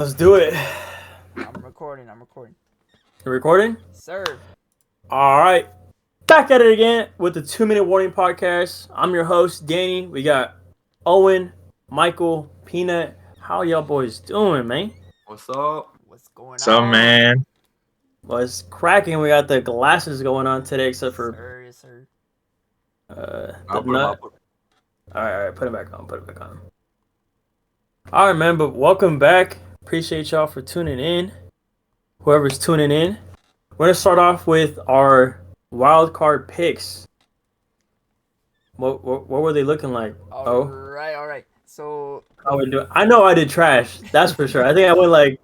Let's do it. I'm recording. You recording? Sir. All right. Back at it again with the 2 Minute Warning Podcast. I'm your host, Danny. We got Owen, Michael, Peanut. How y'all boys doing, man? What's up? What's going So on? man, What's cracking? We got the glasses going on today, except for Sir, yes, sir. the I'll put nut. All right. Put it back on. All right, man. But welcome back. Appreciate y'all for tuning in. Whoever's tuning in. We're gonna start off with our wild card picks. What were they looking like? All right. So, How we do? I know I did trash. That's for sure. I think I went like.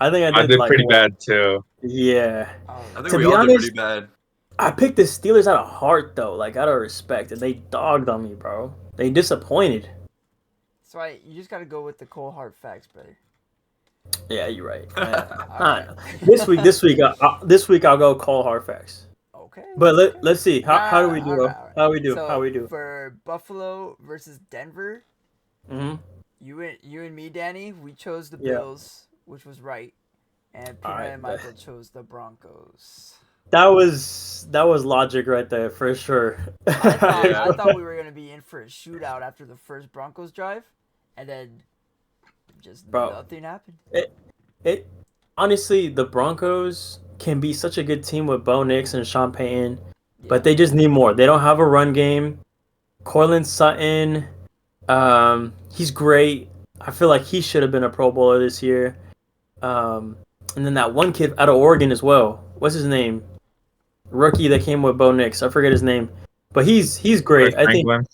I think I I did did like pretty what? bad too. Yeah. I oh, think To we be all did honest- pretty bad. I picked the Steelers out of heart though, like out of respect, and they dogged on me, bro. They disappointed. that's right. You just gotta go with the cold hard facts, brother. Yeah, you're right. Alright. This week I'll go call hard facts. Okay. But let's see how do we do? Alright. How we do? So, How we do? for Buffalo versus Denver, Mm-hmm. you and me, Danny, we chose the Yeah. Bills, which was right, and Peanut Alright, and Michael chose the Broncos. That was logic right there for sure. I thought we were gonna be in for a shootout after the first Broncos drive, and then just Bro. nothing happened. It honestly, the Broncos can be such a good team with Bo Nix and Sean Payton, but they just need more. They don't have a run game. Cortland Sutton, he's great. I feel like he should have been a Pro Bowler this year. And then that one kid out of Oregon as well. What's his name? Rookie that came with Bo Nix. I forget his name, but he's great. I think. Franklin.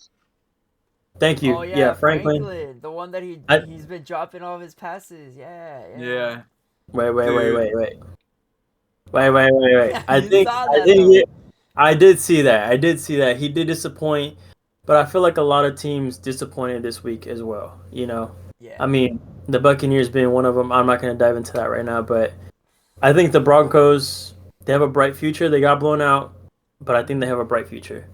Thank you. Oh yeah, Franklin. the one that I- he's been dropping all of his passes. Yeah. Yeah. Wait. Dude. I You think saw I that, think though. it, I did see that. He did disappoint, but I feel like a lot of teams disappointed this week as well. You know, Yeah. I mean, the Buccaneers being one of them. I'm not going to dive into that right now, but I think the Broncos, they have a bright future. They got blown out, but I think they have a bright future.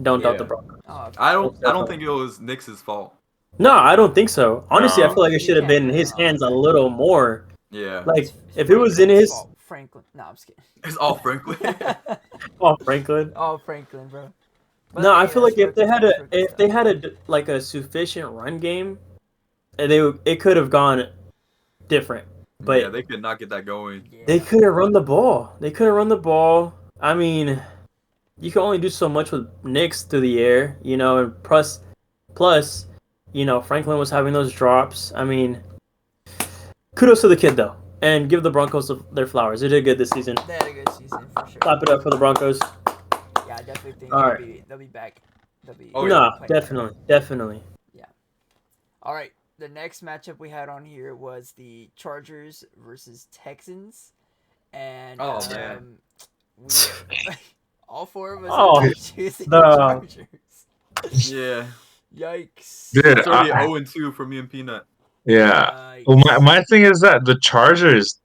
Don't doubt the Yeah. Broncos. Oh, I don't think it was Knicks' fault. No, I don't think so. Honestly, I No. feel like it should have been in his hands a little more. Yeah. Like if it was in Franklin's his fault. Franklin. No, I'm just kidding. It's all Franklin. oh Franklin. Oh, Franklin, bro. But No, I hey, feel that's like if they had rookie if they stuff. had like a sufficient run game, it could have gone different. But yeah, they could not get that going. Yeah. they couldn't run the ball. I mean, you can only do so much with Knicks through the air, you know, and plus, you know, Franklin was having those drops. I mean, kudos to the kid though, and give the Broncos their flowers. They did good this season. They had a good season for sure. Clap it up for the Broncos. Yeah, I definitely think All they'll be back. They'll be. Oh, No, playing better. definitely. All right, the next matchup we had on here was the Chargers versus Texans, and Oh, man. we, all four of us Oh, ended up choosing no. the Chargers. Yeah. Yikes! Dude, It's already I- 0-2 for me and Peanut. Yeah. Yikes. Well, my thing is that the Chargers,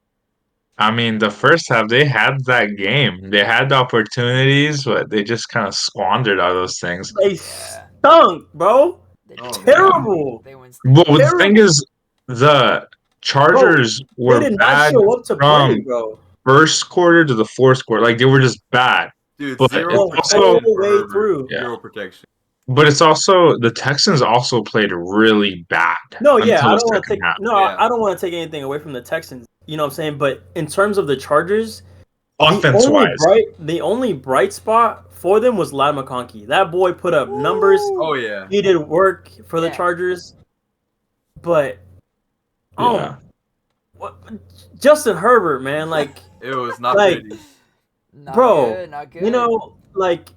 I mean, the first half they had that game. They had the opportunities, but they just kind of squandered all those things. They Yeah. stunk, bro. They Oh, did. Terrible. They went. But the Terrible. thing is, the Chargers They were did not bad show up to play, from bro. first quarter to the fourth quarter. Like they were just bad. Dude, But zero The it's protection whole also- for way Herbert. through. Yeah. Zero protection. But it's also the Texans also played really bad. No, yeah, until I the don't want to second take half. Yeah. I don't want to take anything away from the Texans. You know what I'm saying? But in terms of the Chargers, Offense wise. the only bright spot for them was Lad McConkey. That boy put up numbers. Oh yeah. He did work for the Yeah. Chargers. But Yeah. what, Justin Herbert, man, like It was not Like, pretty. Not Bro, good, not good. you know, like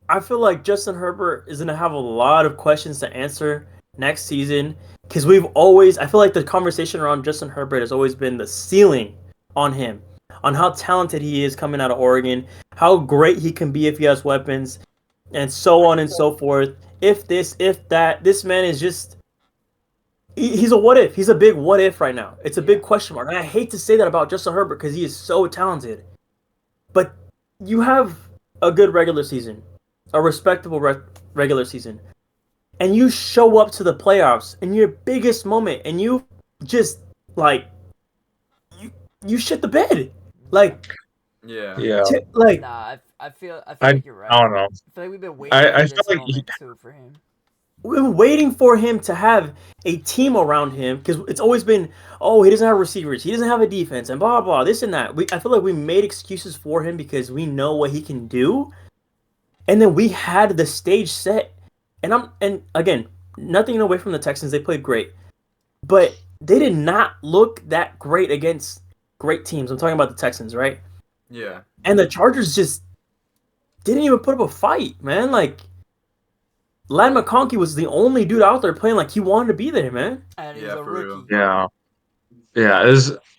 I feel like Justin Herbert is gonna have a lot of questions to answer next season because I feel like the conversation around Justin Herbert has always been the ceiling on him, on how talented he is coming out of Oregon, how great he can be if he has weapons, and so on and so forth. If this, if that, this man is just. He's a what if. He's a big what if right now. It's a big question mark. And I hate to say that about Justin Herbert because he is so talented. But you have a good regular season, a respectable regular season, and you show up to the playoffs in your biggest moment and you just like you shit the bed. Like, Yeah. Yeah. like Nah, I feel I like you're right. I don't know. I feel like we've been waiting I for feel this like moment too for him. we've been waiting for him to have a team around him because it's always been, oh, he doesn't have receivers, he doesn't have a defense, and blah blah this and that. I feel like we made excuses for him because we know what he can do, and then we had the stage set. And again, nothing away from the Texans, they played great, but they did not look that great against great teams. I'm talking about the Texans, right? Yeah. And the Chargers just didn't even put up a fight, man. Like, Lad McConkey was the only dude out there playing like he wanted to be there, man. And he's Yeah, a for real. rookie. yeah. Yeah,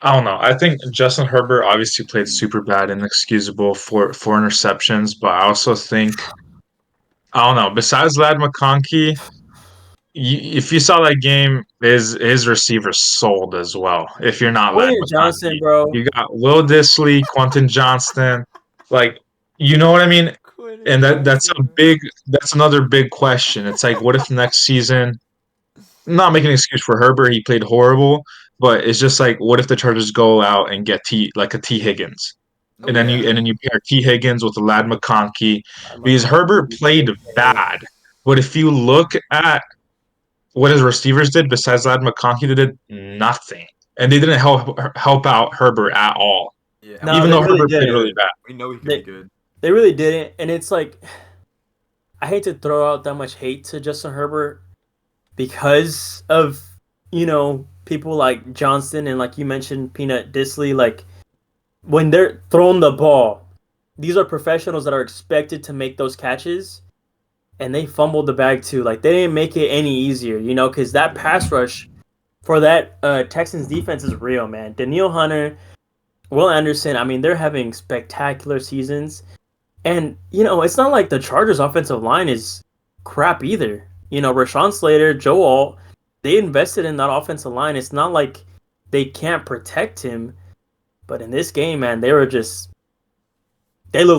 I don't know. I think Justin Herbert obviously played super bad and inexcusable for interceptions, but I also think I don't know. Besides Lad McConkey, if you saw that game, his receivers sold as well. If you're not Lad Quentin Johnson, McConkey, bro. you got Will Disley, Quentin Johnston, like you know what I mean. Quentin And that's a Johnson. big that's another big question. It's like, what if next season? Not making an excuse for Herbert, he played horrible, but it's just like, what if the Chargers go out and get a T Higgins, Oh and then yeah. you pair T Higgins with Lad McConkey Lad because Herbert McConkey. played bad, but if you look at what his receivers did besides Lad McConkey, they did nothing, and they didn't help out Herbert at all, Yeah. And No, even they though really Herbert played didn't. really bad. we know he could be They good. they really didn't, and it's like I hate to throw out that much hate to Justin Herbert because of people like Johnston and like you mentioned Peanut Disley. Like when they're throwing the ball, these are professionals that are expected to make those catches, and they fumbled the bag too. Like they didn't make it any easier, because that pass rush for that Texans defense is real, man. Daniil Hunter, Will Anderson. I mean, they're having spectacular seasons. And, it's not like the Chargers offensive line is crap either. Rashawn Slater, Joe Alt, they invested in that offensive line. It's not like they can't protect him. But in this game, man, they look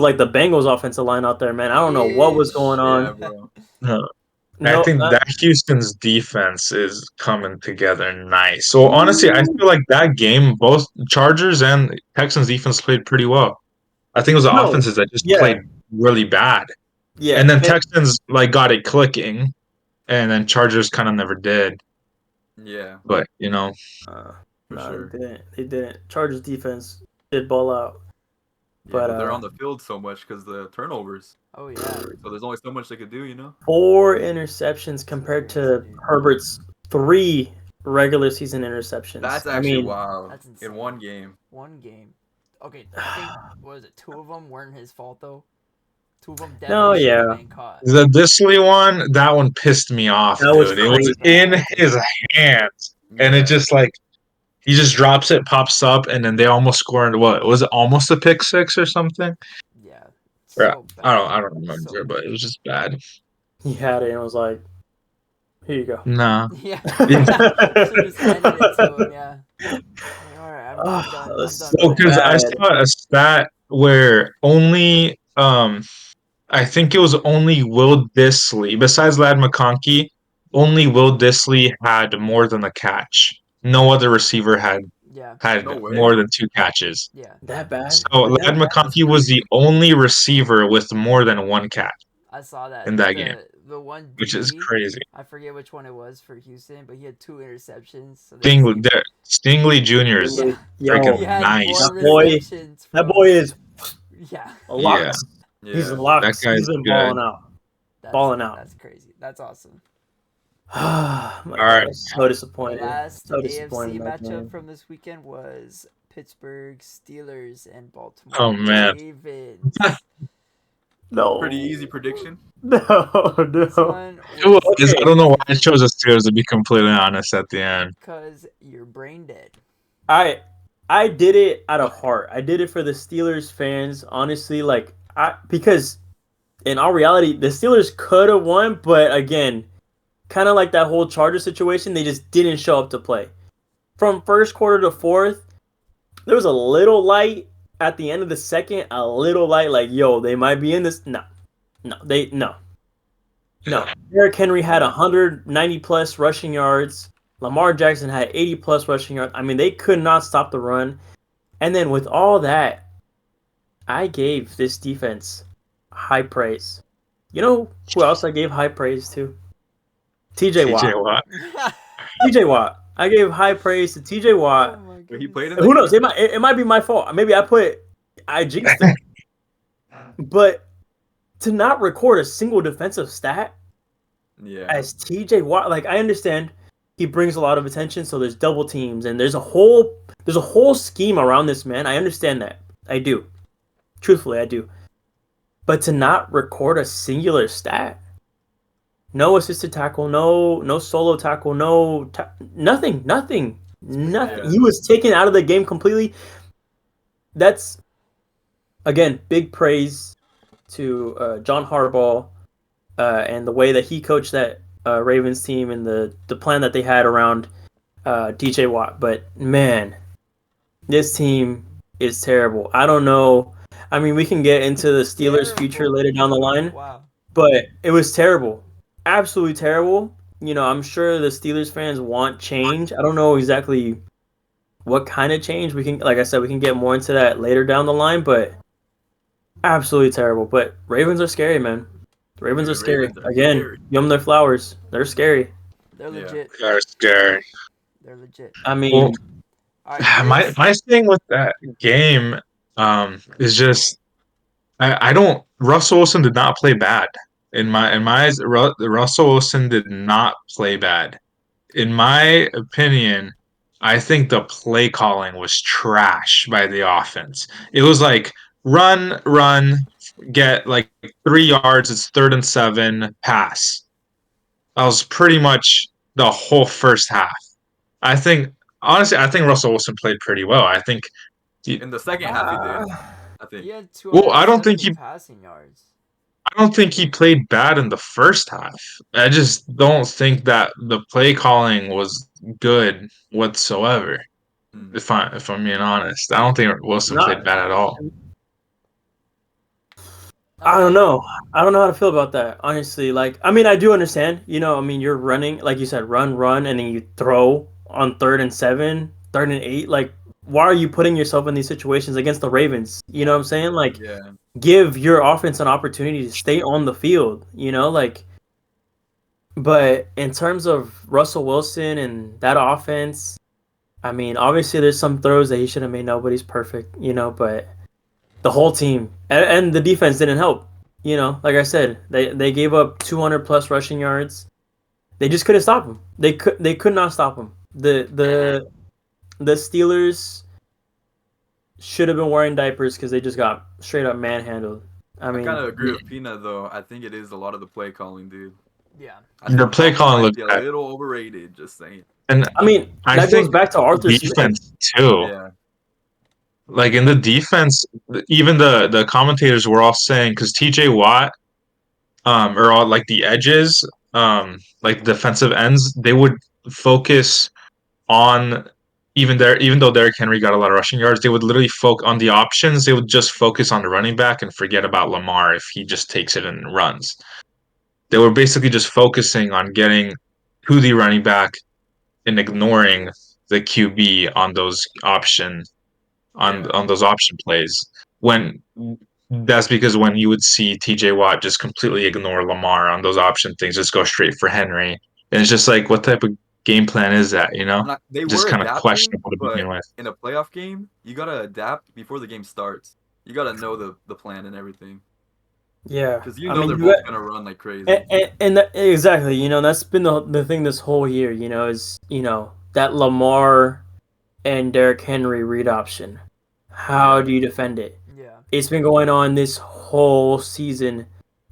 like the Bengals offensive line out there, man. I don't know what was going Yeah, on. bro. I No, think that Houston's defense is coming together nice. So honestly, I feel like that game, both Chargers and Texans defense played pretty well. I think it was the no, offenses that just yeah, played really bad. And yeah. then Texans like got it clicking, and then Chargers kind of never did. Yeah, But for No, sure. they didn't. They didn't. Chargers defense did ball out. Yeah, But but they're on the field so much because the turnovers. Oh yeah. So there's only so much they could do, you know? 4 interceptions compared to Herbert's 3 regular season interceptions. That's I actually mean, wild. That's insane. In one game. One game. Okay, I think what was it? 2 of them weren't his fault though. 2 of them no, definitely should have yeah, been caught. the Disley one, that one pissed me off, that was dude. It was crazy. in his hands, and it Yeah. just like he just drops it, pops up, and then they almost scored. What was it? Almost a pick six or something? Yeah. Or, So bad. I don't remember, So but it was just bad. He had it and was like, "Here you go." Nah. Yeah. Yeah. Should just handed it to him, yeah. Like, alright, I'm Oh, done. that I'm was done so Well, playing. because I bad. saw a stat where only I think it was only Will Disley, besides Lad McConkey, only Will Disley had more than a catch. No other receiver Yeah. had No way. more than 2 catches. Yeah. That bad? So Lad That bad? That's McConkey was the crazy. only receiver with more than 1 catch I saw that. in that game, The one which is DB, crazy. I forget which one it was for Houston, but he had 2 interceptions. So they Stingley Jr. is Yeah. Yo, freaking He had nice. more that boy, receptions that from boy is yeah. a Yeah, lux. He's a Yeah. that lux. guy's He's been good. balling out. That's, Balling out. That's crazy. That's awesome. Oh my All God, right. I'm so disappointed. Last So AFC disappointed in that matchup game. from this weekend was Pittsburgh Steelers and Baltimore Oh man, Ravens. No. Pretty easy prediction. No, This no. one it was. Okay. I don't know why I chose the Steelers to be completely honest at the end. because you're brain dead. I did it out of heart. I did it for the Steelers fans, honestly. Because in all reality, the Steelers could have won, but again, kind of like that whole Charger situation, they just didn't show up to play. From first quarter to fourth, there was a little light at the end of the second, a little light, like, yo, they might be in this. No. Derrick Henry had 190 plus rushing yards. Lamar Jackson had 80 plus rushing yards. I mean, they could not stop the run. And then with all that, I gave this defense high praise. You know who else I gave high praise to? TJ TJ Watt. Watt. TJ Watt. I gave high praise to TJ Oh Watt. my But he goodness. played in that Who knows? game? It might be my fault. Maybe I jinxed him. But to not record a single defensive stat Yeah. as TJ Watt, like I understand he brings a lot of attention, so there's double teams and there's a whole scheme around this man. I understand that. I do. Truthfully, I do. But to not record a singular stat, no assisted tackle, no solo tackle, nothing. Yeah. He was taken out of the game completely. That's again big praise to John Harbaugh and the way that he coached that Ravens team and the plan that they had around DJ Watt. But man, this team is terrible. I don't know. I mean, we can get into the Steelers' future later down the line, Wow. but it was terrible. Absolutely terrible. You know, I'm sure the Steelers fans want change. I don't know exactly what kind of change. We can, like I said, we can get more into that later down the line, but absolutely terrible. But Ravens are scary, man. The Ravens are Dude, scary. Ravens are Again, scary. give them their flowers. They're scary. They're Yeah. legit. They're scary. They're legit. I mean, Well, All right, my here's my thing with that game is just I don't. Russell Wilson did not play bad. In my eyes, Russell Wilson did not play bad. In my opinion, I think the play calling was trash by the offense. It was like run, get like 3 yards. It's 3rd and 7, pass. That was pretty much the whole first half. I think honestly, I think Russell Wilson played pretty well. I think. In the second half, he did. uh, I think. he had Well, I don't think 270 he passing yards. I don't think he played bad in the first half. I just don't think that the play calling was good whatsoever. Hmm. If I'm being honest, I don't think Wilson played not. bad at all. I don't know. I don't know how to feel about that, honestly. Like, I mean, I do understand. You know, I mean, you're running, like you said, run, and then you throw on 3rd and 7, 3rd and 8. Like, why are you putting yourself in these situations against the Ravens? You know what I'm saying? Like, Yeah. give your offense an opportunity to stay on the field. You know, like. But in terms of Russell Wilson and that offense, I mean, obviously there's some throws that he should have made. Nobody's perfect, you know, but the whole team and the defense didn't help. You know, like I said, they gave up 200 plus rushing yards. They just couldn't stop him. They could not stop him. The Steelers should have been wearing diapers because they just got straight up manhandled. I I mean, kind of agree with Peanut though. I think it is a lot of the play calling, dude. Yeah. I The think play Tomlin calling might looked be a bad, little overrated. Just saying. and I mean I that goes think back to Arthur Smith. defense too. Yeah. Like in the defense, even the commentators were all saying because T.J. Watt, or all like the edges, like defensive ends, they would focus on even though Derrick Henry got a lot of rushing yards, they would literally focus on the options. They would just focus on the running back and forget about Lamar if he just takes it and runs. They were basically just focusing on getting to the running back and ignoring the QB on those Yeah. on those option plays. When that's because when you would see TJ Watt just completely ignore Lamar on those option things, just go straight for Henry. And it's just like, what type of game plan is that, you know? They Just were kind of adapting, questionable to begin but with. in a playoff game, you gotta adapt before the game starts. You gotta know the plan and everything, Yeah, because you I know mean they're you both got gonna run like crazy. and exactly, you know, that's been the thing this whole year, you know, is, you know, that Lamar and Derrick Henry read option. How Yeah. do you defend it? Yeah. It's been going on this whole season,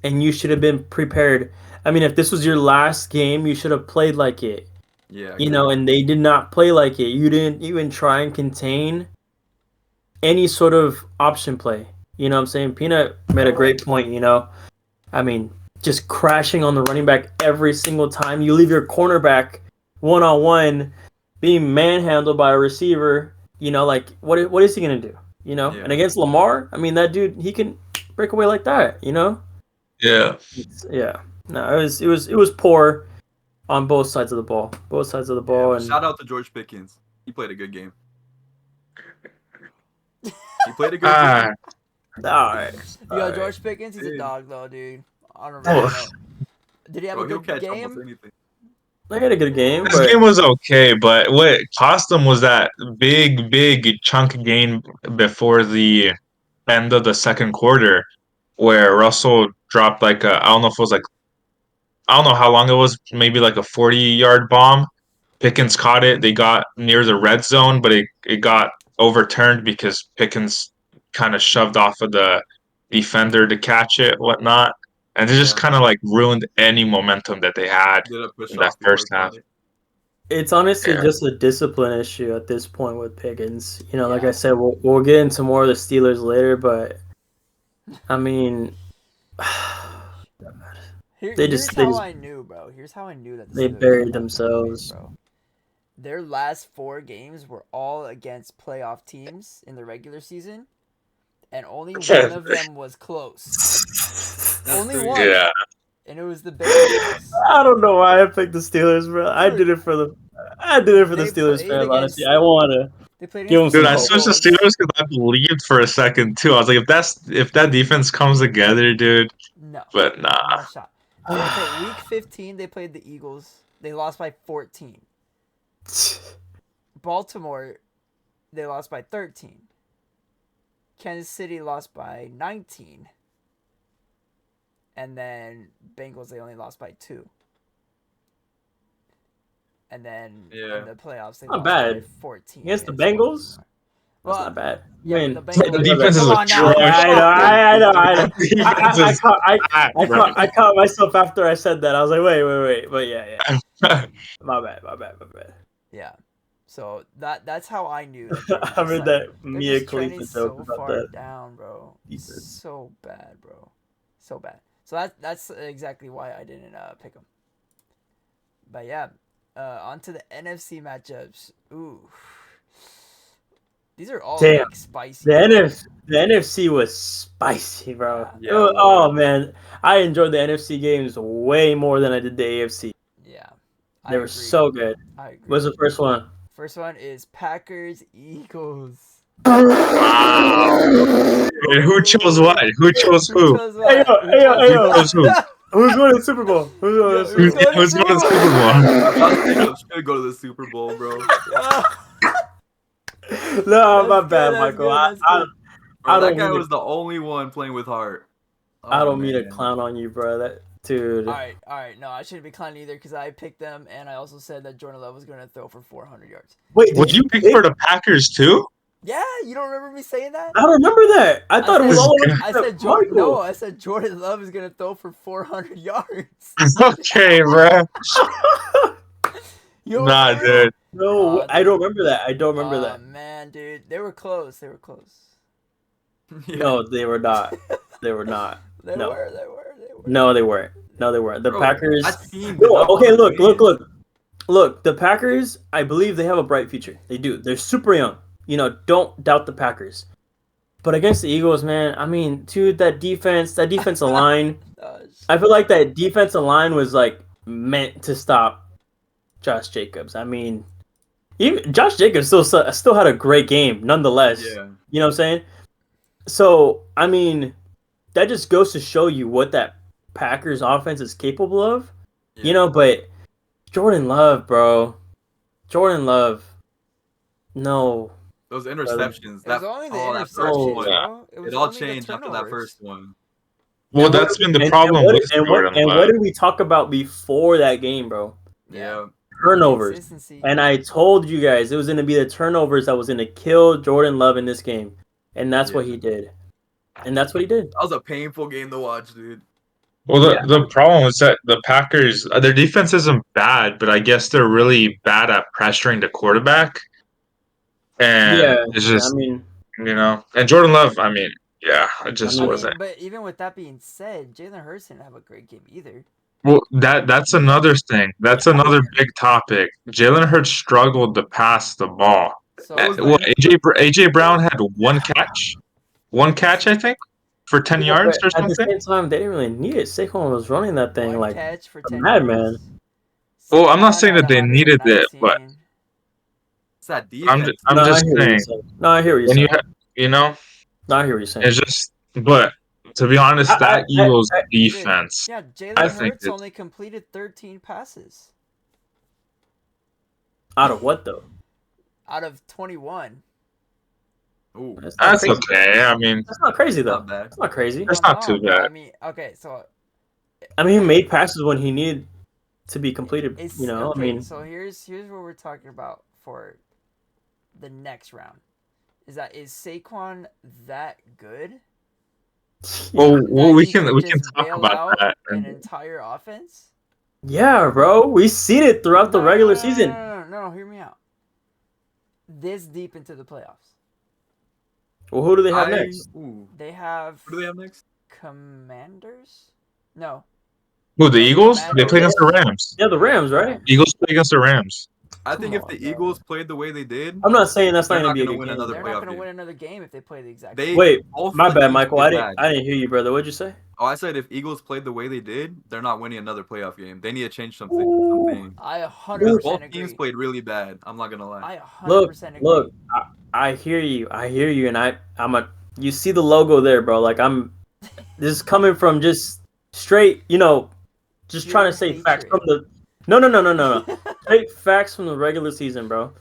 and you should have been prepared. I mean, if this was your last game, you should have played like it, Yeah. you know, Exactly. and they did not play like it. You didn't even try and contain any sort of option play. You know what I'm saying? Peanut made a great point, you know. I mean, just crashing on the running back every single time. You leave your cornerback one on one, being manhandled by a receiver. You know, like what is he gonna do? You know, Yeah. and against Lamar, I mean, that dude, he can break away like that. You know, Yeah. yeah. No, it was poor on both sides of the ball. Both sides of the Yeah. ball, But and shout out to George Pickens. He played a good game. He played a good Ah, game. All right. You got George Pickens. He's a Dude. dog though, dude. I don't Oh. really know. Did he have Bro, a he'll good catch almost game? anything. I had a good game, this but game was okay, but what cost them was that big chunk gain before the end of the second quarter, where Russell dropped like I don't know if it was like I don't know how long it was, maybe like a 40-yard bomb. Pickens caught it. They got near the red zone, but it got overturned because Pickens kind of shoved off of the defender to catch it, whatnot. And it just Yeah. kind of like ruined any momentum that they had Did a push in that off before first he half. caught it. it's honestly Yeah. just a discipline issue at this point with Pickens. You know, like Yeah. I said, we'll get into more of the Steelers later, but I mean, They Here's just- they how just- I knew, bro. Here's how I knew that the they Steelers buried were about to win, themselves. bro. Their last 4 games were all against playoff teams in the regular season, and only one of them was close. That's Only crazy. one. Yeah. And it was the Bengals. I don't know why I picked the Steelers, bro. I Dude. did it for the They Steelers played fans. Honestly, against- I want to. They played Give against them Dude, the I some switched to Eagles. Steelers because I believed for a second too. I was like, if that defense comes together, dude. No, But nah. no shot. Okay, week 15 they played the Eagles. They lost by 14. Baltimore, they lost by 13. Kansas City lost by 19. And then Bengals, they only lost by 2. And then Yeah. in the playoffs, they Not lost by bad. 14. Against the Bengals? Baltimore. That's Well, not bad. yeah, I mean, but the Bengals. The defense is Come on now. atrocious. Yeah, I know. The defense is bad, bro. I caught myself after I said that. I was like, wait. But yeah. My bad. Yeah. So that's how I knew that they were just I heard like, that they're Mia just trending Khalifa so joke about far that. down, bro. Defense. So bad, bro. So bad. So that's exactly why I didn't pick them. But yeah, on to the NFC matchups. Ooh. These are all Damn. like spicy. The NFC was spicy, bro. Yeah, it was. Oh man, I enjoyed the NFC games way more than I did the AFC. Yeah. They were so good. I agree. What's the first one? First one is Packers Eagles. Wow. And who chose what? Who chose who? chose Hey, what? yo. Who chose who? Who's going to the Super Bowl? Who's going to the Super Bowl? Who's going to the Super Bowl? Josh Jacobs should go to the Super Bowl, bro. No, my That's bad, good, that's Michael. good, that's I good. Bro, I that don't guy mean to- was the only one playing with heart. I Oh, don't mean to man. clown on you, bro. That dude. All right. No, I shouldn't be clowning either because I picked them, and I also said that Jordan Love was going to throw for 400 yards. Wait, Would you pick for the Packers too? Yeah, you don't remember me saying that? I don't remember that. I thought it was said- all over. I said Jordan. No, I said Jordan Love is going to throw for 400 yards. Okay, bro. You don't Nah, remember? dude. No, I don't remember that. I don't remember Oh, that. man, dude, they were close. They were close. Yeah. No, they were not. They were not. They No. were. No, they weren't. The Bro, Packers. that team did No, not okay, wanna win. look. The Packers. I believe they have a bright future. They do. They're super young. You know, don't doubt the Packers. But against the Eagles, man, I mean, dude, that defensive line. I feel like that defensive line was like meant to stop Josh Jacobs. I mean, even Josh Jacobs still had a great game, nonetheless. Yeah. You know what I'm saying? So, I mean, that just goes to show you what that Packers offense is capable of. Yeah. You know, but Jordan Love, bro. Jordan Love. No. Those interceptions. It was only the that first interceptions, one, bro. It was it all only the changed after that turnovers. first one. Well, And that's been the and problem what- with Jordan and Love. what did we talk about before that game, bro? Yeah. Turnovers. Consistency. And I told you guys it was going to be the turnovers that was going to kill Jordan Love in this game. And that's what Yeah. he did. And that's what he did. That was a painful game to watch, dude. Well, Yeah. the problem is that the Packers, their defense isn't bad, but I guess they're really bad at pressuring the quarterback. And Yeah. it's just, I mean, and Jordan Love, I mean, yeah, it just I mean, wasn't. But even with that being said, Jalen Hurts didn't have a great game either. Well, that's another thing. That's another big topic. Jalen Hurts struggled to pass the ball. So That was the Well, end. AJ Brown had one catch, I think, for 10 yards but or at the something. same time, they didn't really need it. Saquon was running that thing one like catch for a 10 madman. yards. Well, I'm not Saquon saying had that they needed it, but 119. It's that I'm defense. I'm No, just I hear what you're saying saying. No, I hear what you're when saying. you No, I hear what you're saying. It's just, but to be honest, that Eagles defense, Yeah, I Jalen think Hurts it's only completed 13 passes Out of what though? out of 21. Ooh, That's not that's crazy. okay. I mean, That's not crazy though. not bad. That's not crazy. that's not too But I bad. mean, okay, so I mean, he made passes when he needed to be completed. it's You know, okay. I mean, So here's what we're talking about for the next round. Is Saquon that good? Well, That we he can could we can just talk bail about out that. an entire offense? yeah, bro. We've seen it throughout the regular season. No, hear me out. This deep into the playoffs, Well, who do they have next? Ooh. they have Who do they have next? Commanders. No, Who, the No, the Eagles? They play against the Commanders. Rams. Yeah, the Rams, right? Eagles play against the Rams. I Come think if on, the bro. Eagles played the way they did, I'm not saying that's not they're going to not be a going to good win game. another They're not playoff going to win game. another game if they play the exact They same. Wait, both my the bad, teams Michael. played I didn't. bad. I didn't hear you, brother. What'd you say? Oh, I said if Eagles played the way they did, they're not winning another playoff game. They need to change something. Ooh. I Because 100% both teams agree. played really bad. I'm not gonna lie. I Look, 100% agree. look. I hear you. I hear you, and I'm a. You see the logo there, bro? Like I'm. This is coming from just straight. You know, just trying Pure to say facts hatred. from the. No. Straight facts from the regular season, bro.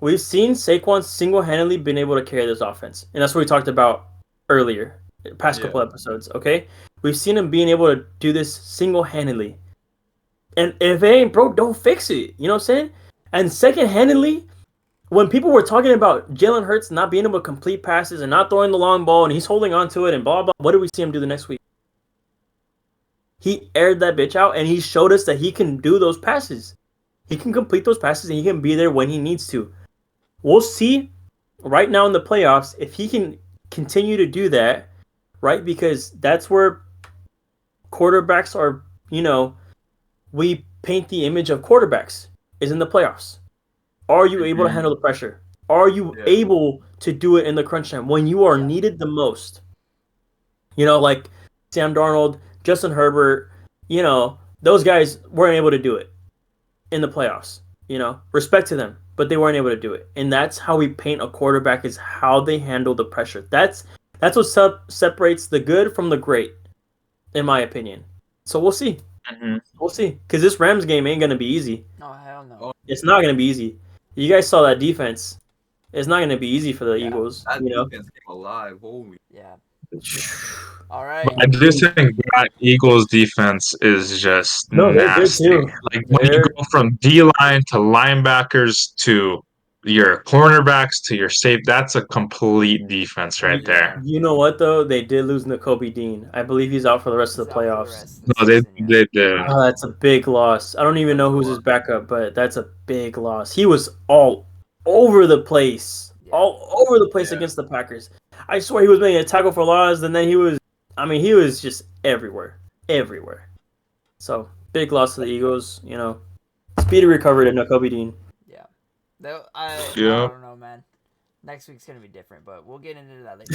We've seen Saquon single-handedly been able to carry this offense, and that's what we talked about earlier, past couple episodes. Okay, we've seen him being able to do this single-handedly, and if it ain't broke, don't fix it. You know what I'm saying? And second-handedly, when people were talking about Jalen Hurts not being able to complete passes and not throwing the long ball, and he's holding on to it and blah blah, what did we see him do the next week? He aired that bitch out, and he showed us that he can do those passes. He can complete those passes, and he can be there when he needs to. We'll see right now in the playoffs if he can continue to do that, right? Because that's where quarterbacks are, we paint the image of quarterbacks is in the playoffs. Are you able to handle the pressure? Are you able to do it in the crunch time when you are needed the most? Like Sam Darnold, Justin Herbert, those guys weren't able to do it in the playoffs. Respect to them, but they weren't able to do it. And that's how we paint a quarterback is how they handle the pressure. That's what separates the good from the great, in my opinion. So we'll see. Mm-hmm. We'll see. Because this Rams game ain't going to be easy. No, hell no. It's not going to be easy. You guys saw that defense. It's not going to be easy for the Eagles. That defense came alive. Holy. Yeah. All right. But I do think that Eagles defense is just No, they're good nasty. too. Like when you go from D line to linebackers to your cornerbacks to your safe, that's a complete defense right there. You know what though? They did lose N'Kobe Dean. I believe he's out for the rest of the He's out for the playoffs. rest of the No, they season, yeah. did. Oh, that's a big loss. I don't even know who's his backup, but that's a big loss. He was all over the place. Yeah. All over the place against the Packers. I swear he was making a tackle for loss, and then he was just everywhere. Everywhere. So, big loss to the Eagles, Speedy recovery to N'Kobe Dean. Yeah. I Yeah. don't know, man. Next week's going to be different, but we'll get into that later.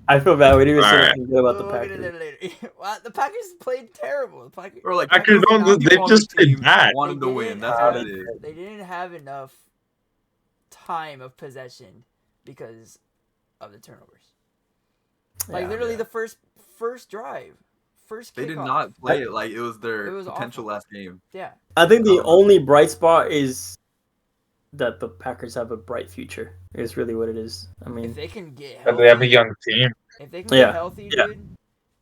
I feel bad. We didn't even say Alright. anything good about the We'll get into Packers. that later. Well, the Packers played terrible. Or like Packers they just played bad. wanted to win. That's have- what it is. They didn't have enough time of possession because of the turnovers. Like literally the first drive, first kickoff. They did not play it like it was their It was potential awful. last game. Yeah. I think the only bright spot is that the Packers have a bright future. Is really what it is. I mean, If they can get But healthy, they have a young team. if they can get healthy, dude,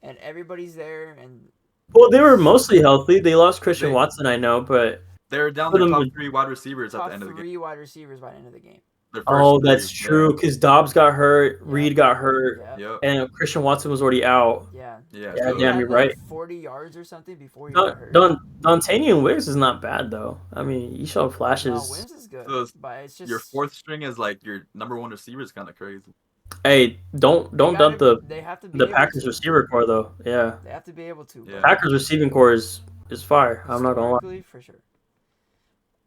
and everybody's there, and well, they were mostly healthy. They lost Christian Watson, I know, but They're down For their them top to- 3 wide receivers at top the end of the game. 3 wide receivers by the end of the game. Their first oh, three, that's true. Because Dobbs got hurt, Reed got hurt, Yeah. Yep. and Christian Watson was already out. Yeah. Yeah. Yeah, so damn, He you're had, right. 40 yards or something before he got hurt. Dontanian Wiggs is not bad though. I mean, he showed No, flashes. Wims is good, So but it's just your fourth string is like your number 1 receiver is kind of crazy. Hey, don't dump They have to be the able Packers to. receiver core though. Yeah, They have to be able to. Yeah. Packers receiving core is fire. I'm not gonna lie. Historically, for sure.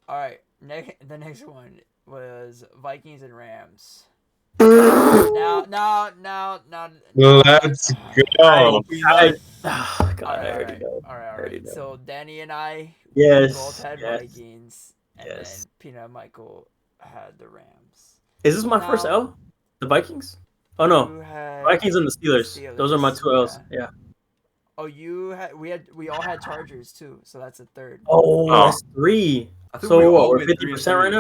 All right, the next one was Vikings and Rams. Now. Let's go. God, All I right, already know. all I already right. know. So Danny and I Yes, both had yes. Vikings, and yes. then Peanut and Michael had the Rams. Is this my first Now- L? The Vikings? Oh no, You had Vikings and the Steelers. Those are my two L's. Yeah. Oh, we all had Chargers too, so that's a third. Oh, Oh. that's 3. I think So we what? all We're went 50% right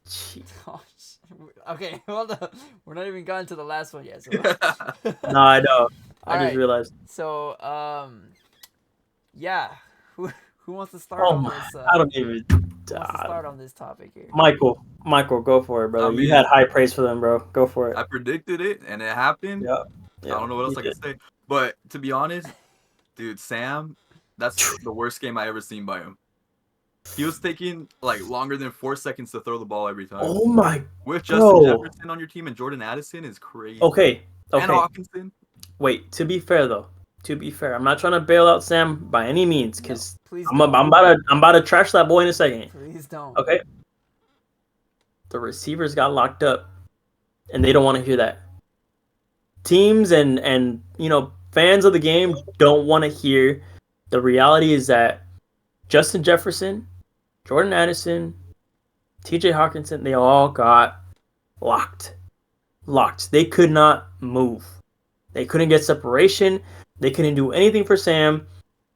3-3. now. Oh, okay, hold up. We're not even gotten to the last one yet. So. No, I know. I All just right. realized. So, yeah. Who wants to start Oh on my! this? I don't even. Who wants to start on this topic here? Michael, go for it, brother. I You mean- had high praise for them, bro. Go for it. I predicted it, and it happened. Yeah. I don't know what else I can say. But to be honest, dude, Sam, that's the worst game I ever seen by him. He was taking like longer than 4 seconds to throw the ball every time. Oh my! With Justin bro. Jefferson on your team and Jordan Addison is crazy. Okay. And Okay. Hawkinson. Wait. To be fair, though. To be fair, I'm not trying to bail out Sam by any means, because Please I'm don't. about to trash that boy in a second. Please don't. Okay. The receivers got locked up, and they don't want to hear that. Teams and fans of the game don't want to hear. The reality is that Justin Jefferson, Jordan Addison, T.J. Hawkinson, they all got locked. They could not move. They couldn't get separation. They couldn't do anything for Sam.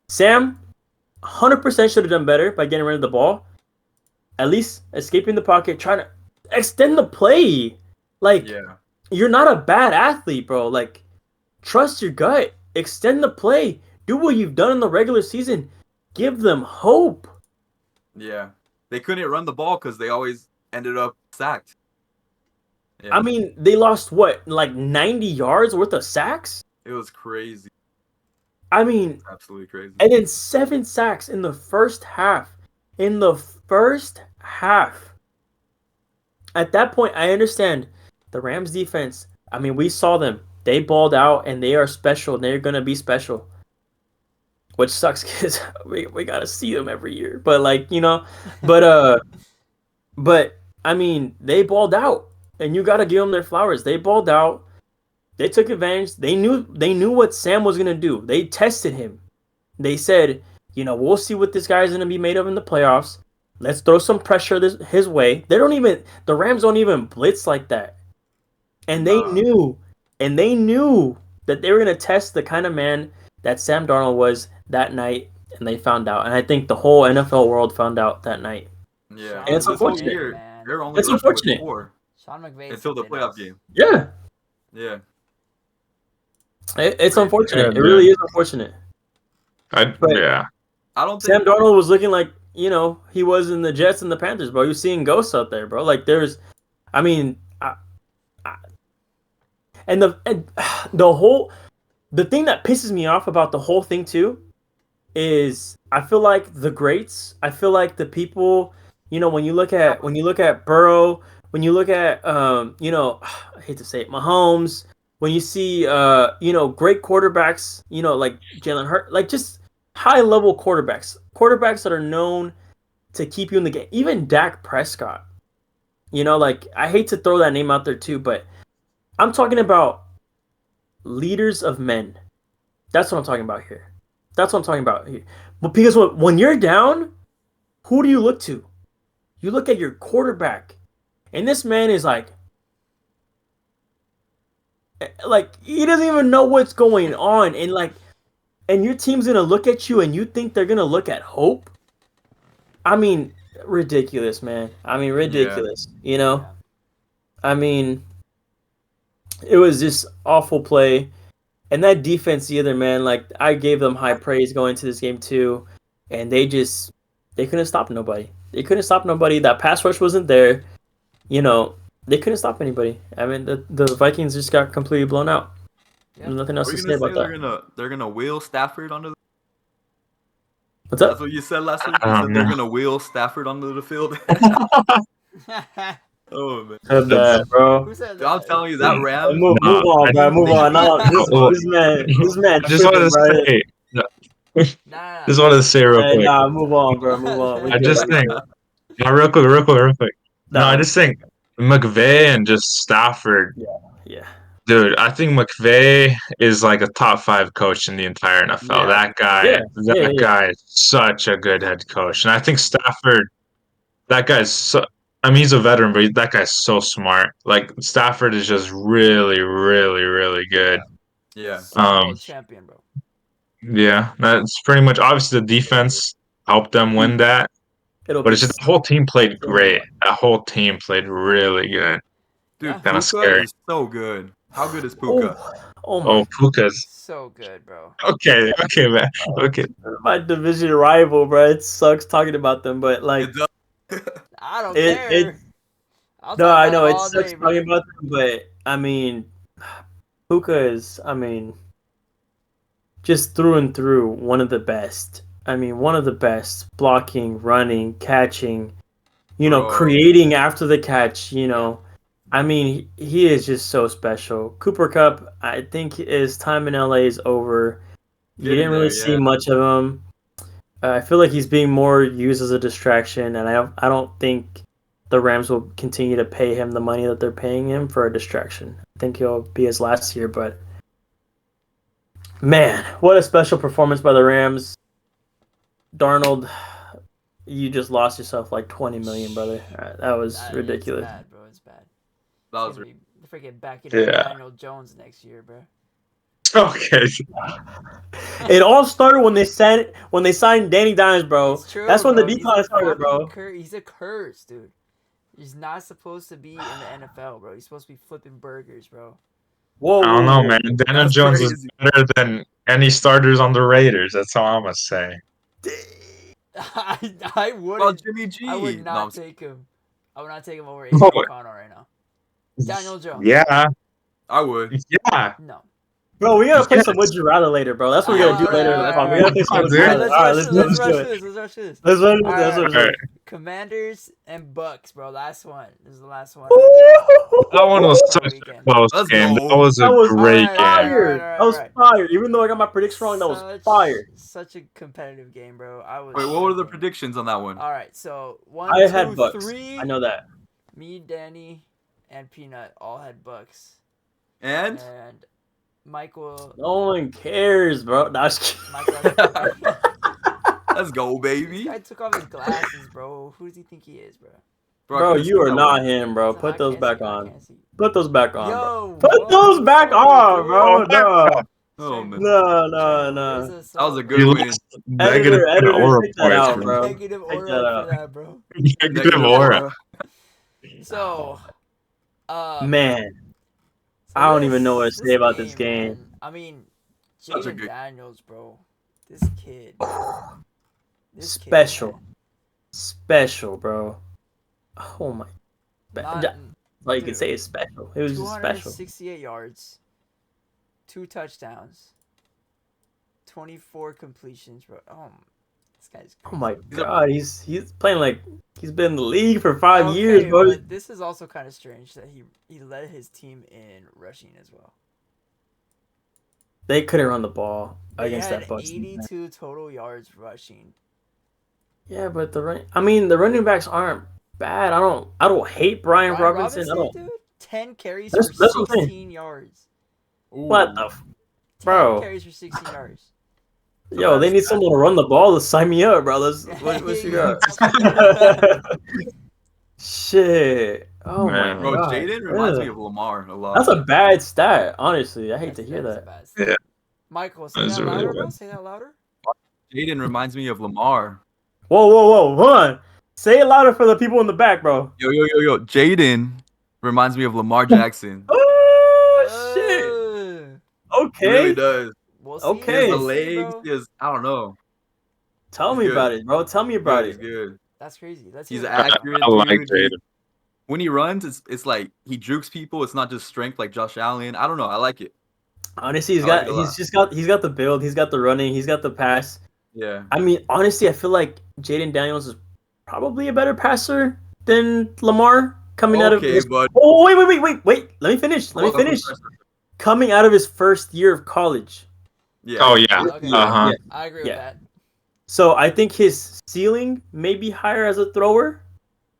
Sam, 100% should have done better by getting rid of the ball. At least escaping the pocket, trying to extend the play. Like, Yeah. you're not a bad athlete, bro. Like, trust your gut. Extend the play. Do what you've done in the regular season. Give them hope. Yeah. They couldn't run the ball because they always ended up sacked. Yeah. I mean, they lost what, like 90 yards worth of sacks? It was crazy. I mean, Absolutely crazy. and then 7 sacks in the first half. In the first half. At that point, I understand the Rams defense. I mean, we saw them. They balled out, and they are special. And they're going to be special. Which sucks because we got to see them every year. But, but I mean, they balled out. And you got to give them their flowers. They balled out. They took advantage. They knew what Sam was going to do. They tested him. They said, we'll see what this guy's going to be made of in the playoffs. Let's throw some pressure his way. The Rams don't even blitz like that. And they knew that they were going to test the kind of man that Sam Darnold was that night, and they found out. And I think the whole NFL world found out that night. Yeah. And it's This whole unfortunate. year, they're only It's rushing with unfortunate. 4 Sean McVay until the playoff game. Yeah. Yeah. It's unfortunate. Yeah, It really is unfortunate. But- Yeah. I don't Sam think Darnold was looking like, he was in the Jets and the Panthers, bro. You're seeing ghosts out there, bro. Like, the thing that pisses me off about the whole thing too is I feel like the greats, I feel like the people, when you look at Burrow, when you look at I hate to say it, Mahomes, when you see great quarterbacks, like Jalen Hurts, like just high level quarterbacks that are known to keep you in the game. Even Dak Prescott, I hate to throw that name out there too, but I'm talking about leaders of men. That's what I'm talking about here. But because when you're down, who do you look to? You look at your quarterback. And this man is like he doesn't even know what's going on. And your team's going to look at you and you think they're going to look at hope? I mean, ridiculous, man. I mean, ridiculous, I mean, it was just awful play. And that defense, the other man, I gave them high praise going into this game too. And they couldn't stop nobody. That pass rush wasn't there. They couldn't stop anybody. I mean, the Vikings just got completely blown out. Yeah. There's nothing else Are to you say gonna about say that. they're gonna wheel Stafford onto the What's That's up? what you said last week? You I said don't they're know. gonna wheel Stafford onto the field. Oh man. Said that, bro. Who said Dude, I'm that? telling you that Move Rams. on, bro. Move on. No, this man I just wanted tripping, to say, Nah. just wanted to say real Hey, quick. nah, move on, bro. Move on. We I good, just we think, good. no, real quick. No, I Nah, just think McVay and just Stafford, yeah. dude. I think McVay is like a top 5 coach in the entire NFL. Yeah. That guy, Yeah. that guy is such a good head coach, and I think Stafford, that guy's I mean, he's a veteran, but that guy's so smart. Like Stafford is just really, really, really good. Yeah. Super Bowl Um, champion, bro. yeah, that's pretty much obviously the defense helped them win that, It'll but be it's just the whole team played great. That whole team played really good. Yeah. Dude, Kind of Puka scary. is so good. How good is Puka? oh Oh, my, Puka's So good, bro. okay, man, okay. my division rival, bro. It sucks talking about them, but like It does. I don't it. care. I'll No, talk I about know them it all sucks day, bro. talking about them, but I mean, Puka is, I mean, just through and through one of the best. I mean, one of the best blocking, running, catching, Bro. creating after the catch, I mean, he is just so special. Cooper Cup, I think his time in LA is over. You Getting didn't really there, see yeah. much of him. I feel like he's being more used as a distraction, and I don't think the Rams will continue to pay him the money that they're paying him for a distraction. I think he'll be his last year, but man, what a special performance by the Rams. Darnold, you just lost yourself like 20 million, brother. That was ridiculous. It's bad, bro. It's bad. That It's was gonna be freaking backing up Yeah. Daniel Jones next year, bro. Okay. It all started when they signed Danny Dimes, bro. It's true, That's when bro. the He's decline a started, fucking bro. He's a curse, dude. He's not supposed to be in the NFL, bro. He's supposed to be flipping burgers, bro. Whoa, I don't whoa, know, whoa. man. Daniel That's Jones is crazy. better than any starters on the Raiders. That's all I'm gonna say. I Well, wouldn't. Jimmy I would G. No, not take him. I would not take him over Oh, AJ O'Connell right now. Daniel Jones. yeah, I would. yeah, No. Bro, we gotta play some yes. Would You Rather later, bro. That's what we Yeah, gotta do All right, later all in the right, pod. all We right. gotta play some Oh, Would You dude. All right, Rather. let's All right, rush let's this. do it. Let's Let's do rush it. this. Let's rush this. Let's run. All Let's right. run. All right. Commanders and Bucks, bro. Last one. This is the last one. That one was For the such a weekend. close let's game. go. That was a That was All right, great all right, game. all right, fire. all right, That all was right. fire. Even though I got my prediction wrong, that was fire. Such a competitive game, bro. I was. Wait, what were the freaking- predictions on that one? All right, so I 1, had 2, Bucks. 3. I know that. Me, Danny, and Peanut all had Bucks, And and Michael. No one cares, bro. No, I was kidding. Michael has Philly. let's go, This baby. guy took off his glasses, bro. Who does he think he is, bro? I Bro, could've you seen are that not one. him, bro. I Put those can't back see, I on. can't see. Put those back on, bro. Yo, Put those back whoa, on, dude. bro. No. Oh man, No, no, Trent, no. where's the that was salt, a bro? good You win. lost negative Editor, aura take that points, out, man. bro. Negative Take aura that for out. that, bro. Negative aura. aura. So, Man, I don't even know what to say about this game. man. I mean, Such a Jaden good- Daniels, bro. This kid. This kid, Special. man. Special, bro. Oh my. Not All you can dude, say is special. It was just special. 268 yards, 2 touchdowns, 24 completions, bro. This guy's crazy. Oh my god, he's playing like he's been in the league for 5 Okay, years, bro. but this is also kind of strange that he led his team in rushing as well. They couldn't run the ball They against had that Bucks. 82 total yards rushing. Yeah, but the running backs aren't bad. I don't hate Brian Robinson. I don't. dude, 10 carries That's- for that's what I'm saying. 16 yards. What Ooh. the 10 bro? carries for 16 yards. Yo, they need someone to run the ball to sign me up, bro. What you got? Shit. Oh my Man. Bro, god. Jaden reminds me Ugh. of Lamar a lot. That's a bad stat, honestly. I hate to hear That is that. a bad stat. Yeah. Michael, say That is that really louder, bad. bro. Say that louder. Jaden reminds me of Lamar. Whoa, hold on. Say it louder for the people in the back, bro. Yo. Jaden reminds me of Lamar Jackson. Oh shit. He really Okay. does. We'll see. He has Okay. the We'll see, legs. bro. He has, I don't know. Tell He's me good. about it, bro. Tell me about He's it. good. That's crazy. Let's He's hear it. accurate, I like dude. Jaden. When he runs, it's like he jukes people. It's not just strength like Josh Allen. I don't know. I like it. Honestly, I like it a lot. he's got the build, he's got the running, he's got the pass. Yeah. I mean, honestly, I feel like Jaden Daniels is probably a better passer than Lamar coming out of Okay, his. but Oh wait. Let me finish. Coming out of his first year of college. Yeah. Oh yeah. Okay. Uh-huh. I agree Yeah. with that. So I think his ceiling may be higher as a thrower.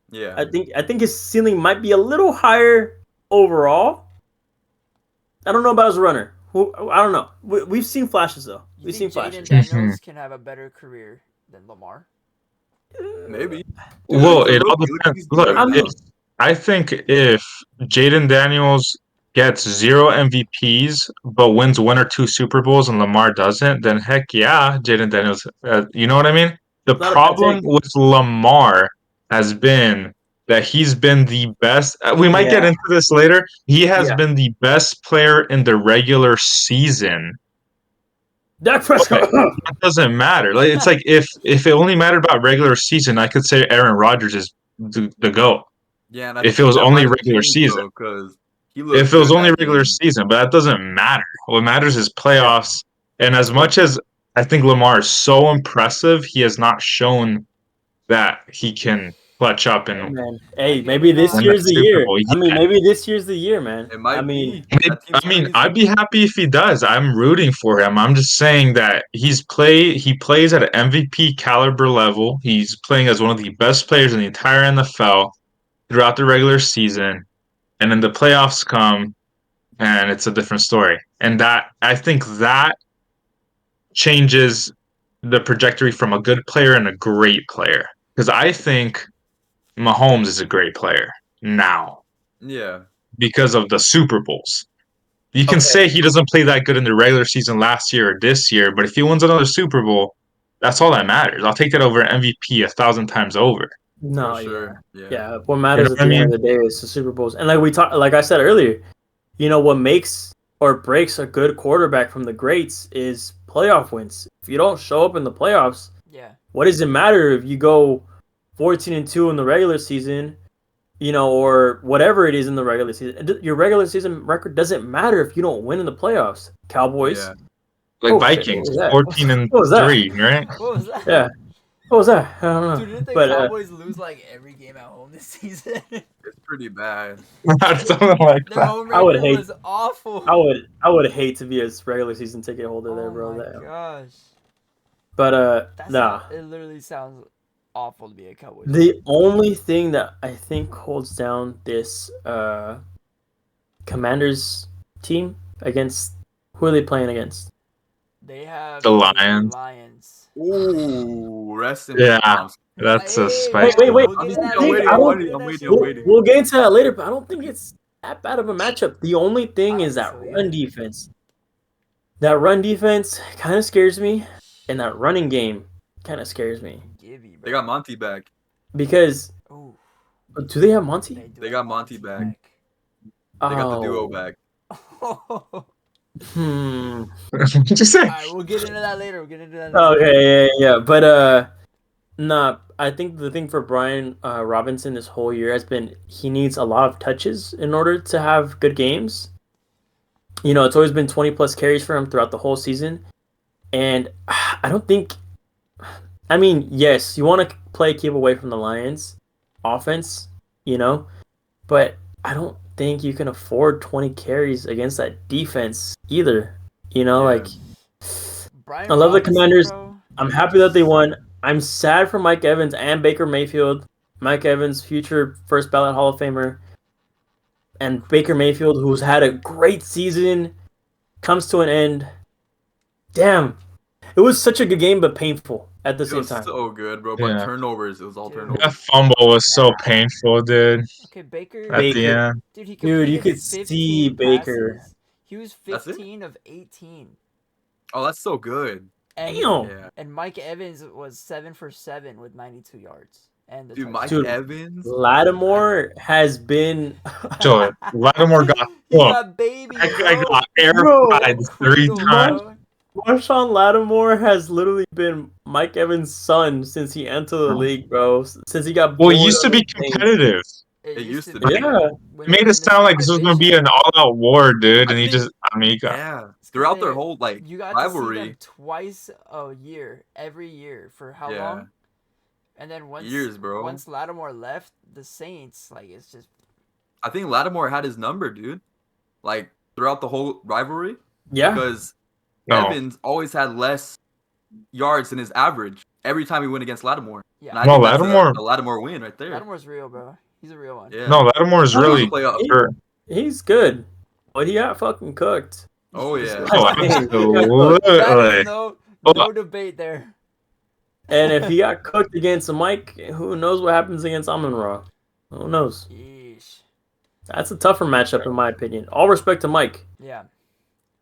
Yeah. I think his ceiling might be a little higher overall. I don't know about as a runner. I don't know. We've seen flashes though. You We've seen think Jaden flashes. Daniels can have a better career than Lamar? Maybe. Dude, Well, he's a it all rookie. Look what depends. he's doing Look, right now. I think if Jaden Daniels gets 0 MVPs but wins 1 or 2 Super Bowls and Lamar doesn't, then heck yeah, Jaden Daniels. You know what I mean? The Not a bad problem take. with Lamar has been that he's been the best. We might get Yeah. into this later. He has Yeah. been the best player in the regular season. Dak Prescott. It doesn't matter. Like it's like if it only mattered about regular season, I could say Aaron Rodgers is the GOAT. Yeah, and I If it think was that only might have regular changed season. though, because he If looked it was good only that regular game. season, but that doesn't matter. What matters is Yeah. playoffs. And as much as I think Lamar is so impressive, he has not shown that he can clutch up and Man, I hey, get maybe it this now. win that year's the Super year. Bowl. I mean, Yeah. maybe this year's the year, man. It I might mean, be. That team's I mean, crazy. I'd be happy if he does. I'm rooting for him. I'm just saying that he plays at an MVP caliber level. He's playing as one of the best players in the entire NFL throughout the regular season. And then the playoffs come and it's a different story. And that I think that changes the trajectory from a good player and a great player. Because I think Mahomes is a great player now Yeah. because of the Super Bowls. You can okay. say he doesn't play that good in the regular season last year or this year, but if he wins another Super Bowl, that's all that matters. I'll take that over MVP 1,000 times over. No, For yeah. sure. Yeah. Yeah. What You know matters at what I the end of mean? the day is the Super Bowls. And like I said earlier, what makes or breaks a good quarterback from the greats is playoff wins. If you don't show up in the playoffs, Yeah. what does it matter if you go 14-2 in the regular season, or whatever it is in the regular season? Your regular season record doesn't matter if you don't win in the playoffs. Cowboys. Yeah. Like Oh shit! What Vikings, was that? 14 and What was that? 3, right? What was that? Yeah. What was that? I don't know. Dude, didn't the But Cowboys lose like every game at home this season? It's pretty bad. Something like Their that. home I would record hate- was awful. I would hate to be a regular season ticket holder there, Oh bro. my That- gosh. But That's nah. It literally sounds awful to be a Cowboys. The only thing that I think holds down this Commanders team against, who are they playing against? They have The Lions. Lions. Ooh, rest in Yeah. peace. That's a Hey, spicy wait. We'll I'm get just in that I'm later. waiting. I'm We'll waiting. get in I'm that waiting. shit I'm waiting. We'll get into that later, but I don't think it's that bad of a matchup. The only thing is that Honestly. run defense. That run defense kind of scares me, and that running game kind of scares me Gibby, bro. They got Monty back. because Ooh, do they have Monty? do They have got Monty back. They Oh, got the duo back. Hmm. Just say. Alright, we'll get into that later. We'll get into that later. Okay, yeah. But nah. I think the thing for Brian Robinson this whole year has been he needs a lot of touches in order to have good games. It's always been 20 plus carries for him throughout the whole season, and I don't think. I mean, yes, you want to keep away from the Lions offense, but I don't think you can afford 20 carries against that defense either. Like Brian I love the Robinson, Commanders. bro. I'm happy that they won. I'm sad for Mike Evans and Baker Mayfield. Mike Evans, future first ballot Hall of Famer, and Baker Mayfield, who's had a great season, comes to an end. Damn, it was such a good game, but painful at the It same was time. so good, bro. But Yeah. turnovers, it was all Dude. turnovers. That fumble was so painful, dude. Okay, Baker. At the end. Dude, he Dude, completed you could 15 see Baker. passes. He was That's it? 15 of 18. Oh, that's so good. And, Damn. Yeah. and Mike Evans was 7 for 7 with 92 yards. And the Dude, touchdown. Mike Dude, Evans. Lattimore has been. Joe, Lattimore got He whooped. got baby, That guy bro. got air Bro. fried 3 Cradle, times. bro. Marshawn Lattimore has literally been Mike Evans' son since he entered the league, bro. Since he got Well, born. it used to be competitive. It used to be. be. Yeah. When It they made were it in the sound same like this was going to be division. an all-out war, dude. I And he think- just, he got... Yeah. Throughout their They- whole You got rivalry. to see them twice a year, every year, for how Yeah. long? And then once Years, bro. Once Lattimore left the Saints, it's just I think Lattimore had his number, dude. Like throughout the whole rivalry, Yeah. because No. Evans always had less yards than his average every time he went against Lattimore. yeah. And I No, think that's Lattimore- a Lattimore win right there. Latimore's real, bro. He's a real one. Yeah. No, Lattimore's No, really... play up. hurt. He's good. But he got fucking cooked. Oh yeah. Oh, Hey, absolutely. That is no Oh. debate there. And if he got cooked against Mike, who knows what happens against Amon Ra? Who knows? Yeesh. That's a tougher matchup in my opinion. All respect to Mike, Yeah.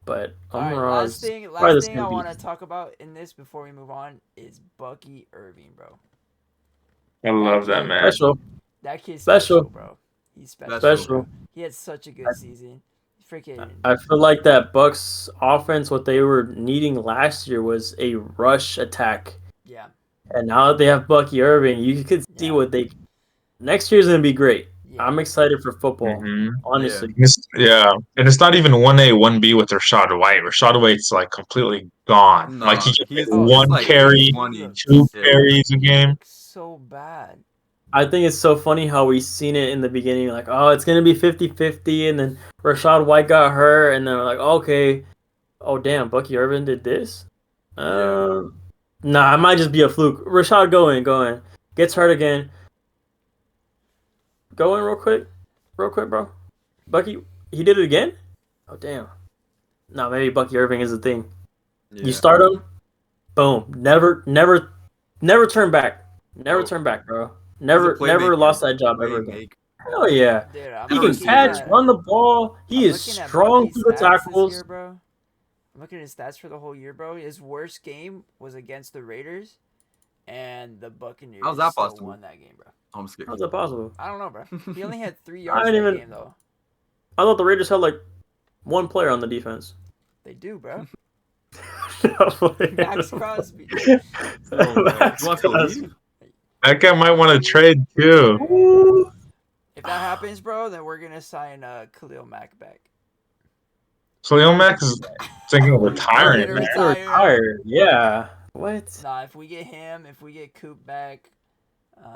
but All Amon right. Ra Last is thing. probably Last the thing I same want to beast. talk about in this before we move on is Bucky Irving, bro. I love that kid- man. Special, That kid's special, special, bro. He's special. special. Bro. He had such a good season. Freaking. I feel like that Bucks offense, what they were needing last year was a rush attack. Yeah. And now that they have Bucky Irving, you could see Yeah. what they. Next year's gonna be great. Yeah. I'm excited for football, Mhm. honestly. Yeah, and it's not even 1A, 1B with Rashad White. Rashad White's like completely gone. Like No, he gets he's Oh, it's one like carry, 80-20. two Yeah. carries a He game. looks so bad. I think it's so funny how we seen it in the beginning, like, oh, it's gonna be 50-50, and then Rashad White got hurt, and then we're like, okay, oh damn, Bucky Irving did this. Nah, it might just be a fluke. Rashad, go in, gets hurt again. Go in real quick, bro. Bucky, he did it again. Oh damn. No, maybe Bucky Irving is the thing. Yeah. You start him, boom. Never turn back. Never Bro. turn back, bro. He's a Never playmaker. lost that job ever again. Playmaker. Hell yeah. Dude, I'm He And a can looking catch, at, run the ball. He I'm is looking at strong Bucky's through the stats this tackles. year, bro. I'm looking at his stats for the whole year, bro. His worst game was against the Raiders, and the Buccaneers How's that still possible? won that game, bro. I'm scared. How's that possible? I don't know, bro. He only had 3 I yards didn't that even- game, though. I thought the Raiders had like one player on the defense. They do, bro. Max Max Crosby. He wants to leave? That guy might want to trade too. If that happens, bro, then we're gonna sign Khalil Mack back. Khalil Mack is thinking of We're retiring. gonna Man. retire. Retired. Yeah. What? Nah, if we get him, if we get Coop back.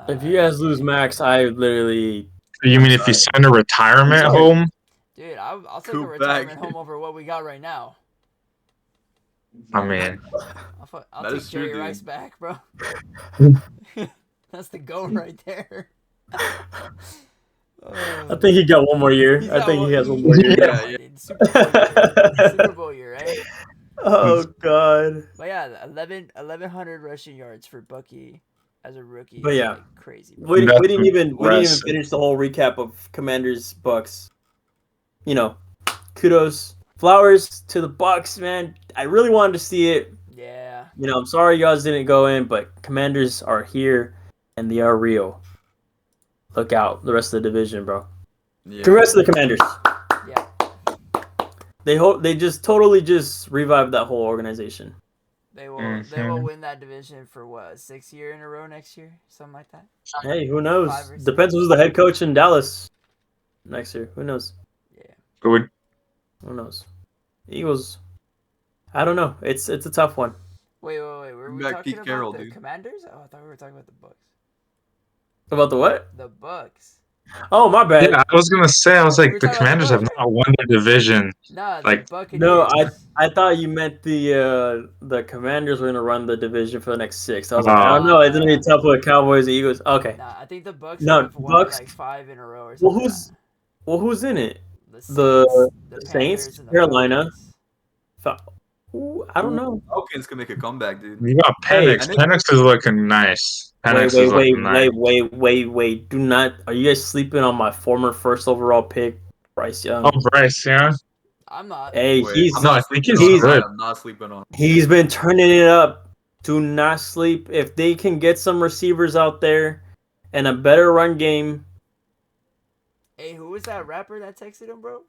If you guys lose Max, I literally. You mean if you sign a retirement Sorry. home? Dude, I'll take Coop a retirement back. home over what we got right now. I mean, I'll That take is true, Jerry dude. Rice back, bro. That's the goal right there. I think he got one more year. He's I got think one- he has one more year. Yeah, yeah. dude. Super Bowl year, right? Oh god. But yeah, 1100 rushing yards for Bucky as a rookie. But is, yeah. like, crazy. Bro. We That's didn't even impressive. finish the whole recap of Commanders Bucks. You know, kudos, flowers to the Bucks, man. I really wanted to see it. Yeah. You know, I'm sorry you guys didn't go in, but Commanders are here and they are real. Look out, the rest of the division, bro. Yeah. Congrats to the Commanders. Yeah. They just totally just revived that whole organization. They will Mhm. win that division for what, 6th year in a row next year? Something like that. Hey, who knows? 5 or 6. Depends who's the head coach in Dallas next year. Who knows? good. Who knows? Eagles. I don't know. It's a tough one. Wait. Were we Back talking Pete about Carroll, the dude. Commanders? Oh, I thought we were talking about the Bucks. About the what? The Bucks. Oh, my bad. Yeah, I was gonna say, I was We like, were the talking about the Commanders have Bucks, not won their division. Nah, the Like, Buccaneers. No, I thought you meant the Commanders were gonna run the division for the next 6. I was like, I don't know. It's gonna be tough with Cowboys, Eagles. Okay. Nah, I think the Bucks No, have won Bucks- like 5 in a row or Well, something. who's in it? The the Saints, Saints, Panthers, and the Carolina. Falcons. Ooh, I don't know. Falcons can make a comeback, dude. You got Hey, Penix. Penix is looking nice. Penix is looking nice. Wait. Do not. Are you guys sleeping on my former first overall pick, Bryce Young? Oh, Bryce, yeah. I'm not. Hey, Wait, he's I'm not I think sleeping he's on him. good. I'm not sleeping on him. he's been turning it up. Do not sleep. If they can get some receivers out there and a better run game, Hey, who was that rapper that texted him, bro?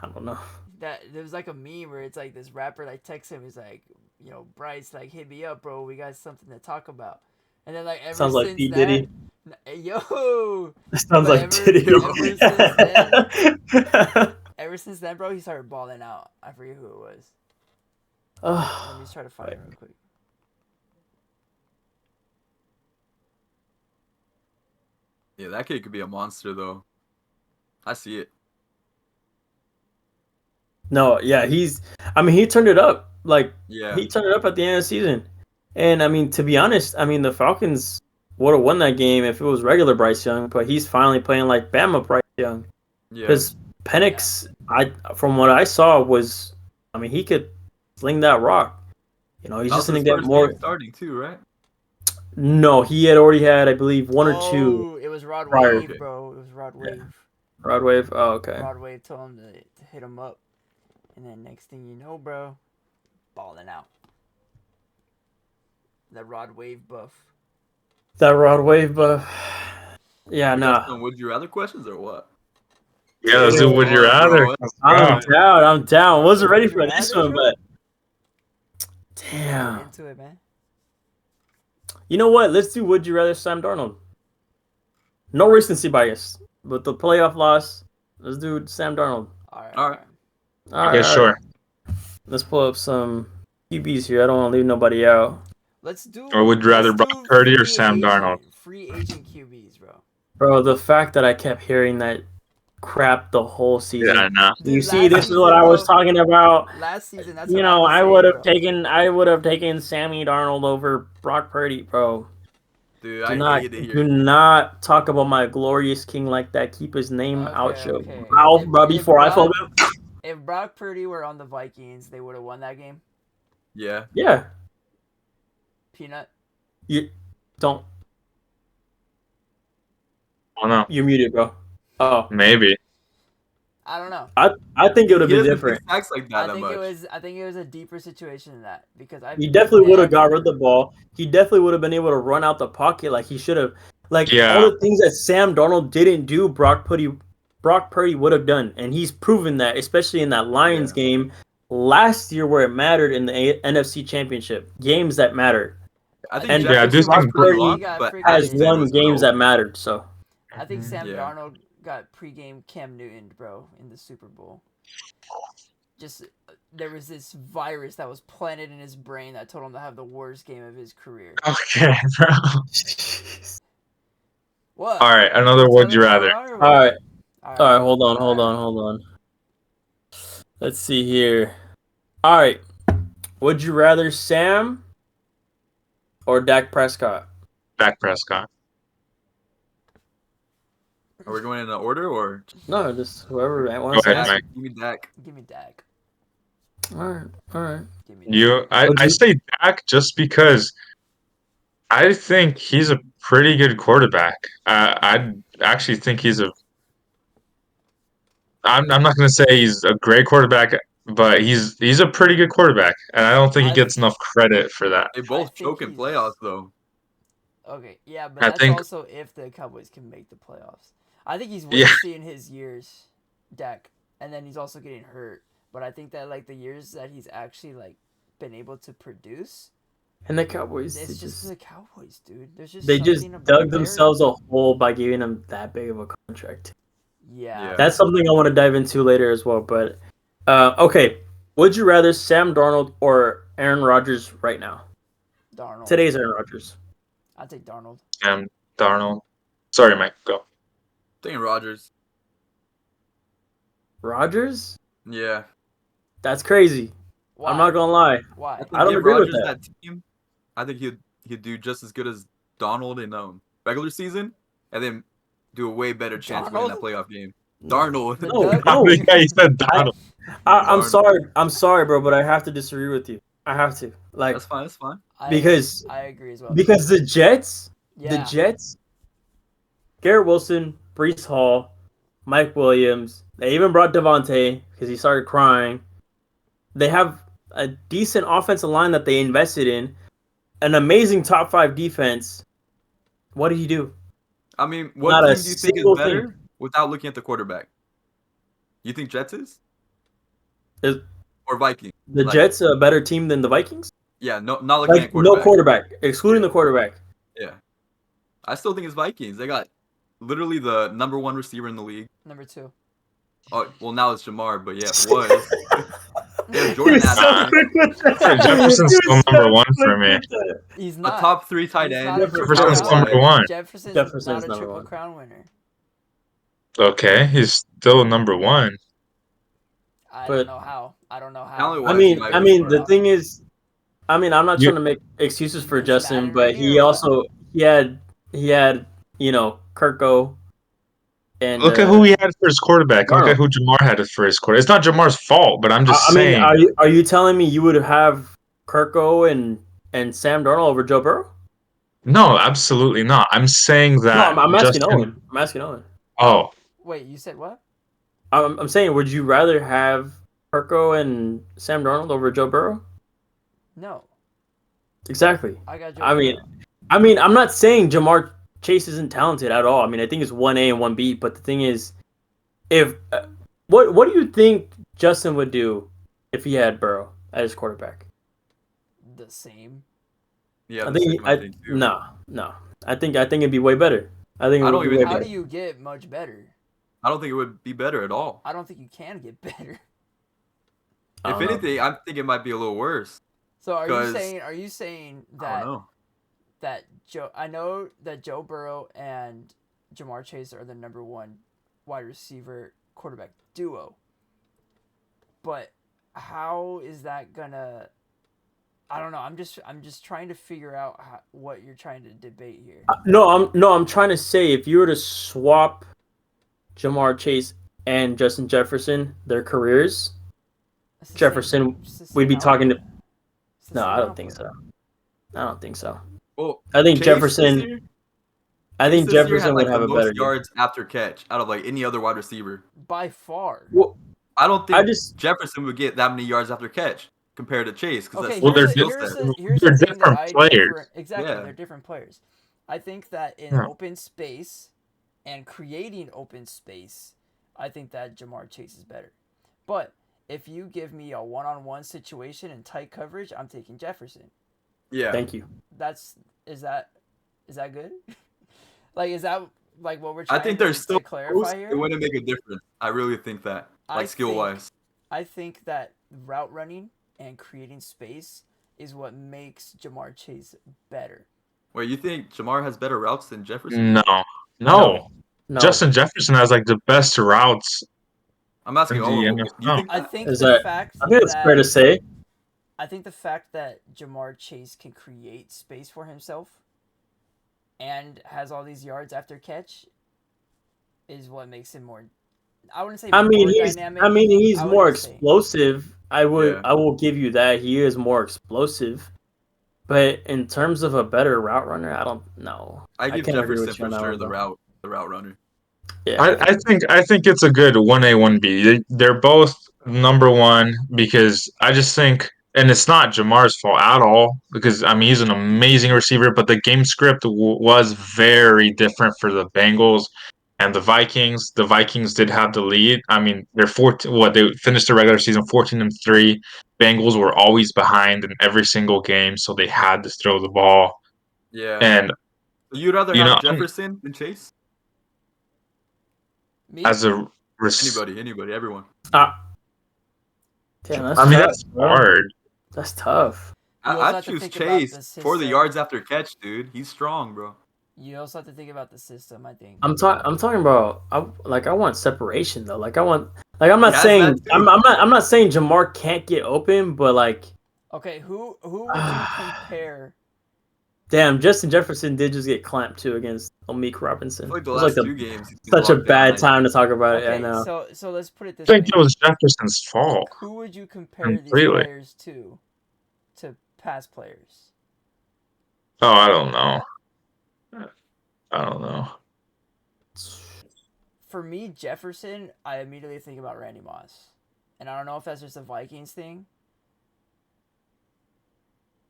I don't know. That there was like a meme where it's like this rapper like texts him. He's like, you know, Bryce, like hit me up, bro. We got something to talk about. And then like ever Sounds like since P. that, Diddy. Hey, yo, Sounds like Ever- Diddy. ever since then, bro, he started balling out. I forget who it was. Let Oh, me just try to find it real quick. Yeah, that kid could be a monster, though. I see it. no, yeah, I mean, he turned it up. Like, Yeah. he turned it up at the end of the season. And, I mean, to be honest, I mean, the Falcons would have won that game if it was regular Bryce Young, but he's finally playing like Bama Bryce Young. Yeah. Because Penix, from what I saw, was, I mean, he could sling that rock. You know, he's That just was gonna his get first more. game starting too, right? No, he had already had, I believe, one or two Oh, it was Rod prior. Wave, bro. It was Rod Wave. Rod Wave. Oh, okay. Rod Wave told him to hit him up, and then next thing you know, bro, balling out. The Rod Wave buff. That Rod Wave, but yeah, We got nah. some would you rather questions or what? Yeah, let's do would you Hard, rather. bro. Let's I'm go. down. I'm down. Wasn't ready Would you for this rather, one, bro? but Get damn. into it, man. You know what? Let's do Would You Rather Sam Darnold. No recency bias, but the playoff loss. Let's do Sam Darnold. All right. All right. All Okay, right, all sure. right. Let's pull up some QBs here. I don't want to leave nobody out. Let's do. Or would you rather let's Brock do Purdy or free Sam agent- Darnold? Free agent QBs, bro. Bro, the fact that I kept hearing that crap the whole season. Yeah, nah. You Dude, see, last this is what season, I was bro, talking about. Last season, that's You what know, I I was would saying, have taken Sammy Darnold over Brock Purdy, bro. Dude, Do I not hate to hear do it. not talk about my glorious king like that. Keep his name out your Okay. mouth, bro. If Before I Brock- fall down. If Brock Purdy were on the Vikings, they would have won that game. Yeah. Yeah, Peanut. you don't. I don't know. You're muted, bro. Oh, Maybe. I don't know. I think it would have He been doesn't different. pick sacks like that much. I think it was a deeper situation than that because He definitely would have got rid of the ball. He definitely would have been able to run out the pocket like he should have. Like Yeah. all the things that Sam Darnold didn't do, Brock Purdy would have done, and he's proven that, especially in that Lions game last year where it mattered in the NFC Championship games that mattered. I think And- Yeah, I do Jefferson was think pretty Purdy long, got but freaking- Has Ashton won was games cold. that mattered. So I think Sam Yeah. Darnold got pregame Cam Newton, bro, in the Super Bowl. Just there was this virus that was planted in his brain that told him to have the worst game of his career. Okay, bro. What? All right, another would you rather. all right, All all right. Hold on. Let's see here. All right, would you rather Sam or Dak Prescott? Dak Prescott. Are we going in the order or No, just whoever Go wants to ahead, answer. Mike. give me Dak? Give me Dak. All right. Give me Would I you- say Dak just because I think he's a pretty good quarterback. I actually think he's a. I'm not going to say he's a great quarterback, but he's a pretty good quarterback, and I don't think he I- gets enough credit for that. They both think choke in he's- playoffs though. Okay, yeah, but I that's think- also if the Cowboys can make the playoffs. I think he's Yeah. wasting his years, Dak, and then he's also getting hurt. But I think that like the years that he's actually like been able to produce, And the Cowboys, it's they just just the Cowboys, dude. There's just they just something about dug their- themselves a hole by giving them that big of a contract. Yeah. Yeah. That's something I want to dive into later as well. But okay, would you rather Sam Darnold or Aaron Rodgers right now? Darnold. Today's Aaron Rodgers. I take Darnold. And Darnold. Sorry, Mike. Go. Thinking Rodgers. Rodgers? Yeah. That's crazy. Why? I'm not gonna lie. Why? think I don't give agree with Rodgers that. team. I think he'd do just as good as Donald in regular season, and then do a way better chance winning that Darnold? playoff game. Darnold. The No, Doug- no. Yeah, he said Donald. I'm Darnold. sorry, bro, but I have to disagree with you. I have to. Like That's fine. That's fine. because I agree as well. because the Jets, yeah. Garrett Wilson, Brees Hall, Mike Williams. They even brought Devontae because he started crying. They have a decent offensive line that they invested in, an amazing top 5 defense. What did he do? I mean, what Not a team do you think single is better thing. without looking at the quarterback? You think Jets is? Is Or Vikings? the Like, Jets a better team than the Vikings? Yeah, no, not looking Like at quarterback. no quarterback, excluding the quarterback. Yeah, I still think it's Vikings. They got literally the number 1 receiver in the league. Number 2. Oh, well, now it's Jamar, but yeah, it was. Yeah, Jordan You're so Adams. quick with that. Jefferson's You're still number so 1 quick for me. with that. He's A not. top 3 tight He's end. not a triple Jefferson's crown number winner. 1. Jefferson's Jefferson's not a number triple 1. crown winner. Okay, he's still number 1. I But- don't know how. I don't know how. Talent-wise, I mean, he might I be mean, better. the thing is, I mean, I'm not You- trying to make excuses for Is Justin, Madden but ready he or what? also he had Kirko and Look at who he had for his quarterback. Look Darnold. at who Jamar had for his quarterback. It's not Jamar's fault, but I'm just I mean, saying. are you telling me you would have Kirko and Sam Darnold over Joe Burrow? No, absolutely not. I'm saying No, that I'm asking Justin. Owen. I'm asking Owen. Oh, Wait, you said what? I'm saying, would you rather have Kirko and Sam Darnold over Joe Burrow? No, Exactly. I got Joe I mean, Burrow. I'm not saying Jamar Chase isn't talented at all. I mean, I think it's 1A and 1B. But the thing is, if what do you think Justin would do if he had Burrow as his quarterback? The same. Yeah, I the think same. I think too. no. I think it'd be way better. I think it I would don't be even way think- How better. do you get much better? I don't think it would be better at all. I don't think you can get better. I If don't know. anything, I think it might be a little worse. So are you 'Cause- saying I that don't know. that Joe? I know that Joe Burrow and Jamar Chase are the number one wide receiver quarterback duo, but how is that gonna? I don't know. I'm just trying to figure out what you're trying to debate here. I'm trying to say if you were to swap Jamar Chase and Justin Jefferson, their careers, It's the Jefferson, it's the we'd be same talking to. output. It's the No, same I don't think output. so. I don't think so. Well, I think Chase Jefferson. This year, I think Chase this year Jefferson had would like have the a better most game. yards after catch out of like any other wide receiver. By far. Well, I don't I think just Jefferson would get that many yards after catch compared to Chase because Okay, that's Well, not they're his skill here's set. here's they're the thing that different I players. differ. Exactly, Yeah. they're different players. I think that in Yeah. open space and creating open space, I think that Jamar Chase is better. But if you give me a one-on-one situation and tight coverage, I'm taking Jefferson. Yeah, thank you. Is that good? Like is that like what we're I trying think to, they're still clarify close. here? It wouldn't make a difference. I really think that, I like skill wise. I think that route running and creating space is what makes Jamar Chase better. Wait, you think Jamar has better routes than Jefferson? No. No. Justin Jefferson has like the best routes I'm asking. in the Oh, do you NFL. think I that? think Is the that- fact I think it's fair to that say. I think the fact that Jamar Chase can create space for himself and has all these yards after catch is what makes him more. I wouldn't say I mean, more he's. dynamic. I mean, he's I would more just say- explosive. I Yeah. will give you that. He is more explosive. But in terms of a better route runner, I don't know. I give can't agree Jefferson with you for on that sure one, the though. route runner. Yeah. I think it's a good 1A 1B. They're both number one because I just think, and it's not Jamar's fault at all because I mean he's an amazing receiver, but the game script was very different for the Bengals and the Vikings. The Vikings did have the lead. I mean they're 14. What they finished the regular season 14-3. Bengals were always behind in every single game, so they had to throw the ball. Yeah. And So you'd rather you know, have Jefferson than Chase? Me? as a Anybody, everyone. Damn, that's I mean tough, that's bro. hard. That's tough. You also I'd have to choose think about the Chase for the system. yards after catch, dude. He's strong, bro. You also have to think about the system. I think. I'm talking about. I want separation though. I'm not He has saying. that too. I'm not saying Jamar can't get open, but like, Okay, who would you compare? damn, Justin Jefferson did just get clamped too against Amik Robinson. I feel like the It was last like two games, he's been such a locked bad down. time to talk about it. I Okay, know. so let's put it I this way. think it was Jefferson's fault. Who would you compare these Completely. players to past players? Oh, I don't know. I don't know. For me, Jefferson, I immediately think about Randy Moss, and I don't know if that's just a Vikings thing.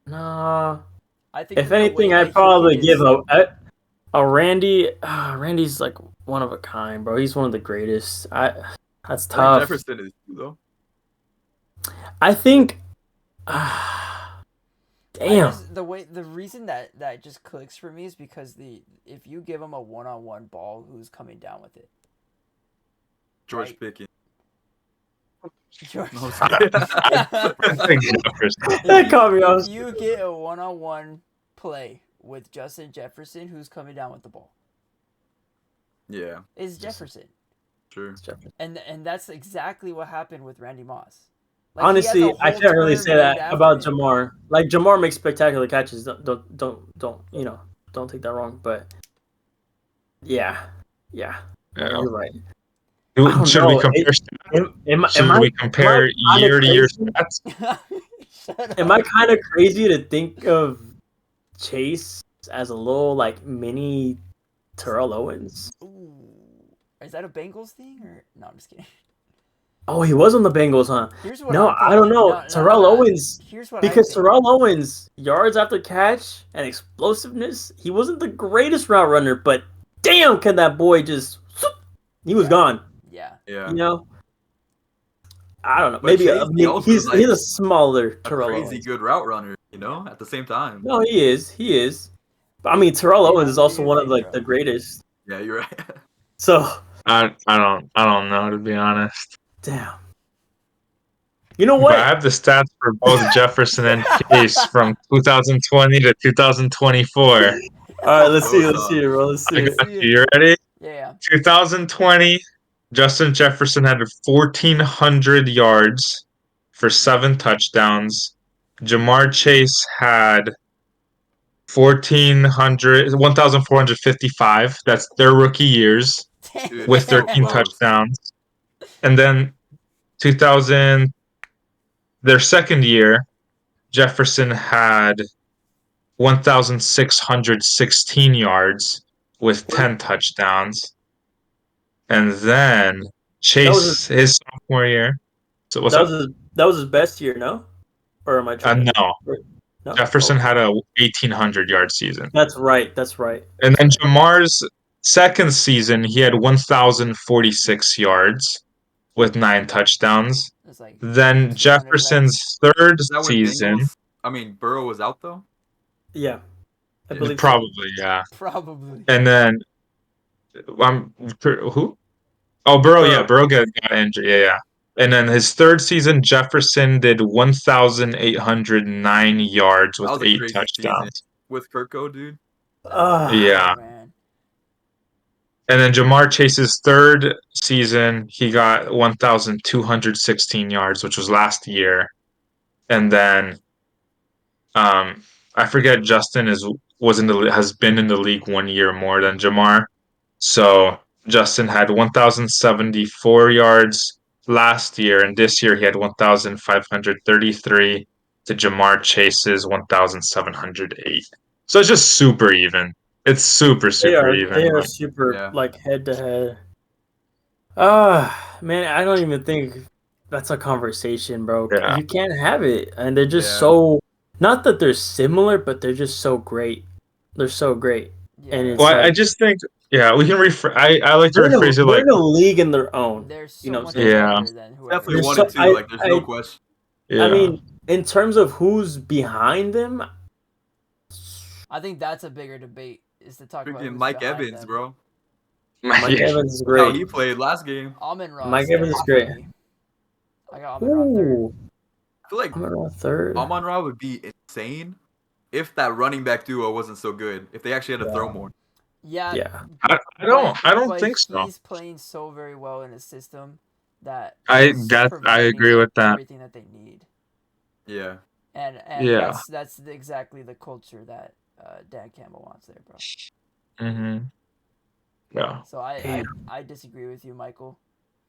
Nah. I think If that the anything, way I'd that he probably can give just- a Randy. Randy's like one of a kind, bro. He's one of the greatest. That's I think tough. Jefferson is too, though. I think. Damn. The reason that just clicks for me is because if you give him a one-on-one ball, who's coming down with it? George Right. Pickens. George. No, I'm sorry. I think Jefferson. That caught me off. If you get a one-on-one play with Justin Jefferson, who's coming down with the ball? Yeah, Is Jefferson, sure. and that's exactly what happened with Randy Moss. Like, he has Honestly, a I whole can't really turn say named that after about him. Jamar. Like Jamar makes spectacular catches. Don't don't take that wrong. But yeah, Yeah. you're right. Should we compare? Am Should I we compare on a year-to-year crazy- stats? Shut Am up. I kind of crazy to think of Chase as a little like mini Terrell Owens? Ooh. Is that a Bengals thing or no? I'm just kidding. Oh, he was on the Bengals, huh? Here's what No, I'm I don't thinking. know. No, no, Terrell no. Owens, Here's what I because think. Terrell Owens, yards after catch and explosiveness, he wasn't the greatest route runner, but damn, can that boy just. He was Yeah. gone. Yeah. Yeah. You know? I don't know. But Maybe Chase, he also is he's like a smaller a Terrell crazy Owens. good route runner, you know, at the same time. No, he is. He is. But I mean, Terrell Hey, Owens man, is what do also you one of think, like bro? the greatest. Yeah, you're right. So, I don't know, to be honest. damn. You know But I what? have the stats for both Jefferson and Chase from 2020 to 2024. All right, let's see. Those Let's see it, bro. Let's I see it. got see you. it. You ready? Yeah. 2020, Justin Jefferson had 1,400 yards for 7 touchdowns. Jamar Chase had 1,455. That's their rookie years dude, with it's so 13 close. touchdowns. And then 2000, their second year, Jefferson had 1,616 yards with 10 touchdowns. And then That was his, Chase, his sophomore year. So what's up? that was his best year, no? Or am I tripping? No, No. Jefferson Okay. had a 1,800-yard season. That's right. That's right. And That's then right. Jamar's second season, he had 1,046 yards with 9 touchdowns. It's like Then 200 less. Jefferson's third Is that when season, Burrow was out though? Yeah, I Yeah. believe so. probably, yeah. Probably. And then who? Oh, Burrow, yeah, Burrow. Burrow got injured, yeah. And then his third season, Jefferson did 1,809 yards That with was a 8 crazy season touchdowns. with Kirko, dude. That was Ah, Yeah. crazy, man. And then Jamar Chase's third season, he got 1,216 yards, which was last year. And then I forget Justin has been in the league 1 year more than Jamar. So Justin had 1,074 yards last year, and this year he had 1,533 to Jamar Chase's 1,708. So it's just super even. It's super, they super are even. they are Like, super Yeah. like head to head. Ah, man, I don't even think that's a conversation, bro. yeah. You can't have it, and they're just Yeah. so. Not that they're similar, but they're just so great. They're so great, and Yeah. it's Well, I like just think, yeah, we can I like to rephrase it they're like, in a league in their own. They're You so know what I'm much saying? yeah, better than whoever. Definitely They're one so and two. Like, there's no question. I yeah. mean, in terms of who's behind them, I think that's a bigger debate is to talk about Freaking who's Mike behind Evans, them. bro. Mike Evans is How great. he played last game. Amon Ross Mike Evans third is for great. me. I got Amon Ra third. Ooh, I feel like I'm gonna go third. Amon Ra would be insane if that running back duo wasn't so good. If they actually had to throw more. Yeah, Yeah, I don't think so. he's playing so very well in a system that I is that I agree providing with that. everything that they need, Yeah. and Yeah. that's exactly the culture that Dan Campbell wants there, bro. Mm-hmm. Yeah. So I damn. I disagree with you, Michael.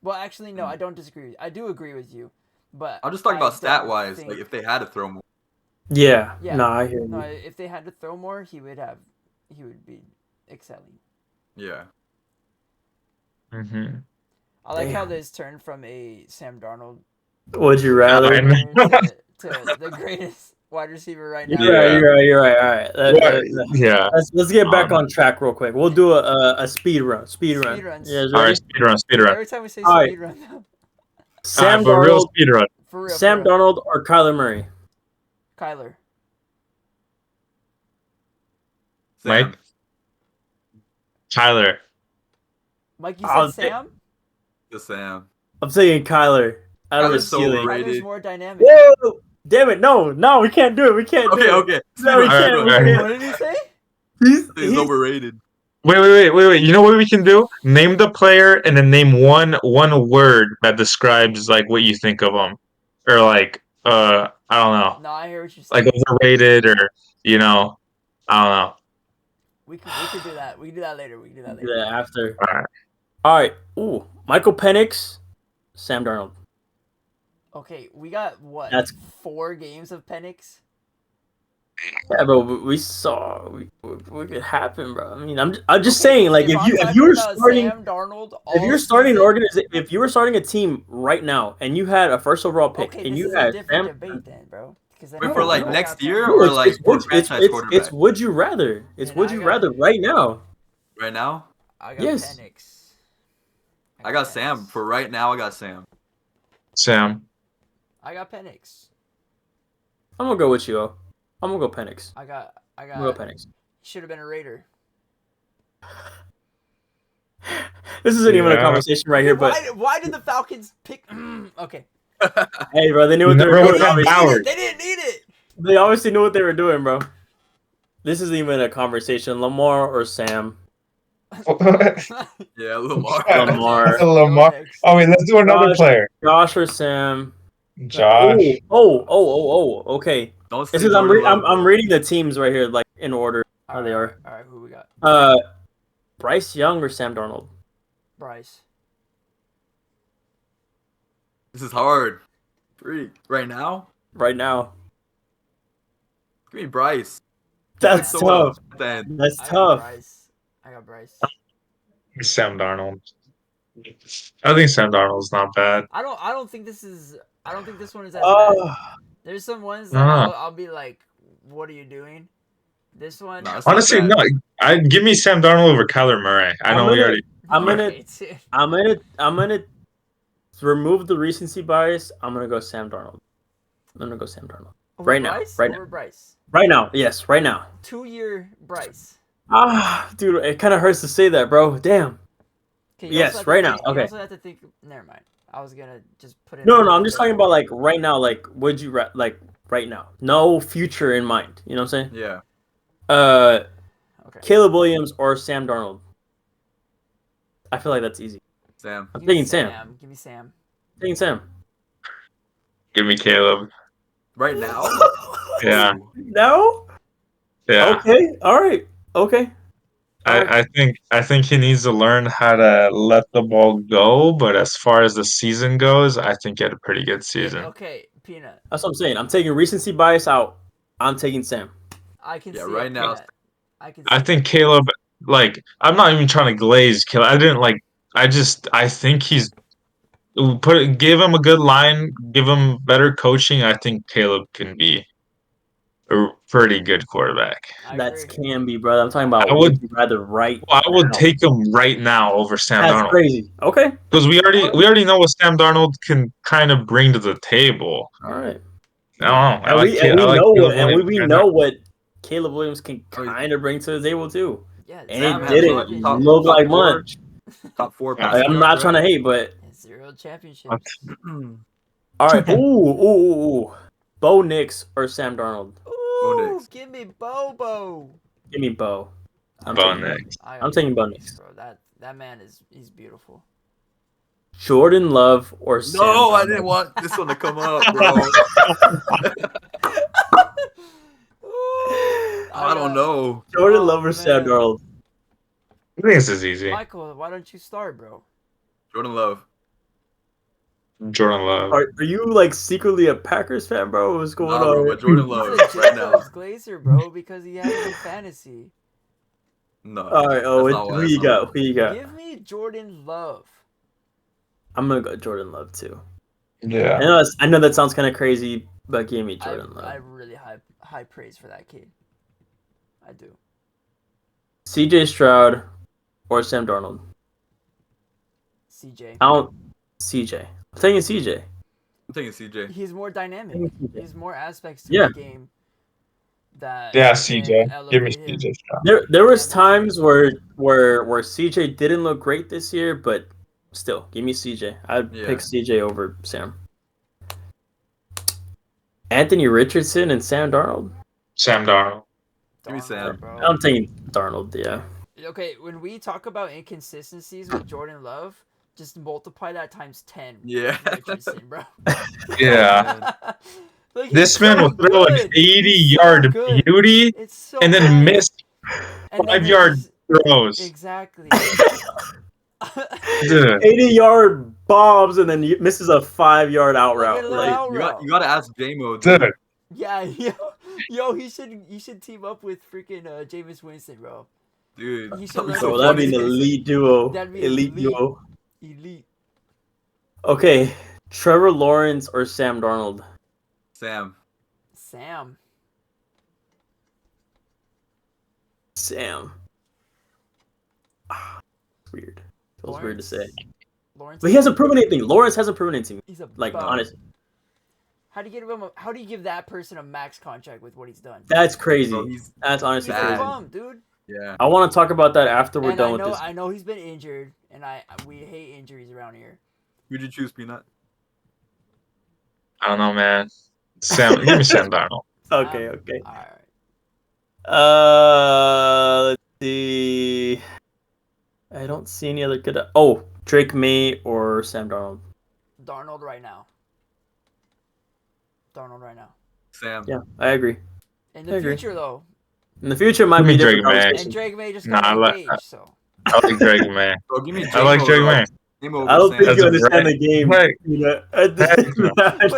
Well, actually, no, I don't disagree. I do agree with you, but I'm just talking I about stat don't wise, think- like if they had to throw more. Yeah, Yeah. no, I hear No, you. if they had to throw more, he would be excelling. Yeah. Mm-hmm. I like how Damn. this turned from a Sam Darnold Would you rather? I know. to the greatest wide receiver right now. You're right. Yeah. You're right. All right. What? Yeah. Let's get back Um, on track real quick. We'll do a speed run. Speed run. Speed runs. You guys all ready? right, speed run. Every time we say All right. speed run, though, All Sam right, but real Darnold, speed run. for real, Sam for real. Darnold, or Kyler Murray? Kyler. Sam. Mike? Tyler. Mike, you I'll said Sam? The Sam. I'm saying Kyler. Out of Kyler's his so ceiling. overrated. Kyler's more dynamic. Whoa! Damn it! No, we can't do it. We can't do Okay, it. okay. No, we Speed can't. run, We All right. can't. What did he say? He's overrated. Wait. You know what we can do? Name the player and then name one word that describes like what you think of them, or like I don't know, No, I hear what you're like saying. overrated or I don't know. We could do that. We can do that later. Yeah, after. All right. All right. Ooh, Michael Penix, Sam Darnold. Okay, we got what? That's- 4 games of Penix. Yeah, bro. We saw what could happen, bro. I mean, I'm just saying, like, if I'm if talking you were about starting. Sam Darnold If all you're starting an season, organization, if you were starting a team right now and you had a first overall pick okay, and this you is a had different Sam, debate then, bro. Because then Wait, for like I next got year Penix. or no, like for franchise it's quarterback? would you rather? It's And would I you got- rather right now? Right now, I got Yes. Penix. I got Penix. Sam. For right now, I got Sam. Sam. I got Penix. I'm gonna go with you. I'm gonna go Penix. I got. I'm gonna go Penix. Should have been a Raider. This isn't even a Yeah. conversation right here, but Why did the Falcons pick? Okay. hey, bro, they knew what You they were never doing. would've been Obviously. Ballard. They didn't need it. They obviously knew what they were doing, bro. This isn't even a conversation. Lamar or Sam? Yeah, Lamar. Lamar. Lamar. Go next. Oh wait, let's do another Josh. player. Josh or Sam? Josh. Oh. Okay. Don't say This is Jordan Love, I'm bro. reading the teams right here, like in order how they are. All right, who we got? Bryce Young or Sam Darnold? Bryce. This is hard. Freak. Right now, Right now, give me Bryce. that's So tough. then, That's I got tough. Bryce. I got Bryce. Sam Darnold. I think Sam Darnold's not bad. I don't think this is. I don't think this one is as bad. Oh, There's some ones No, that no. I'll be like, "What are you doing?" This one. nah, it's not Honestly, bad. no. I give me Sam Darnold over Kyler Murray. I know we already. I'm gonna, Okay, dude. I'm gonna remove the recency bias. I'm gonna go Sam Darnold. I'm gonna go Sam Darnold. Over Right now, Bryce? right Over Bryce. Right now, yes, right now. 2-year Bryce. Dude, it kind of hurts to say that, bro. Damn. Okay, you Yes, also have to right now, think- You okay. also have to think. Never mind. I was gonna just put it. No, I'm just talking about like right now. Like, would you like right now? No future in mind. You know what I'm saying? Yeah. Okay. Caleb Williams or Sam Darnold. I feel like that's easy. Sam. I'm Give me taking Sam. Give me Sam. Taking Sam. Give me Caleb. Right now? Yeah. No. Yeah. Okay. All right. Okay. I think he needs to learn how to let the ball go, but as far as the season goes, I think he had a pretty good season. Okay, Peanut. That's what I'm saying. I'm taking recency bias out. I'm taking Sam. I can Yeah, see right it, now- Peanut. I can. I see think it. Caleb, like, I'm not even trying to glaze Caleb. I think he's give him a good line, give him better coaching. I think Caleb can be a pretty good quarterback. I That's agree. can be, brother. I'm talking about I would- would you rather right. Well, I would now. take him right now over Sam That's Darnold crazy. Okay. because we already know what Sam Darnold can kind of bring to the table. All right. I don't know. And we I like know Caleb what, and Williams we right know what Caleb Williams can Oh, yeah. kind of bring to the table too. Yeah, And Sam it has didn't top- look top like four. much. Top 4 Yeah. passing I'm yards, not trying to right? hate, but 0 championships. all right. Ooh. Bo Nix or Sam Darnold? Ooh, Nix. give me Bobo. Give me Bo. I'm Bo taking Nix. I'm taking Bo Nix. Bro, that man he's beautiful. Jordan Love or Sam No, I Darnold? didn't want this one to come up, bro. I don't know. Jordan Oh, Love or Sam man. Darnold? I think this is easy. Michael, why don't you start, bro? Jordan Love. Jordan Love. Are you like secretly a Packers fan, bro? What's going Nah, bro, on? but Jordan He's Love a right now. Jacobs Glazer, bro, because he has him in fantasy. No. All right. Oh, that's not who why, you that's not got? Who you got? Give me Jordan Love. I'm gonna go Jordan Love too. Yeah. I know that sounds kind of crazy, but give me Jordan Love. I really high praise for that kid. I do. CJ Stroud or Sam Darnold? CJ. CJ. I'm taking CJ. I'm taking CJ. He's more dynamic. Give me CJ. There's more aspects to Yeah. the game that Yeah, can CJ. Give me elevate him. CJ Stroud. There was Yeah, times where CJ didn't look great this year, but still, give me CJ. I'd Yeah. pick CJ over Sam. Anthony Richardson and Sam Darnold? Sam Darnold. Give me Darnold, Sam. bro. I'm taking Darnold, yeah. Okay, when we talk about inconsistencies with Jordan Love, just multiply that times 10. Yeah. with Richardson, bro. Yeah. Like, This he's man so will throw an good. He's so 80-yard good. beauty It's so and then nice. miss And then 5-yard there's- throws. Exactly. Dude, 80-yard bombs and then misses a 5-yard out Like a route. little Like, out route. You gotta ask J-Mo, dude. dude. Yeah, yo, he should team up with freaking Jameis Winston, bro. Dude, He should that'd be learn so bro, from that'd be funny. an Jameis Winston. elite duo. That'd be Elite duo. Elite. Okay, Trevor Lawrence or Sam Darnold? Sam. Sam. Sam. Weird. Feels weird to say. Lawrence. But he hasn't proven anything. Lawrence hasn't proven anything. He's a Like, bum. honestly. How do you give that person a max contract with what he's done? That's crazy. Bro, he's That's honestly He's a bad. crazy. bum, dude. yeah. I want to talk about that after we're And done with this. I know he's been injured, and we hate injuries around here. Who'd you choose, Peanut? I don't know, man. Sam, give me Sam Darnold. Okay, okay. All right. Let's see. I don't see any other good. Oh, Drake May or Sam Darnold. Darnold right now. Sam. Yeah, I agree. In I the agree. future, though, In the future, it might Give be me a different Drake May. conversation. and Drake May just Nah, got I like- engaged, so. I like Drake May. Bro, give me I like J-Mo, Drake though. May. J-Mo over I don't think Sam. you That's understand right. the game. Right. You know,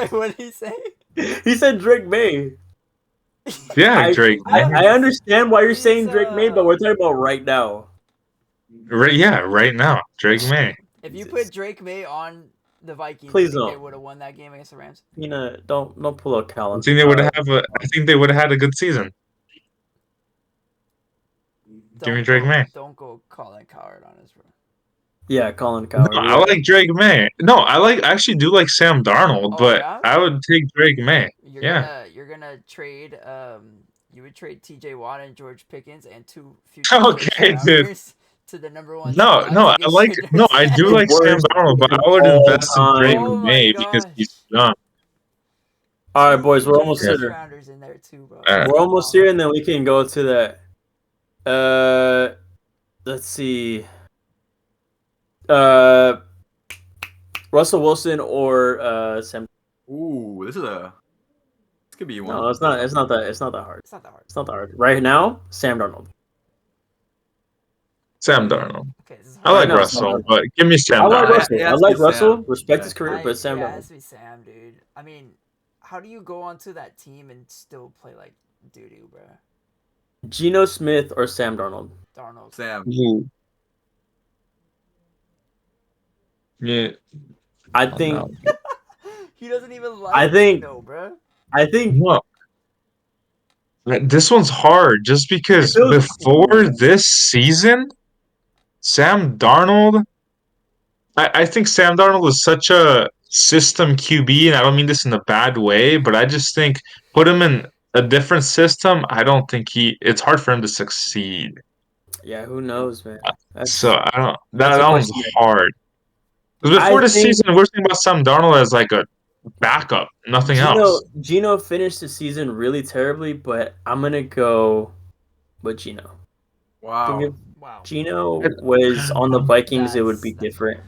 Wait, what did he say? he said Drake May. Yeah, Drake May. I understand why you're He's, saying Drake May, but we're talking about right now. Right now. Drake May. If you put Drake May on the Vikings, Please you think they don't. would have won that game against the Rams? You know, don't pull out I Callan. think they would have had a good season. Give me Drake May. Don't go Colin Coward on us, bro. Yeah, Colin No, Coward. I like Drake May. No, I actually do like Sam Darnold, Oh, but yeah? I would take Drake May. You're gonna trade you would trade TJ Watt and George Pickens and two future Okay, first dude. rounders to the number one No, spot no, to I get like Shedeur I do Sanders. like Sam Worst Darnold, but I of would all invest in Drake time. Oh my May because he's young. All right, Two boys, we're future almost first there. rounders in there too, bro. We're almost here, and then we can go to that. Let's see. Russell Wilson or Sam. Ooh, this could be one. No, it's not. It's not that. It's not that hard. It's not that hard. It's not that hard. Right now, Sam Darnold. Sam Darnold. Okay, this is I hard. like Right now, Russell, but give me Sam I like Darnold. Russell. It I has to like be Russell. Sam. Respect Yeah. his career, but Sam It Darnold. has to be Sam, dude. I mean, how do you go onto that team and still play like doo-doo, bro? Geno Smith or Sam Darnold. Darnold. Sam. Ooh. Yeah. I Oh, think. no. He doesn't even like I think- Geno, bro. I think. No. This one's hard just because It feels- before this season, Sam Darnold, I think Sam Darnold is such a system QB, and I don't mean this in a bad way, but I just think put him in a different system, I don't think it's hard for him to succeed. Yeah, who knows, man? So I don't that's a that one's question. hard. Because before I this think- season, we're thinking about Sam Darnold as like a backup, nothing else. Geno finished the season really terribly, but I'm gonna go with Geno. Wow. Wow. Geno was on the Vikings, it would be That's- different.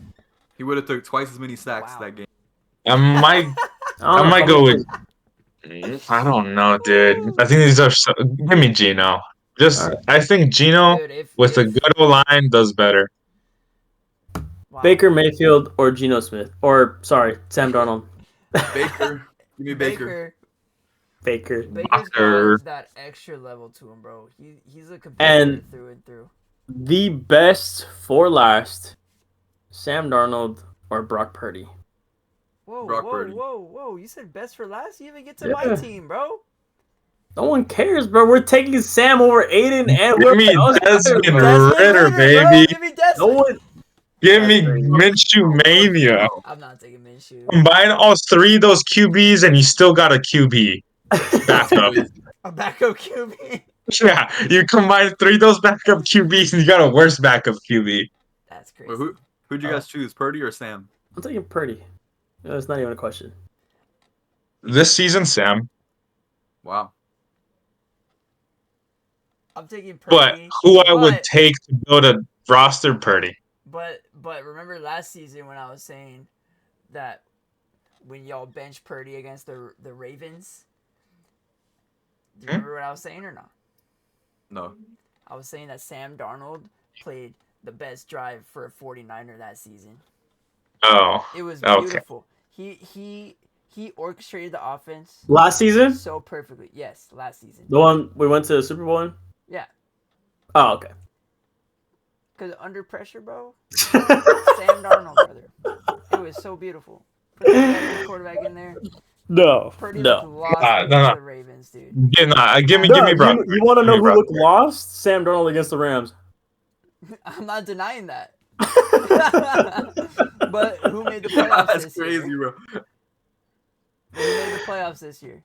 He would have took twice as many sacks Wow. that game. I might I might go with. I don't know, dude. I think these are. Give me Gino. Alright. I think Gino Dude, with a good O line does better. wow. Baker Mayfield or Geno Smith. Or, sorry, Sam Darnold. Baker. Give me Baker. Baker. Baker's Baker. got that extra level to him, bro. He's a competitor And- through and through. The best for last, Sam Darnold or Brock Purdy. Whoa, Brock whoa, Purdy. whoa! You said best for last. You even get to Yeah. my team, bro. No one cares, bro. We're taking Sam over Aiden and Give me Desmond Desmond Ritter, bro. baby. Give me No Desmond. one. Give me That's crazy. Minshew Mania. I'm not taking Minshew. Combine all three of those QBs, and you still got a QB backup. A backup QB. Yeah, you combine three of those backup QBs, and you got a worse backup QB. That's crazy. Wait, who'd you guys choose, Purdy or Sam? I'm taking Purdy. No, it's not even a question. This season, Sam. Wow. I'm taking But Purdy. who I would But- take to build a roster Purdy? But remember last season when I was saying that when y'all bench Purdy against the Ravens? Do you remember what I was saying or not? No. I was saying that Sam Darnold played the best drive for a 49er that season. Oh, It was okay. beautiful. He orchestrated the offense Last season, so perfectly. Yes, last season. the one we went to the Super Bowl in. Yeah, Oh, okay. because under pressure, bro. Sam Darnold, brother. It was so beautiful. Put the veteran quarterback in there. No, Purdy looked no. lost No, against no. the Ravens, dude. Give me No, Broderick. you want to Give know me who Broderick. looked lost? Sam Darnold against the Rams. I'm not denying that. But who made the playoffs That's this crazy, year? bro. Who made the playoffs this year?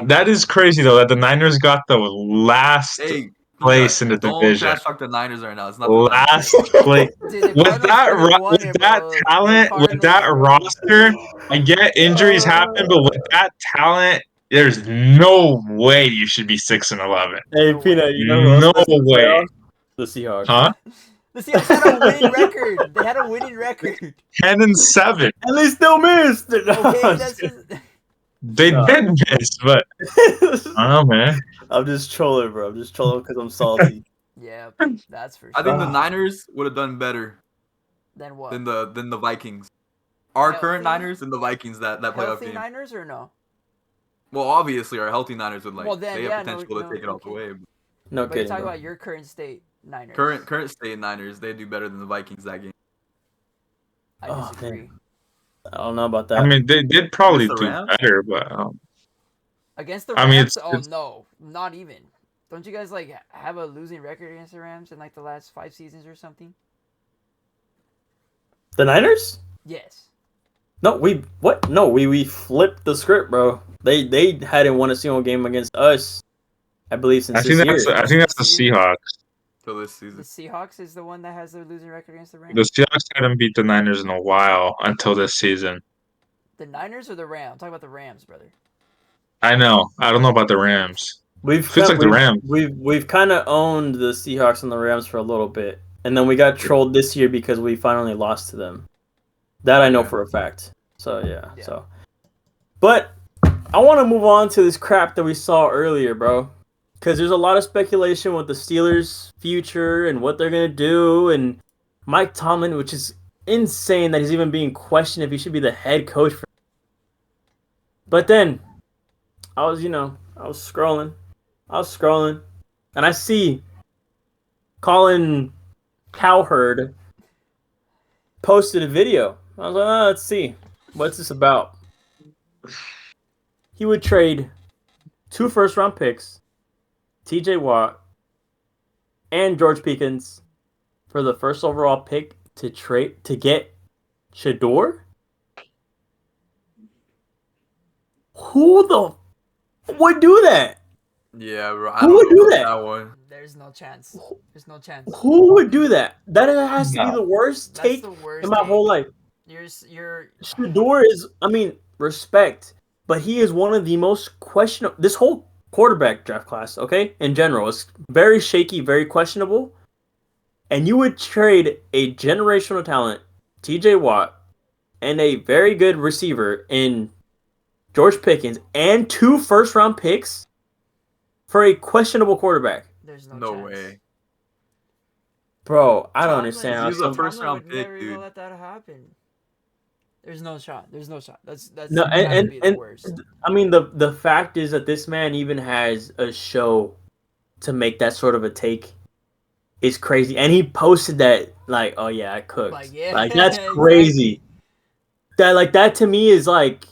That is crazy though that the Niners got the last Hey, place in the don't division. trash talk the Niners right now. It's not the Niners. Last place. Dude, the With Cardinals that, could have won with it, that bro. The talent, with that Cardinals, bro. roster, I get injuries happen, but with that talent, there's no way you should be 6-11. Hey, No Peanut, way. you know who else No missed the way. playoffs? The Seahawks. Huh? The Seahawks had a winning record. They had a winning record. 10-7. And they still missed. Okay, that's just. They No. did miss, but I don't know, man. I'm just trolling, bro. I'm just trolling because I'm salty. Yeah, that's for I sure. think the Ah. Niners would have done better Then what? than the Vikings. Our current Healthy? Niners and the Vikings that playoff Healthy game. Niners or no? Well, obviously, our healthy Niners would Well, then, they yeah, have potential to take it all the way. No But you're kidding, talking bro. about your current state Niners. Current state Niners, they do better than the Vikings that game. I Oh, disagree. I don't know about that. I mean, they did probably Against the do Rams? better, but Against the I Rams? mean, it's- Oh no, not even. Don't you guys like have a losing record against the Rams in like the last 5 seasons or something? The Niners? Yes. No, we flipped the script, bro. They hadn't won a single game against us, I believe, since I think this that's year. I think that's the Season? Seahawks. So this The season. Seahawks is the one that has the losing record against the Rams. The Seahawks hadn't beat the Niners in a while until this season. The Niners or the Rams? I'm talking about the Rams, brother. I know. I don't know about the Rams. We've Feels like the Rams. We've kind of owned the Seahawks and the Rams for a little bit, and then we got trolled this year because we finally lost to them. That I know Yeah. for a fact. So yeah. Yeah. So, but I want to move on to this crap that we saw earlier, bro. Because there's a lot of speculation with the Steelers' future and what they're gonna do, and Mike Tomlin, which is insane that he's even being questioned if he should be the head coach. But then, I was scrolling, and I see Colin Cowherd posted a video. I was like, let's see, what's this about? He would trade 2 first-round picks, T.J. Watt, and George Pickens for the first overall pick to get Shador. Who the would do that? Yeah, bro. I Who don't would know do about that? one. There's no chance. There's no chance. Who would do that? That has to be No. the worst That's take the worst in my whole life. You're Shador is, respect, but he is one of the most questionable. This whole quarterback draft class, okay, in general, is very shaky, very questionable. And you would trade a generational talent, T.J. Watt, and a very good receiver in George Pickens, and 2 first-round picks for a questionable quarterback. there's No chance. way. Bro, I don't Tomlin- understand. He was a Tomlin first-round would pick, never dude. even let that happen. There's no shot. There's no shot. That's No, gotta be the worst. the fact is that this man even has a show to make that sort of a take is crazy. And he posted that like, oh yeah, I cooked. Like, yeah, Like that's exactly. crazy. That to me is like,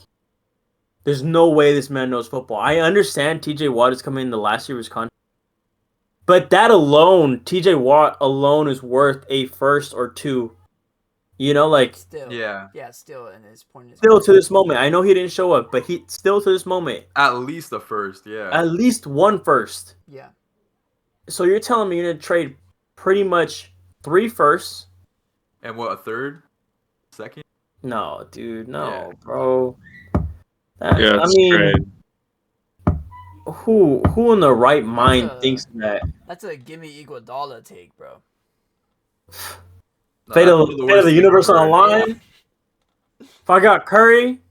there's no way this man knows football. I understand TJ Watt is coming in the last year of his contract. But that alone, TJ Watt alone is worth a first or 2. You know, like Still, Yeah. still in his point. in his still career. to this moment. I know he didn't show up, but he still to this moment, At least the first, yeah. at least 1 first. Yeah, So you're telling me you're gonna trade pretty much 3 firsts? And what, a third? Second? No, dude, no, Yeah. bro. Yeah, I it's mean, great. who in the right mind a- thinks that? that's a gimme Iguodala take, bro. No, Fate that's of one of the the worst things universe I've on the heard. line. If I got Curry,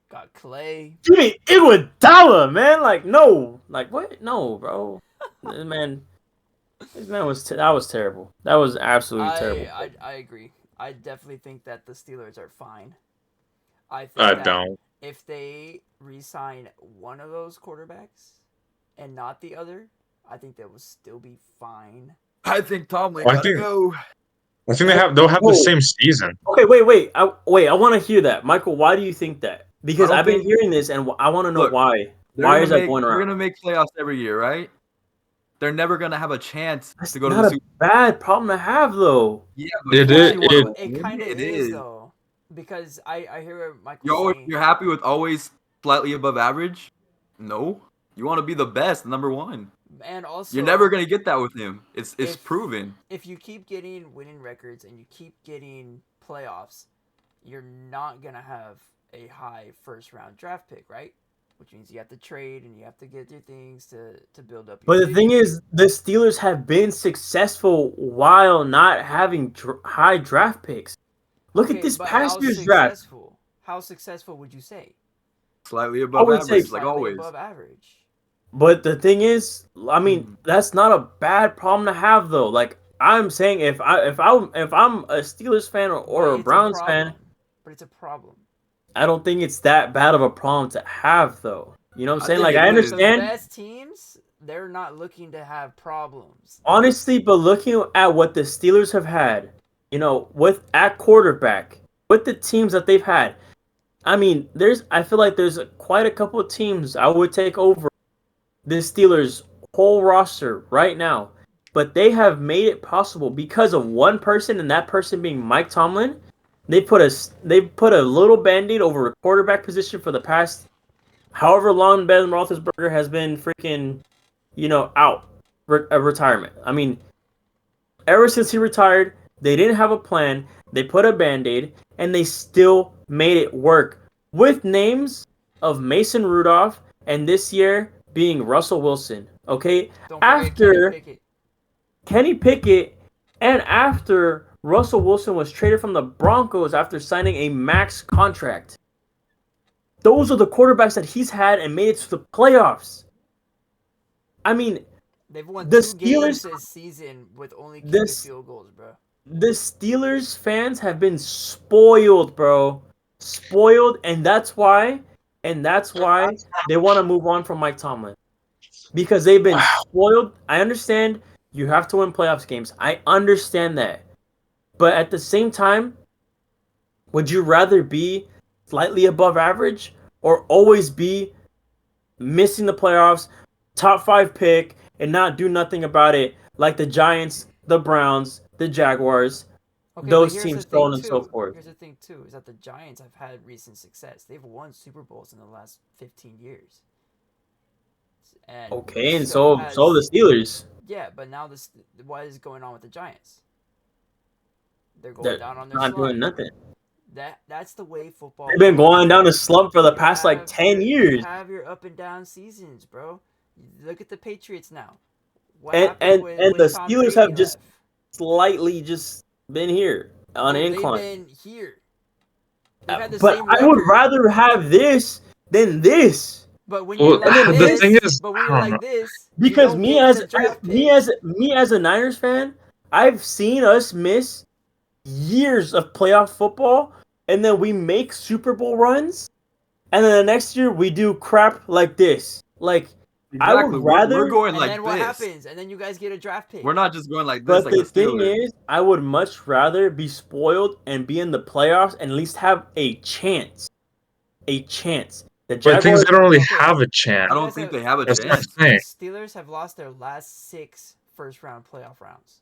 Got Clay. give me Iguodala, man. Like no, like what? No, bro. Man, That was terrible. That was absolutely terrible. I agree. I definitely think that the Steelers are fine. I I think that don't. if they re-sign one of those quarterbacks and not the other, I think they will still be fine. I think Tomlin Well, gotta go. I think they'll have the Oh, same season. okay, wait. I want to hear that, Michael. Why do you think that? I Because don't I've been think. hearing this, and I want to know Look, why. they're Why gonna is that make going they're around? gonna make playoffs every year, right? They're never gonna have a chance That's to go to not the a Super. bad problem to have, though. Yeah, but It first is. you But want to it win. kind of It is is. though, because I hear what Michael's You're saying. you're happy with always slightly above average? No. You want to be the best, number one. And You're never also, gonna get that with him. It's if proven. if you keep getting winning records and you keep getting playoffs, you're not gonna have a high first round draft pick, right? Which means you have to trade and you have to get your things to build up your But the thing division. is, the Steelers have been successful while not having high draft picks. Look at Okay, this but past how year's draft. successful? How successful would you say? Slightly I above would say, average, like Slightly always. above average. but the thing is, I mean, Hmm. that's not a bad problem to have, though. Like I'm saying, if I'm a Steelers fan But or a it's a Browns fan, problem. But it's a problem. I don't think it's that bad of a problem to have, though. You know what I'm I saying? think Like it I But is. the understand, best teams, they're not looking to have problems. honestly, but looking at what the Steelers have had, with at quarterback, with the teams that they've had, I mean, I feel like there's quite a couple of teams I would take over the Steelers' whole roster right now, but they have made it possible because of one person, and that person being Mike Tomlin. They put a little band-aid over a quarterback position for the past however long Ben Roethlisberger has been freaking, out a retirement. I mean, ever since he retired, they didn't have a plan. They put a band-aid, and they still made it work with names of Mason Rudolph and this year being Russell Wilson. Okay, Don't forget Kenny after Pickett. Kenny Pickett and after Russell Wilson was traded from the Broncos after signing a max contract. Those are the quarterbacks that he's had and made it to the playoffs. I mean, They've won the 2 games Steelers, this season with only kicking this field goals, bro. the Steelers fans have been spoiled, bro. Spoiled, and that's why they want to move on from Mike Tomlin. Because they've been Wow. spoiled. I understand you have to win playoffs games. I understand that. But at the same time, would you rather be slightly above average or always be missing the playoffs, top 5 pick, and not do nothing about it like the Giants, the Browns, the Jaguars, Okay, but those here's the teams, so thing on and so too. forth? Here's the thing too is that the Giants have had recent success. They've won Super Bowls in the last 15 years, and Okay, and so so the has Steelers. yeah. But now this, what is going on with the Giants? They're going They're down on their not doing slump. nothing. That's the way football They've been goes. going down a slump for the You past like have 10 you years. have your up and down seasons, bro. Look at the Patriots now. What And happened and when and the Tom Steelers Brady have just left? slightly just been here on an No, they've incline. been here. They've had the But same I would record. rather have this than this. But when you're Well, And like then the this thing this, is, but when I you're don't know. like this, you because don't me get as the I, draft me picks. as me as a Niners fan, I've seen us miss years of playoff football, and then we make Super Bowl runs, and then the next year we do crap like this. Like I would Exactly. We're rather, going And like then what this. happens? And then you guys get a draft pick. We're not just going like this but like the the thing Steelers. is, I would much rather be spoiled and be in the playoffs and at least have a chance. A chance. The But the thing is, Jaguars. they don't really Okay, have a chance. I you don't guys think have they have a That's the chance. the thing. Steelers have lost their last 6 first round playoff rounds.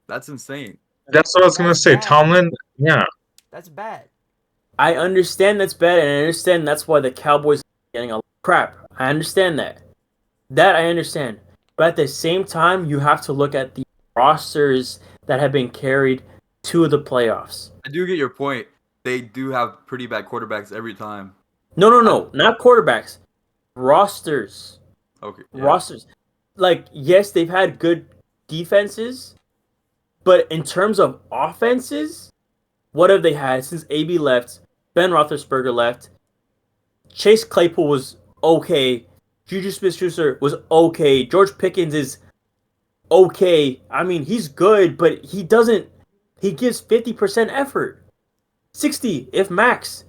That's insane. That's what I was gonna That's say. bad. Tomlin, yeah. That's bad. I understand that's bad, and I understand that's why the Cowboys are getting a lot of crap. I understand that. That I understand. But at the same time, you have to look at the rosters that have been carried to the playoffs. I do get your point. They do have pretty bad quarterbacks every time. No, no, no, not quarterbacks. Rosters. Okay. Yeah. Rosters. Like, yes, they've had good defenses, but in terms of offenses, what have they had since AB left? Ben Roethlisberger left. Chase Claypool was okay. Juju Smith-Schuster was okay. George Pickens is okay. I mean, he's good, but he doesn't. He gives 50% effort, 60 if max.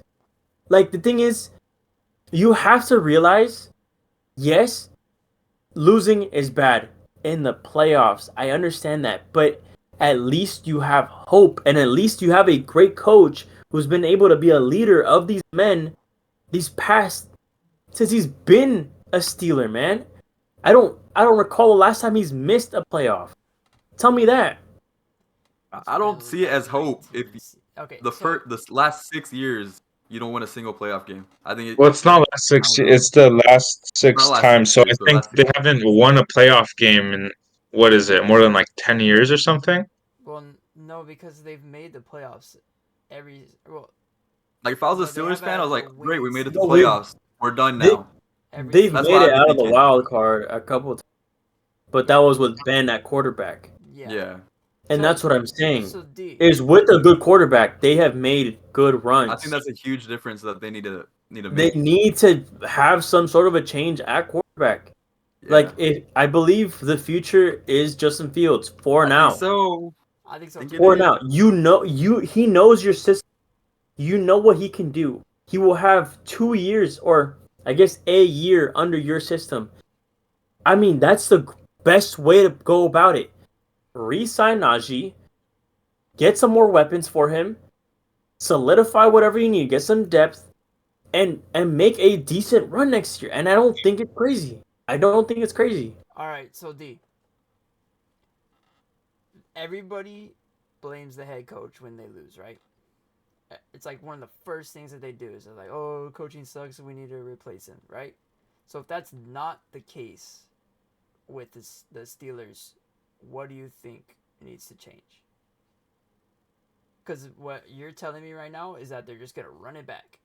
Like the thing is, you have to realize, yes, losing is bad in the playoffs. I understand that, but at least you have hope, and at least you have a great coach who's been able to be a leader of these men these past since he's been a Steeler, man. I don't recall the last time he's missed a playoff. Tell me that. I don't see it as hope if Okay, the last 6 years you don't win a single playoff game. I think it. Well, it's not last I six. don't know. It's the last Not six last times. six So I years, but think last they 6 years. haven't won a playoff game in what is it? More than like 10 years or something. well, no, because they've made the playoffs every. Well, Like if I was a no, they Steelers have fan, I had was a like, great, we winning made it to No, season playoffs. We're done they now. every they've That's season. what made I've it been out of the thinking. wild card a couple of times, but that Yeah. was with Ben at quarterback. Yeah. Yeah, And So, that's what I'm saying. so D. Is with a good quarterback, they have made good I runs. think that's a huge difference that they need to They make. need to have some sort of a change at quarterback. Yeah, Like I believe the future is Justin Fields for I think now. so. I think so Think too. it For is. now, he knows your system. You know what he can do. He will have 2 years, or I guess a year under your system. I mean, that's the best way to go about it. Re-sign Najee, get some more weapons for him, solidify whatever you need, get some depth, and make a decent run next year. And I don't think it's crazy. I don't think it's crazy. All right, so D. Everybody blames the head coach when they lose, right? It's like one of the first things that they do is they're like, "Oh, coaching sucks, we need to replace him," right? So if that's not the case with the Steelers, what do you think needs to change? Because what you're telling me right now is that they're just gonna run it back,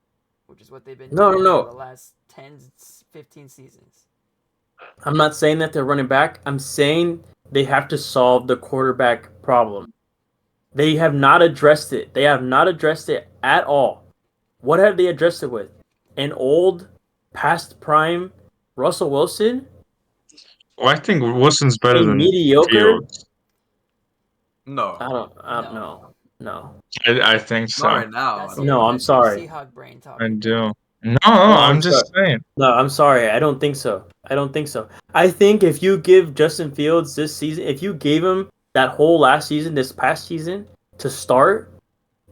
which is what they've been No, no, doing for the no. last 10, 15 seasons. I'm not saying that they're running back. I'm saying they have to solve the quarterback problem. They have not addressed it. They have not addressed it at all. What have they addressed it with? An old, past prime Russell Wilson? Well, I think Wilson's better A than mediocre? Fields. No, I don't No. know. No. I think not so. right now. That's I don't your No, I'm think. that's your sorry. Seahawk brain I talking, bro. do. No, No, I'm I'm sorry. just saying. No, I'm sorry. I don't think so. I don't think so. I think if you give Justin Fields this season, if you gave him that whole last season, this past season, to start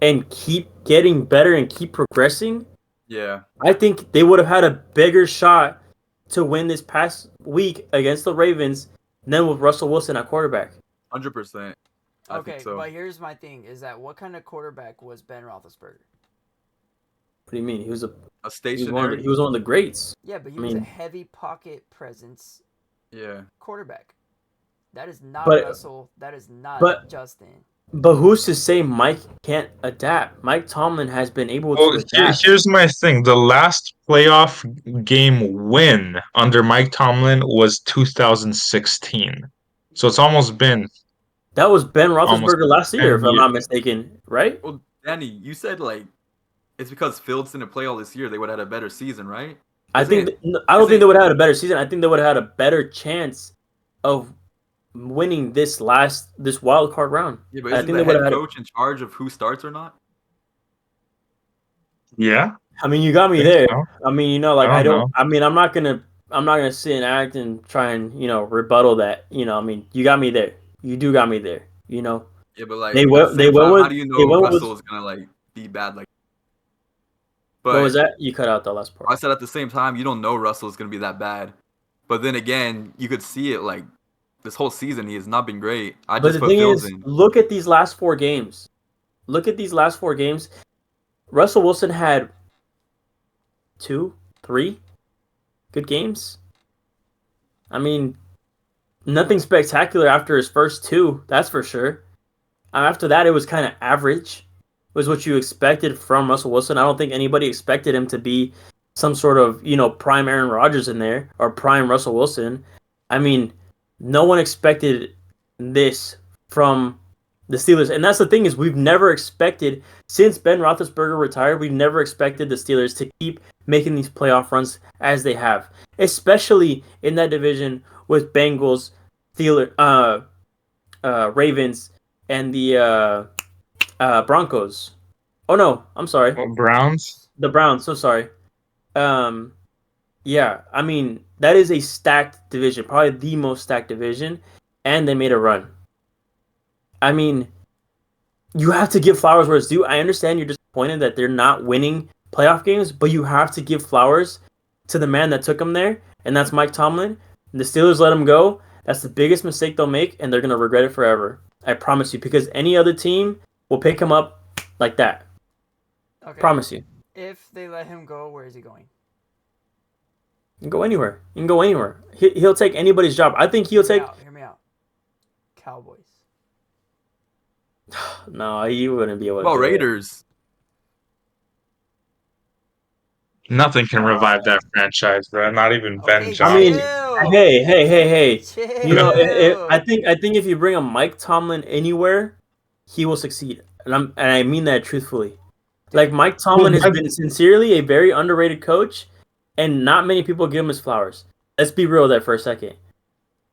and keep getting better and keep progressing, Yeah, I think they would have had a bigger shot to win this past week against the Ravens than with Russell Wilson at quarterback. 100%. I think Okay, so. but here's my thing: is that what kind of quarterback was Ben Roethlisberger? What do you mean? A He was stationary. one of the greats. Yeah, but he I was a mean, heavy pocket presence Yeah, quarterback. That is not but Russell. That is not but Justin. but who's to say Mike can't adapt? Mike Tomlin has been able Well, to adapt. here's my thing. The last playoff game win under Mike Tomlin was 2016. So it's almost been That was Ben almost Roethlisberger last year, 10 if I'm years. not mistaken, right? well, Danny, you said like it's because Fields didn't play all this year. They would have had a better season, right? I Isn't think it? I don't Isn't think they it? would have had a better season. I think they would have had a better chance of winning this wild card round. Yeah, but I isn't think the they would have head had. coach in charge of who starts or not? Yeah, I mean, you got me I think there. so. I mean, I like I don't don't. know. I mean, I'm not gonna sit and act and try and rebuttal that. I mean, you got me there. You do got me there. Yeah, but like They at the went. They same went time, how with. do you They know went Russell with. is gonna like be bad? Like, What was but that? You cut out the last I part. said at the same time, you don't know Russell is gonna be that bad. But then again, you could see it like this whole season he has not been great. I But just the put thing Fields is, in. look at these last 4 games. Look at these last 4 games. Russell Wilson had 2, 3 good games. I mean, nothing spectacular after his first 2, that's for sure. After that, it was kind of average. Was what you expected from Russell Wilson. I don't think anybody expected him to be some sort of, prime Aaron Rodgers in there or prime Russell Wilson. I mean, no one expected this from the Steelers. And that's the thing is we've never expected, since Ben Roethlisberger retired, we've never expected the Steelers to keep making these playoff runs as they have, especially in that division with Bengals, Ravens and the Broncos. Oh no, I'm sorry, Browns. the Browns. So sorry. Um, yeah, I mean that is a stacked division, probably the most stacked division, and they made a run. I mean, you have to give flowers where it's due. I understand you're disappointed that they're not winning playoff games, but you have to give flowers to the man that took them there, and that's Mike Tomlin. And the Steelers let him go. That's the biggest mistake they'll make, and they're gonna regret it forever. I promise you, because any other team will pick him up like that. Okay. Promise you. If they let him go, where is he going? You can go anywhere. You can go anywhere. He'll take anybody's job. I think he'll take. Hear me out. Cowboys. No, you wouldn't be able to. Well, do it. Raiders. Nothing can revive that franchise, bro. Not even Ben Okay, I mean, Johnson. hey. Chill. You know, I think if you bring a Mike Tomlin anywhere, he will succeed, and I mean that truthfully. Like Mike Tomlin has been sincerely a very underrated coach, and not many people give him his flowers. Let's be real there for a second.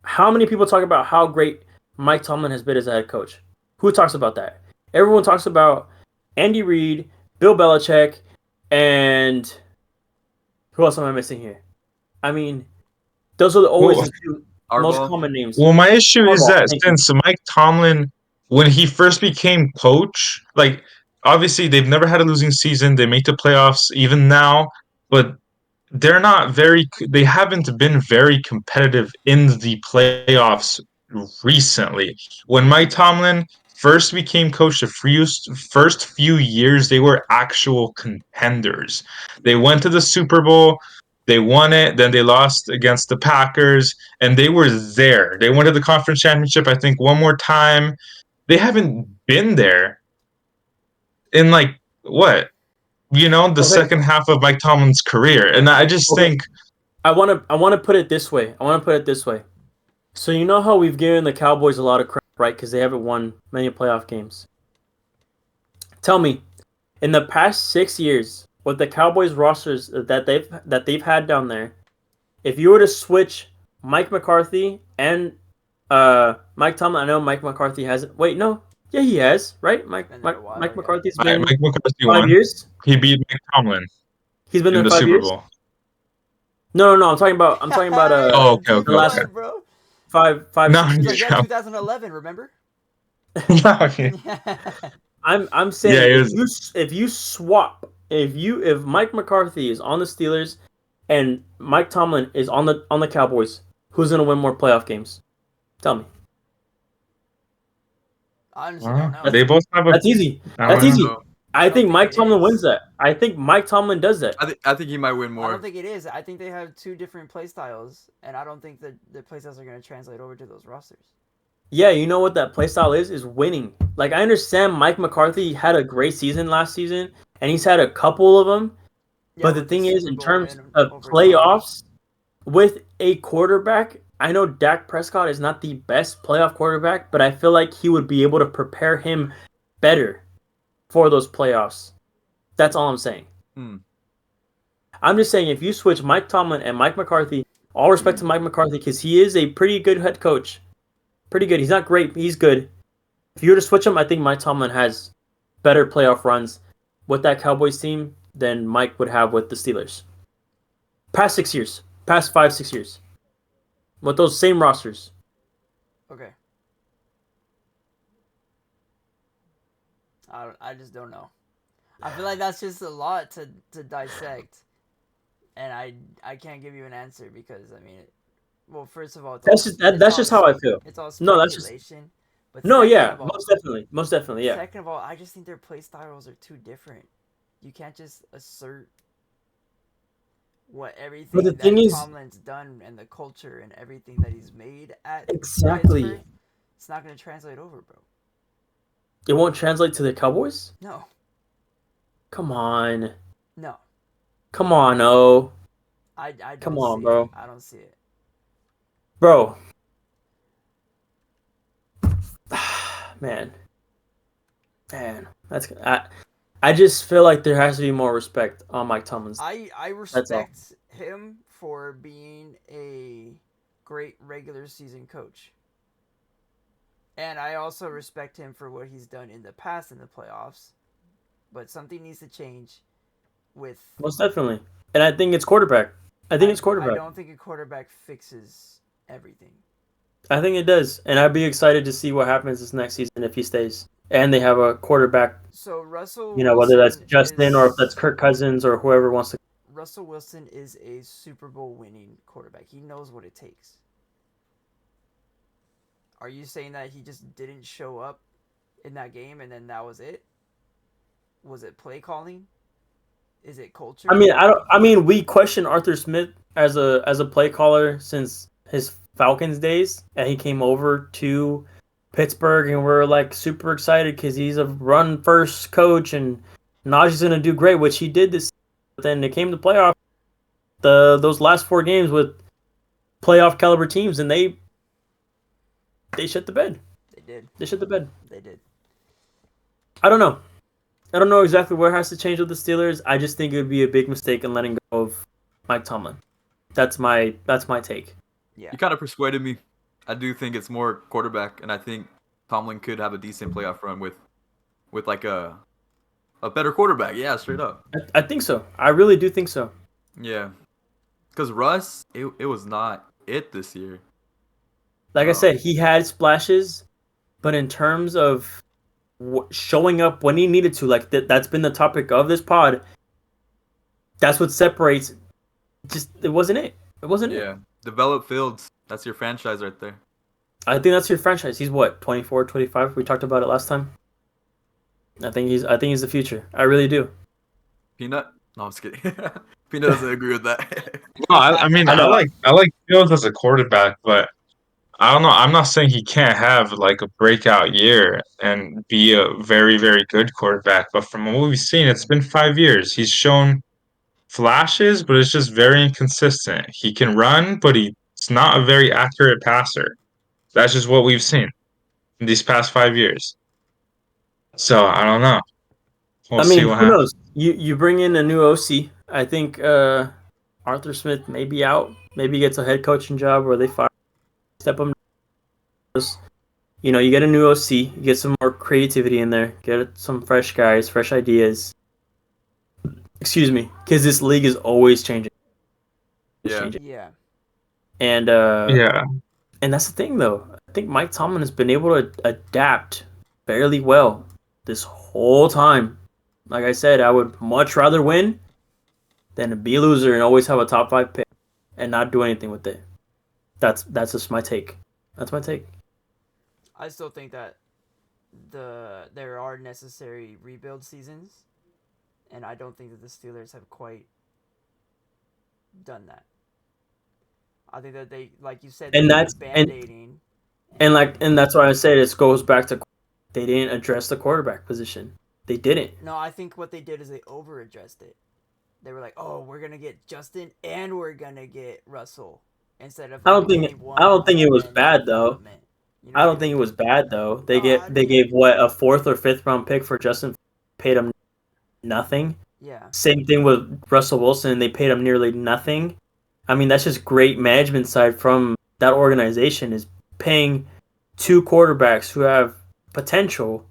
How many people talk about how great Mike Tomlin has been as a head coach? Who talks about that? Everyone talks about Andy Reid, Bill Belichick, and who else am I missing here? I mean, those are always the two most Harbaugh. common names. Well, my issue is Harbaugh, that thank you. since Mike Tomlin, when he first became coach, like obviously they've never had a losing season. They make the playoffs even now, but they haven't been very competitive in the playoffs recently. When Mike Tomlin first became coach, first few years, they were actual contenders. They went to the Super Bowl, they won it, then they lost against the Packers, and they were there. They went to the conference championship, I think, one more time. They haven't been there in like what? The Okay, second half of Mike Tomlin's career. And I just okay. think I wanna put it this way. So you know how we've given the Cowboys a lot of crap, right? Because they haven't won many playoff games. Tell me, in the past 6 years, with the Cowboys rosters that they've had down there, if you were to switch Mike McCarthy and Mike Tomlin, I know Mike McCarthy hasn't. Wait, no, yeah, he has, right? Mike Been there Mike a while, Mike yeah. McCarthy's been Mike McCarthy 5 years. He beat Mike Tomlin He's been in there the five Super years. Bowl. No. I'm talking about Oh, okay, the okay, last okay. bro. five No, 6 It's years. like, yeah, 2011, remember? okay. I'm Yeah, saying it if was. you swap if Mike McCarthy is on the Steelers and Mike Tomlin is on the Cowboys, who's gonna win more playoff games? Tell me. I honestly don't know. They both have a. That's easy. I That's don't know. easy. No, I I don't think think Mike it Tomlin is. wins that. I think Mike Tomlin does that. I think he might win I more. don't think it is. I think they have two different play styles, and I don't think that the play styles are going to translate over to those rosters. Yeah, you know what that play style is winning. Like I understand Mike McCarthy had a great season last season, and he's had a couple of them. Yeah, But the with the thing is, Super in Bowl terms win of over Tom. playoffs, with a quarterback, I know Dak Prescott is not the best playoff quarterback, but I feel like he would be able to prepare him better for those playoffs. That's all I'm saying. I'm just saying if you switch Mike Tomlin and Mike McCarthy, all respect to Mike McCarthy because he is a pretty good head coach. Pretty good. He's not great, but he's good. If you were to switch him, I think Mike Tomlin has better playoff runs with that Cowboys team than Mike would have with the Steelers. Past 6 years. Past 5, 6 years. With those same rosters. Okay. I just don't know. I feel like that's just a lot to dissect, and I can't give you an answer because I mean, well, first of all, That's just how I feel. It's all No, that's just speculation. But no, second yeah, of all, most definitely, yeah. second of all, I just think their play styles are too different. You can't just assert what everything But the that thing is, Tomlin's done and the culture and everything that he's made at exactly, Pittsburgh, it's not going to translate over, bro. it won't translate to the Cowboys. No, Come on, no. come on, oh, I don't come on, see bro, it. I don't see it. bro. Man, that's I just feel like there has to be more respect on Mike Tomlin's. I That's all. respect him for being a great regular season coach. And I also respect him for what he's done in the past in the playoffs. But something needs to change with. Most definitely. And I think it's quarterback. I think it's I quarterback. don't think a quarterback fixes everything. I think it does. And I'd be excited to see what happens this next season if he stays. And they have a quarterback, So Russell whether that's Wilson Justin or if that's Kirk Cousins or whoever wants to. Russell Wilson is a Super Bowl winning quarterback. He knows what it takes. Are you saying that he just didn't show up in that game and then that was it? Was it play calling? Is it culture? I mean, we question Arthur Smith as a play caller since his Falcons days, and he came over to Pittsburgh, and we're like super excited because he's a run first coach, and Najee's gonna do great, which he did this. But then it came to playoff, those last 4 games with playoff caliber teams, and they shut the bed. They did. They shut the bed. They did. I don't know. I don't know exactly what has to change with the Steelers. I just think it would be a big mistake in letting go of Mike Tomlin. That's my take. Yeah. You kind of persuaded me. I do think it's more quarterback, and I think Tomlin could have a decent playoff run with like a better quarterback. Yeah, straight up. I think so. I really do think so. Yeah, because Russ, it was not it this year. Like I said, he had splashes, but in terms of showing up when he needed to, like that's been the topic of this pod. That's what separates. Just it wasn't it. It wasn't it. Yeah, develop Fields. That's your franchise right there. I think that's your franchise. He's what, 24, 25? We talked about it last time. I think he's the future. I really do. Peanut? No, I'm just kidding. Peanut doesn't agree with that. No, I mean, I like Fields as a quarterback, but I don't know. I'm not saying he can't have like a breakout year and be a very, very good quarterback. But from what we've seen, it's been 5 years. He's shown flashes, but it's just very inconsistent. He can run, but he's not a very accurate passer. That's just what we've seen in these past 5 years. So I don't know. We'll see what who happens. knows? You bring in a new OC. I think Arthur Smith may be out. Maybe he gets a head coaching job where they step him. You get a new OC. You get some more creativity in there. Get some fresh guys, fresh ideas. Excuse me, because this league is always changing. Yeah. And Yeah. And that's the thing, though. I think Mike Tomlin has been able to adapt fairly well this whole time. Like I said, I would much rather win than be a loser and always have a top 5 pick and not do anything with it. That's just my take. That's my take. I still think that there are necessary rebuild seasons, and I don't think that the Steelers have quite done that. I think that they, like you said, And they're that's band-aiding. and that's why I said it goes back to they didn't address the quarterback position. They didn't. No, I think what they did is they over-addressed it. They were like, "Oh, we're gonna get Justin and we're gonna get Russell," instead of. I don't think it was bad though. You know I what don't think it was bad though. They No, gave what, a 4th or 5th round pick for Justin, paid him nothing. Yeah. Same thing with Russell Wilson. They paid him nearly nothing. I mean, that's just great management side from that organization, is paying 2 quarterbacks who have potential,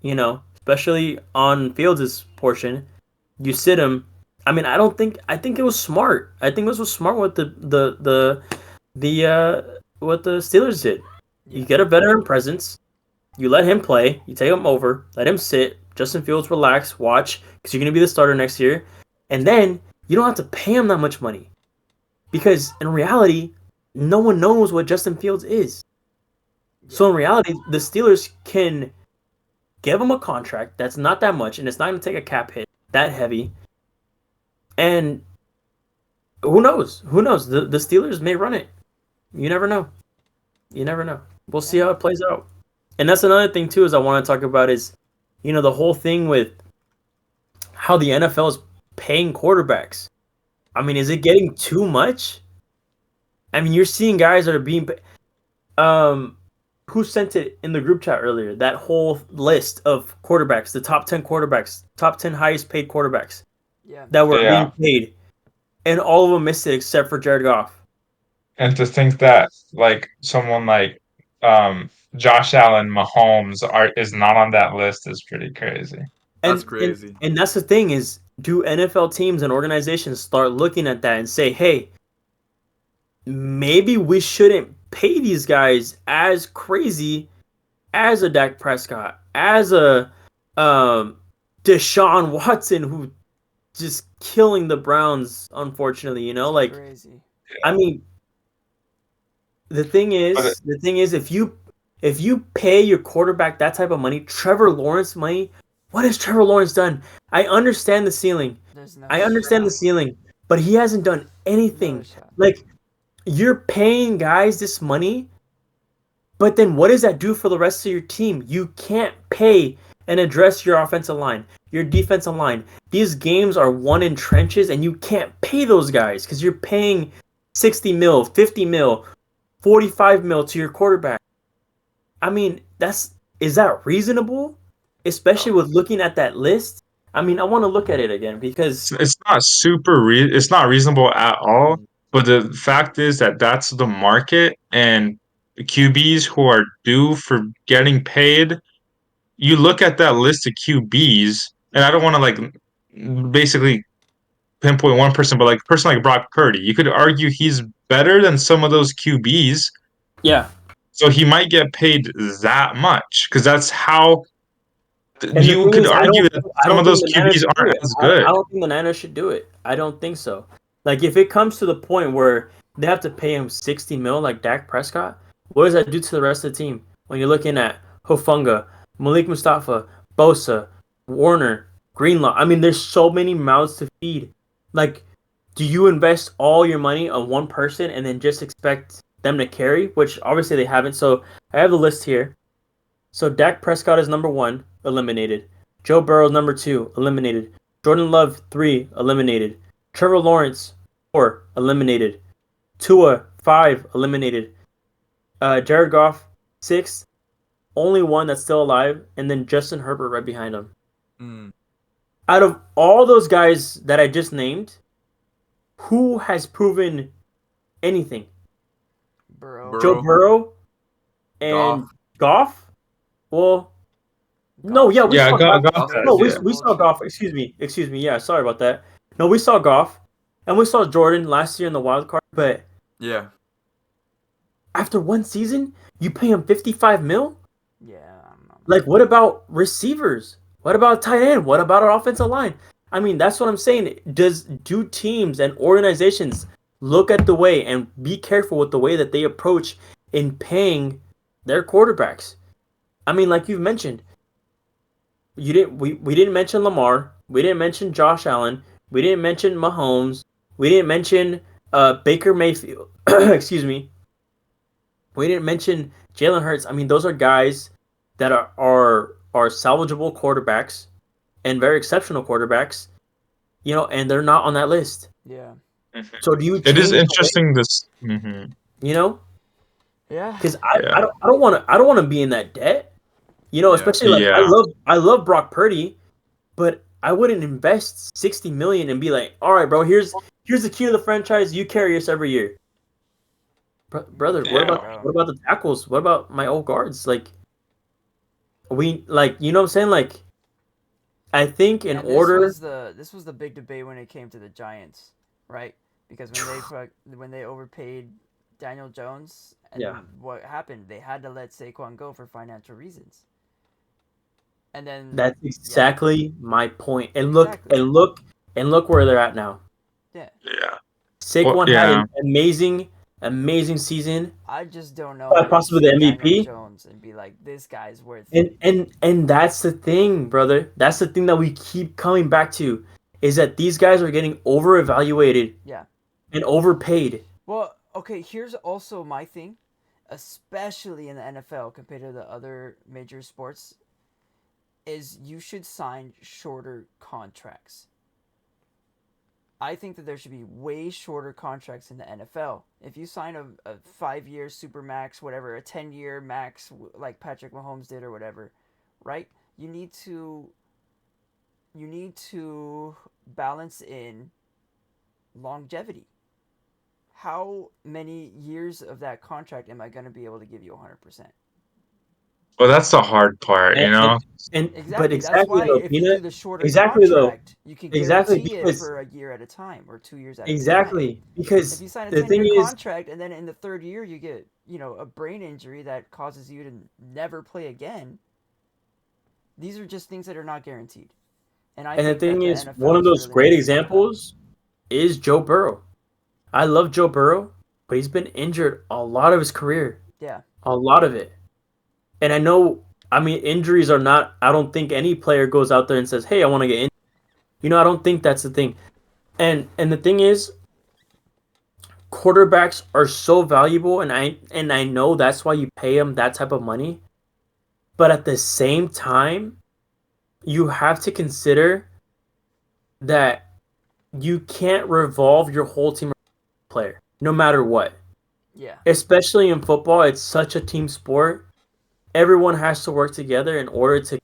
especially on Fields' portion. You sit him. I mean, I think it was smart. I think this was smart what what the Steelers did. You get a veteran presence. You let him play. You take him over. Let him sit. Justin Fields, relax, watch, because you're going to be the starter next year. And then you don't have to pay him that much money. Because in reality, no one knows what Justin Fields is. Yeah. So in reality, the Steelers can give him a contract that's not that much, and it's not going to take a cap hit that heavy. And who knows? Who knows? The Steelers may run it. You never know. You never know. We'll see how it plays out. And that's another thing, too, is I want to talk about is, the whole thing with how the NFL is paying quarterbacks. I mean, is it getting too much? I mean, you're seeing guys that are being who sent it in the group chat earlier? That whole list of quarterbacks, the top 10 quarterbacks, top 10 highest paid quarterbacks that were being paid. And all of them missed it except for Jared Goff. And to think that, like, someone like Josh Allen, Mahomes is not on that list is pretty crazy. That's And crazy. that's the thing is, do NFL teams and organizations start looking at that and say, hey, maybe we shouldn't pay these guys as crazy as a Dak Prescott, as a Deshaun Watson, who just killing the Browns, unfortunately, you know? Like, Crazy. I mean, the thing But is, if you pay your quarterback that type of money, Trevor Lawrence money, what has Trevor Lawrence done? I understand the ceiling. There's no I understand the shot. ceiling, but he hasn't done No anything. shot. Like, you're paying guys this money, but then what does that do for the rest of your team? You can't pay and address your offensive line, your defensive line. These games are won in trenches, and you can't pay those guys because you're paying 60 mil, 50 mil, 45 mil to your quarterback. I mean, is that reasonable? Especially No. with looking at that list. I mean, I want to look at it again because it's not reasonable at all. But the fact is that that's the market, and the QBs who are due for getting paid. You look at that list of QBs, and I don't want to basically pinpoint one person, but like a person like Brock Purdy, you could argue he's better than some of those QBs, yeah. so he might get paid that much because that's how And the you thing could is, argue that I some don't of think those the Niners QBs should do aren't it. as good. I don't think the Niners should do it. I don't think so. Like if it comes to the point where they have to pay him 60 mil like Dak Prescott, what does that do to the rest of the team? When you're looking at Hofunga, Malik Mustafa, Bosa, Warner, Greenlaw. I mean, there's so many mouths to feed. Like, do you invest all your money on one person and then just expect them to carry? Which obviously they haven't. So I have the list here. So Dak Prescott is number one, eliminated. Joe Burrow number two, eliminated. Jordan Love three, eliminated. Trevor Lawrence four, eliminated. Tua five, eliminated. Jared Goff six, only one that's still alive, and then Justin Herbert right behind him. Mm. Out of all those guys that I just named, who has proven anything? Bro. Joe Burrow, Burrow Goff. and Goff? Well, no, Goff yeah, we Yeah, saw Goff. Goff Goff No, has, has, we, yeah. yeah. we Super Bowl saw Goff. champion. Excuse me. Yeah, sorry about that. No, we saw Goff, and we saw Jordan last year in the wild card. But Yeah. after one season, you pay him 55 mil. Yeah. Like, what about receivers? What about tight end? What about our offensive line? I mean, that's what I'm saying. Do teams and organizations look at the way and be careful with the way that they approach in paying their quarterbacks? I mean, like you've mentioned, we didn't mention Lamar, we didn't mention Josh Allen, we didn't mention Mahomes, we didn't mention Baker Mayfield. Excuse me. We didn't mention Jalen Hurts. I mean, those are guys that are salvageable quarterbacks and very exceptional quarterbacks, you know, and they're not on that list. Yeah. So do you It is change the way, interesting this. Mhm. you know? Yeah. Because Yeah, I don't want to be in that debt, you know. Yeah. Especially like yeah, I love Brock Purdy, but I wouldn't invest 60 million and be like, all right, bro, here's the key to the franchise. You carry us every year, brother. yeah. Bro. What about the tackles? What about my old guards? Like we like you know what I'm saying? Like I think in And this order, was the big debate when it came to the Giants, right? Because when they overpaid Daniel Jones, and yeah, what happened? They had to let Saquon go for financial reasons. And then, that's yeah, exactly my point. exactly. And look where they're at now. Yeah. Yeah. Well, Saquon had yeah. an amazing season, I just don't know how you possibly the see Daniel MVP. Jones and be like, this guy's worth. And that's the thing, brother. That's the thing that we keep coming back to is that these guys are getting over evaluated Yeah. and overpaid. Well, okay, here's also my thing, especially in the NFL compared to the other major sports, is you should sign shorter contracts. I think that there should be way shorter contracts in the NFL. If you sign a 5 year super max, whatever, a 10 year max like Patrick Mahomes did or whatever, right? You need to balance in longevity. How many years of that contract am I going to be able to give you 100%? Well, that's the hard part, you know. But Exactly. That's exactly why though, if you Peanut. do the shorter Exactly though. contract, you can Exactly guarantee it because for a year at a time or 2 years at a time. exactly If because you sign a the 10 thing year is, contract and then in the third year you get, a brain injury that causes you to never play again, these are just things that are not guaranteed. And I and the think that thing the is, one NFL of is those really great messing that up. examples is Joe Burrow. I love Joe Burrow, but he's been injured a lot of his career, Yeah. a lot of it. And I know, I mean, injuries are not. I don't think any player goes out there and says, "Hey, I want to get injured." I don't think that's the thing. And the thing is, quarterbacks are so valuable, and I know that's why you pay them that type of money. But at the same time, you have to consider that you can't revolve your whole team around a player, no matter what. Yeah. Especially in football, it's such a team sport. Everyone has to work together in order to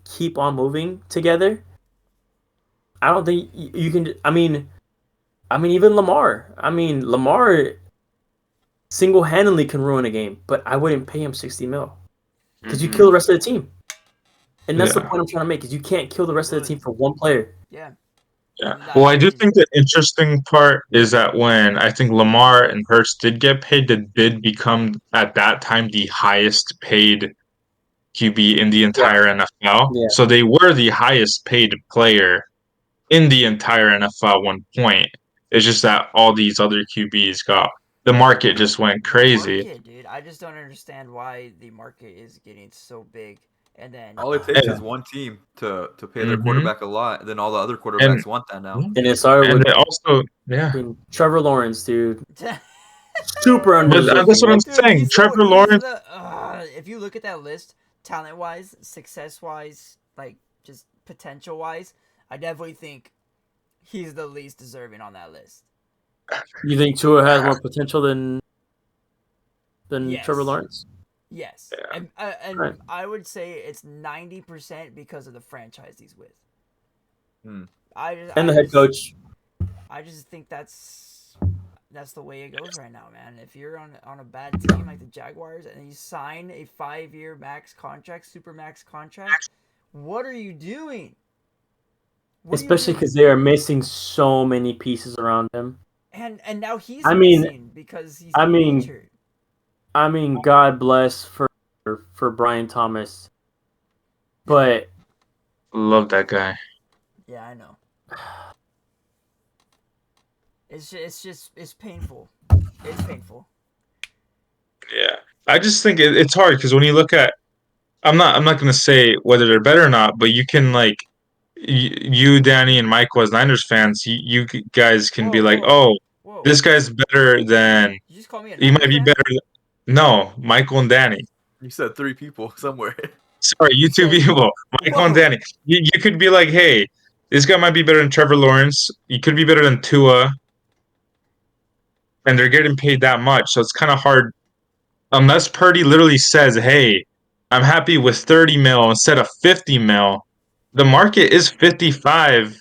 keep on moving together. I don't think you can. I mean, even Lamar. I mean, Lamar single-handedly can ruin a game, but I wouldn't pay him 60 mil because you kill the rest of the team. And that's the Yeah. point I'm trying to make: is you can't kill the rest of the But team for one player. Yeah. Yeah. And Well, I I do mean, think the interesting part is that when I think Lamar and Hurts did get paid, they did become at that time the highest paid QB in the Yeah, entire NFL. yeah. So they were the highest paid player in the entire NFL at one point. It's just that all these other QBs got the market just went the crazy. market, dude. I just don't understand why the market is getting so big. And then, all it takes is And one team to pay their hmm quarterback a lot, and then all the other and quarterbacks want that now. And it started and with it also yeah. Trevor Lawrence, dude. Super But that's what I'm undeserving. dude, saying. Trevor he's Lawrence. the. If you look at that list, talent wise, success wise, like just potential wise, I definitely think he's the least deserving on that list. You think Tua has more potential than Trevor Yes. Lawrence? Yes. Yeah. And Right. I would say it's 90% because of the franchise he's with. Hmm. I just And I the head just coach. I just think that's the way it goes right now, man. If you're on a bad team like the Jaguars and you sign a 5-year max contract, super max contract, what are you doing? What are you Especially doing? because they are missing so many pieces around him. And now he's I mean, missing because he's I getting mean, injured. God bless for Brian Thomas, but Love that guy. Yeah, I know. It's painful. It's painful. Yeah. I just think it's hard because when you look at I'm not gonna say whether they're better or not, but you can like you, Danny, and Michael as Niners fans, you guys can be Whoa, like, whoa, oh, whoa! this guy's better than You just call me a he might Niners be fan? better. No, Michael and Danny. You said three people somewhere. Sorry, you You two said, people, Michael and whoa, Danny. You could be like, hey, this guy might be better than Trevor Lawrence. He could be better than Tua, and they're getting paid that much, so it's kind of hard unless Purdy literally says, "Hey, I'm happy with 30 mil instead of 50 mil." The market is 55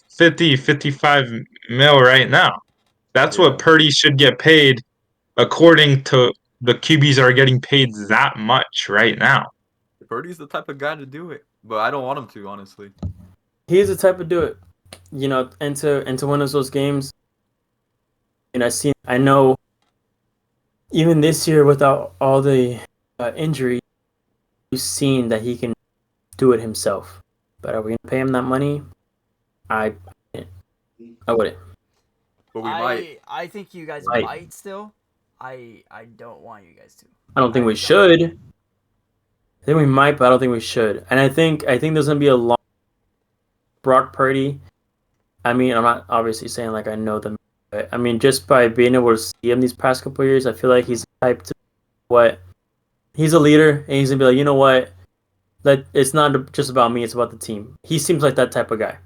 mil right now. That's Yeah, what Purdy should get paid according to the QBs are getting paid that much right now. Purdy's the type of guy to do it, but I don't want him to, honestly. he's the type to do it. And to win us those games. And I know, even this year without all the injury, we've seen that he can do it himself. But are we gonna pay him that money? I I wouldn't. But we might. I think you guys Right. might still. I don't want you guys to. I don't think I we don't. should. I think we might, but I don't think we should. And I think there's gonna be a long Brock Purdy. I mean, I'm not obviously saying like I know them, but I mean just by being able to see him these past couple of years, I feel like he's the type to what he's a leader, and he's gonna be like, you know what, that it's not just about me, it's about the team. He seems like that type of guy.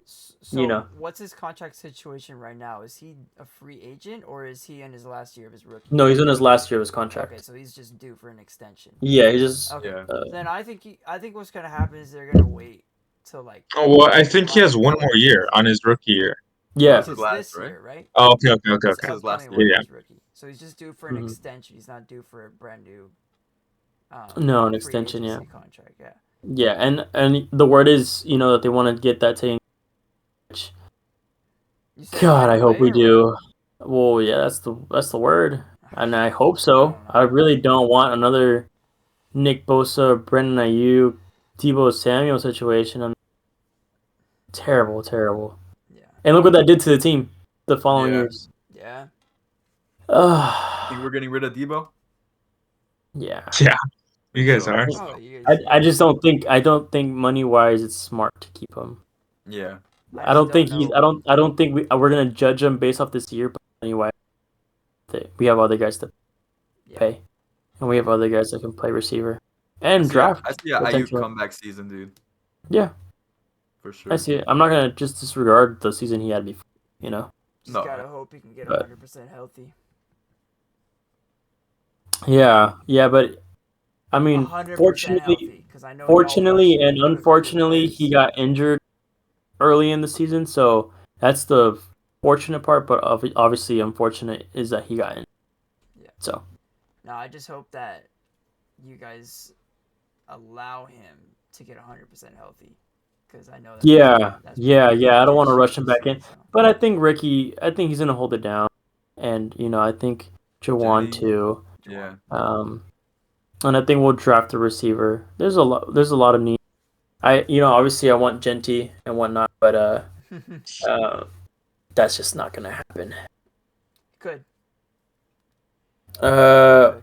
You So know, what's his contract situation right now? Is he a free agent or is he in his last year of his rookie? no, he's in his last year of his Okay, contract. so he's just due for an extension. Yeah, he just Okay, Yeah. then I think what's gonna happen is they're gonna wait till like Oh, well, I think he right has one before more the year season. on his rookie year. No, yeah. this is His last, this right? year, right? Oh, okay. His This is his last upcoming year. one Yeah. is rookie. So he's just due for an Mhm. extension. He's not due for a brand new No, an free extension, yeah. agency contract. Yeah. Yeah, and the word is, that they want to get that to English. You said God, right I hope away we or what? do. Well, yeah, that's the word, and I hope I so. don't I know. really don't want another Nick Bosa, Brendan Ayuk, Debo Samuel situation. Terrible, terrible. Yeah. And look what that did to the team the following Yeah. years. Yeah. Think we're getting rid of Debo? Yeah. Yeah, you Think guys so. are. Oh, you guys. I just don't think money wise it's smart to keep him. Yeah. I just don't know. I don't think we're gonna judge him based off this year, but money wise we have other guys to Yeah. pay, and we have other guys that can play receiver and I draft see a IU potentially. comeback season, dude. Yeah, For I sure. see it. I'm not gonna just disregard the season he had before, Just No. gotta hope he can get But- 100% healthy. Yeah, but I mean, 100% healthy, because I know y'all fortunately rush and the unfortunately, he players. got injured early in the season, so that's the fortunate part. But obviously, unfortunate is that he got injured. Yeah. So No, I just hope that you guys allow him to get 100% healthy, because I know that's yeah, that's yeah, probably yeah. I don't want to issue rush him this back in, year, so. but I think he's gonna hold it down, and I think Jawan Jenny. too. Yeah. And I think we'll draft a receiver. There's a lot of need. Obviously I want Genty and whatnot, but that's just not gonna happen. Good. Uh,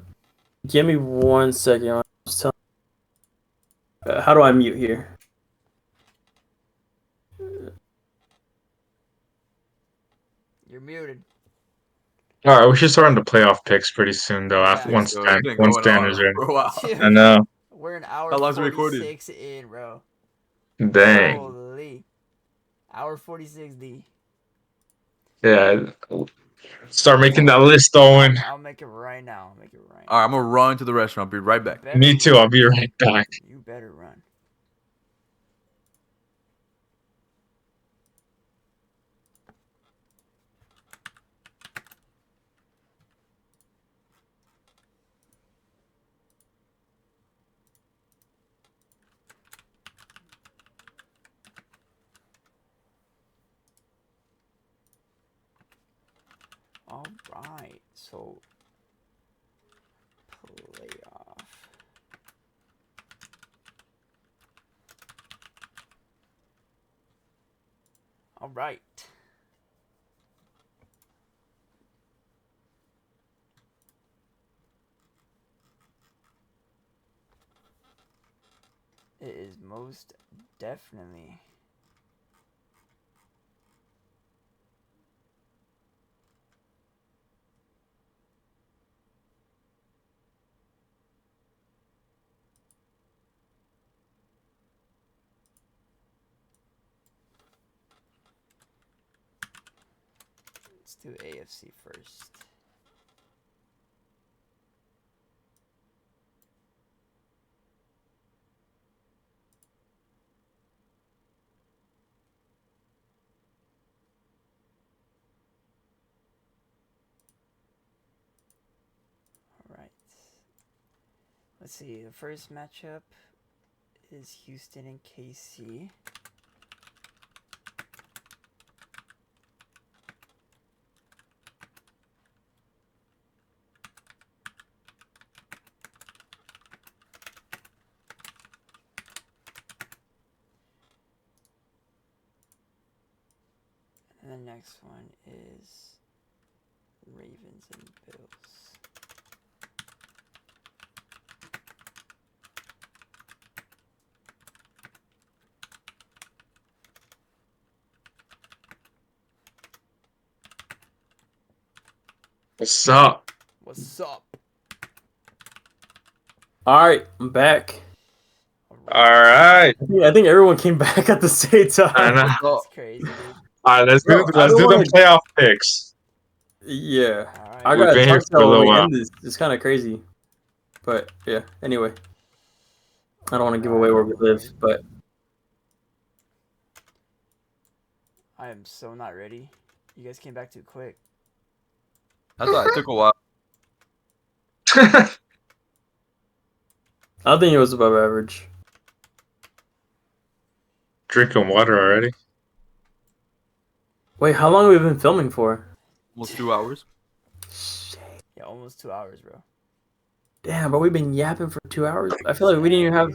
give me 1 second. I was telling. How do I mute here? You're muted. All right, we should start on the playoff picks pretty soon, though. Yeah. After Think so. It's been once going Dan on is ready. for a while. I know. We're an hour How long's it recorded? 46 in, bro. Dang. Holy. Hour 46, D. Yeah. Start making that list, Owen. I'll make it right now. All right, I'm gonna run to the restaurant. Be right back. Better Me too. run. I'll be right back. You better run. All right, so playoff. All right. It is most definitely let's do AFC first. All right. Let's see. The first matchup is Houston and KC. And the next one is Ravens and Bills. What's up? What's up? All right, I'm back. All right. I think everyone came back at the same I time. know. That's crazy, dude. All right, Bro, I let's don't do wanna- the playoff picks. Yeah, All right. I We've gotta been here talk for a till little we while. end this. It's kind of crazy, but yeah. Anyway, I don't want to give All away right, where we live, Lord. but I am so not ready. You guys came back too quick. I thought it took a while. I think it was above average. Drinking water already. Wait, how long have we been filming for? Almost 2 hours. Shit. Yeah, almost 2 hours, bro. Damn, bro, we've been yapping for 2 hours. I feel like we didn't even have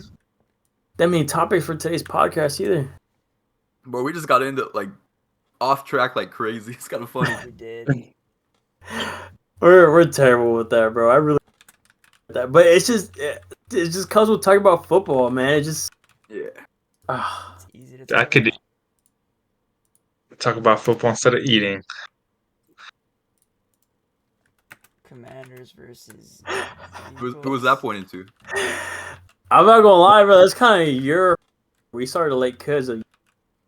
that many topics for today's podcast either. But we just got into like off track like crazy. It's kind of funny. We did. We're terrible with that, bro. I really that, but it just comes with talking about football, man. It just Yeah. It's easy to I talk could about. talk about football instead of eating. Commanders versus Who was that pointing to? I'm not gonna lie, bro. That's kind of we started late because of you,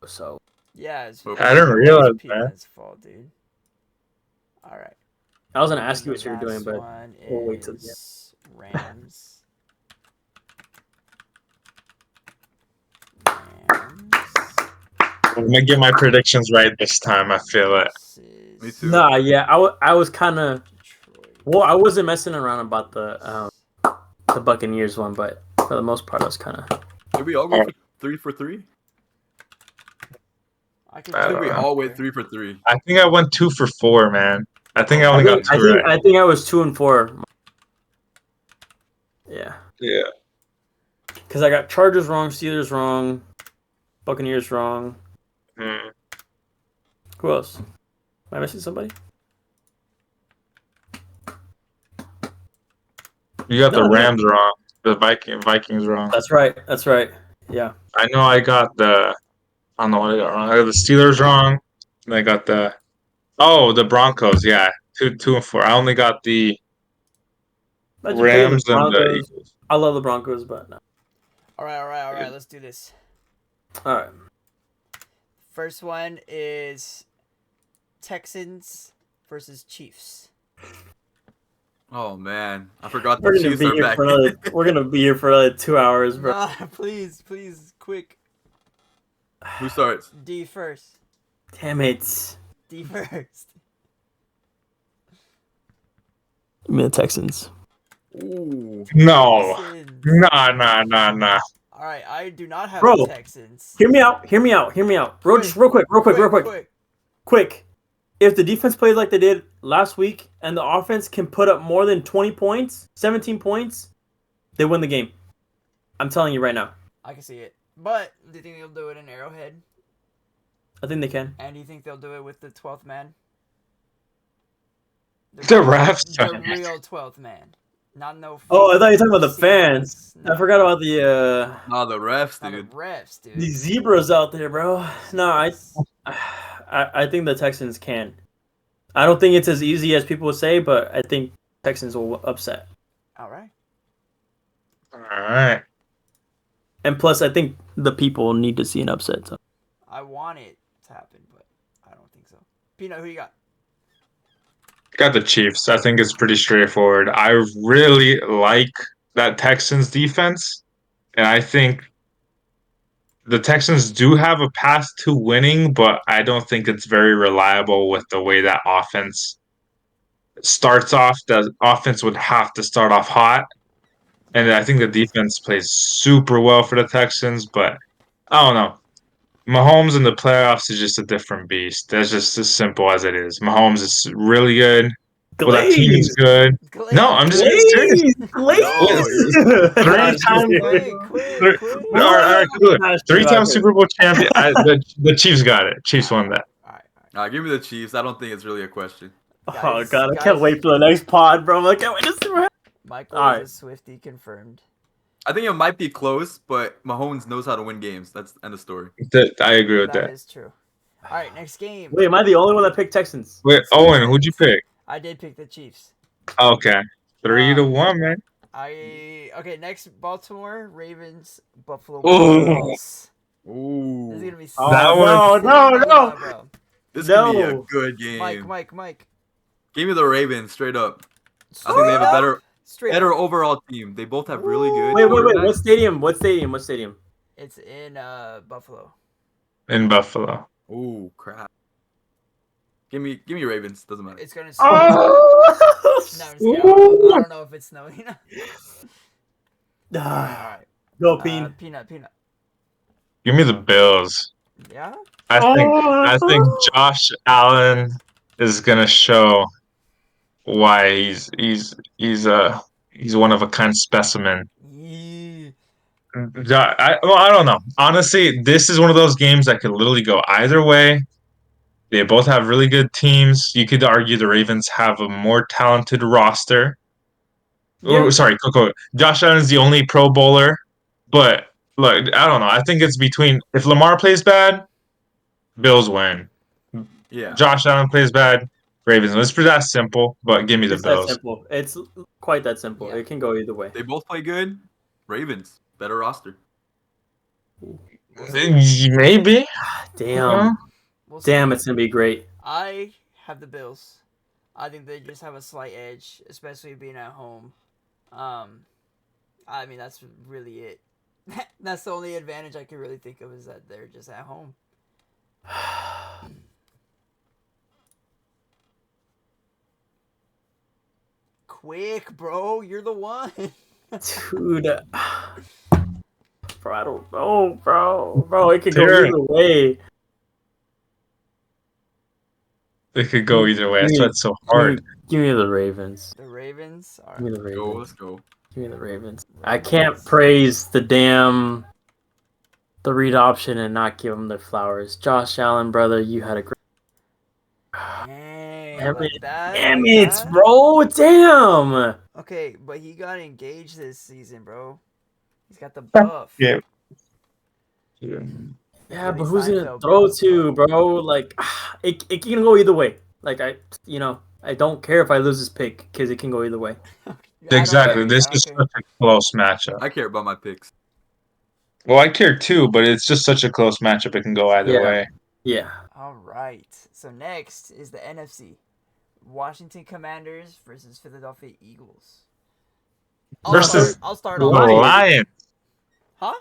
so Yeah, it's I didn't realize, man. Peanut's fault, dude. All right. I was gonna And ask you the what you were doing, last but one we'll wait till the end. is Rams. I'm gonna get my predictions right this time. I feel it. Versus Me too. Nah, yeah, I was kind of Detroit. well, I wasn't messing around about the Buccaneers one, but for the most part, I was kind of. Did we all go for 3 for 3? I could I I do think we don't know. all went 3 for 3. I think I went 2 for 4, man. I think I only got two right. I think I was 2-4. Yeah, Yeah. because I got Chargers wrong, Steelers wrong, Buccaneers wrong. Hmm. Who else? Am I missing somebody? You got No, the no. Rams wrong. The Vikings wrong. That's right. That's right. Yeah. I know I got the. I don't know what I got wrong. I got the Steelers wrong. And I got the. Oh, the Broncos. Yeah, 2 and 4. I only got the Imagine picking the Rams and the Broncos. Eagles. I love the Broncos, but no. All right. Let's do this. All right. First one is Texans versus Chiefs. Oh man, I forgot We're the gonna Chiefs be are here back. for another. We're gonna be here for another 2 hours, bro. Nah, please, quick. Who starts? D first. Damn it. D first. Give me the Texans. Ooh. No. Texans. Nah. All right, I do not have Bro, the Texans. Hear me out. Just real quick. If the defense plays like they did last week and the offense can put up more than 20 points, 17 points, they win the game. I'm telling you right now. I can see it. But do you think they'll do it in Arrowhead? I think they can. And do you think they'll do it with the 12th man? The refs. The real 12th man. Not no. Oh, I thought you were talking about the fans. No. I forgot about the Nah, the refs, Not the dude. refs, dude. these zebras out there, bro. No, Yes. I think the Texans can. I don't think it's as easy as people would say, but I think Texans will upset. All right. All right. And plus, I think the people need to see an upset. So. I want it to happen, but I don't think so. Peanut, who you got? Got the Chiefs. I think it's pretty straightforward. I really like that Texans defense, and I think the Texans do have a path to winning, but I don't think it's very reliable with the way that offense starts off. The offense would have to start off hot, and I think the defense plays super well for the Texans, but I don't know. Mahomes in the playoffs is just a different beast. That's just as simple as it is. Mahomes is really good. Well, that team is Glaze! good. No, I'm just being serious. Glaze! Yo, Three times. Quick. All right, cool. 3-time Super Bowl champion. The Chiefs got it. Chiefs won that. All right. Nah, give me the Chiefs. I don't think it's really a question. Oh, God, I can't wait for the next pod, bro. I can't wait to see what happens. Michael All right. is a Swiftie confirmed. I think it might be close, but Mahomes knows how to win games. That's end of story. I agree with That that. is true. All right, next game. Wait, am I the only one that picked Texans? Wait, Owen, who'd you pick? I did pick the Chiefs. Okay, 3-1, man. Okay, next Baltimore Ravens Buffalo Ooh. Bills. Ooh. This is gonna be Oh, That no. bro. This could be a No. good game. Mike. Give me the Ravens straight up. I think they have a Straight better up. overall team. They both have really good. Wait. quarterbacks. What stadium? It's in Buffalo. In Buffalo. Ooh, crap. Give me Ravens. Doesn't matter. It's gonna snow. Oh! No, I'm just kidding. I don't know if it's snowing. All right. Go, Peen. Peanut. Give me the Bills. Yeah. I think Josh Allen is gonna show why he's one of a kind specimen. Yeah. I don't know. Honestly, this is one of those games that could literally go either way. They both have really good teams. You could argue the Ravens have a more talented roster. Yeah. Oh, sorry, Coco. Josh Allen is the only Pro Bowler, but look, I don't know. I think it's between if Lamar plays bad, Bills win. Yeah. Josh Allen plays bad, Ravens win. It's pretty that simple, but give me the It's that Bills. simple. It's quite that simple. Yeah. It can go either way. They both play good. Ravens, better roster. Maybe. Damn. We'll see. Damn, it's gonna be great. I have the Bills. I think they just have a slight edge, especially being at home. I mean that's really it. That's the only advantage I can really think of is that they're just at home. Quick, bro, you're the one. Dude. Bro, I don't know, bro. Bro, it could go Terry. either way. It could go either way. That's why it's so hard. Give me the Ravens. The Ravens. All Give me right. the Let's go. Ravens. Let's go. Give me the Ravens. I can't praise the read option and not give them their flowers. Josh Allen, brother, you had a great. Dang, Damn like it. that. Damn like it, that? bro. Damn. Okay, but he got engaged this season, bro. He's got the buff. Yeah. Yeah, but Haley who's gonna Steinfeld throw buff, to, bro? Like, it can go either way. Like, I don't care if I lose this pick because it can go either way. I don't Exactly. care. This I is don't care. such a close matchup. I care about my picks. Well, I care too, but it's just such a close matchup. It can go either Yeah. way. Yeah. All right. So next is the NFC. Washington Commanders versus Philadelphia Eagles. Versus I'll start the on this. Lions. Huh?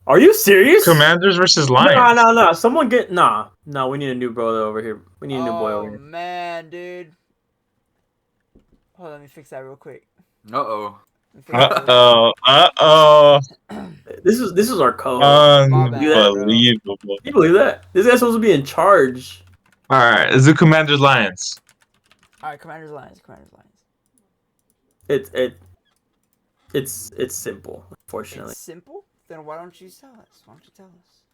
Are you serious? Commanders versus Lions. No. Someone get No. We need a new brother over here. We need a new boy over Oh here. man, dude. Hold on, let me fix that real quick. Uh-oh. Uh-oh. This is our co-host. My bad, bro. Unbelievable. Can you believe that? This guy's supposed to be in charge. All right, it's the Commanders Lions. All right, Commanders Lions. It's simple, unfortunately. It's simple. Then why don't you tell us?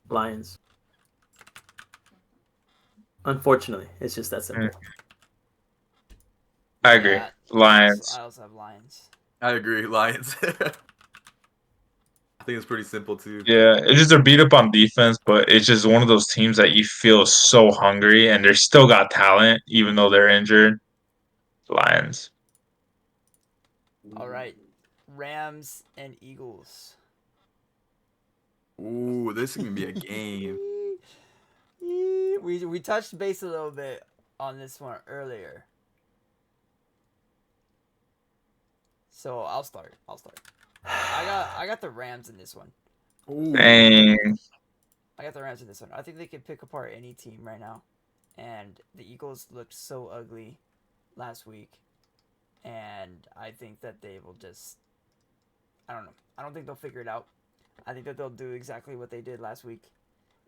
Lions. Unfortunately, it's just that simple. I agree. Yeah, Lions. I also have Lions. I agree. Lions. I think it's pretty simple too. Yeah, it's just they're beat up on defense, but it's just one of those teams that you feel so hungry, and they're still got talent even though they're injured. Lions. All right, Rams and Eagles. Ooh, this is gonna be a game. We touched base a little bit on this one earlier. So I'll start. I got the Rams in this one. Ooh. Dang. I got the Rams in this one. I think they can pick apart any team right now. And the Eagles looked so ugly last week. And I think that they will just... I don't know. I don't think they'll figure it out. I think that they'll do exactly what they did last week.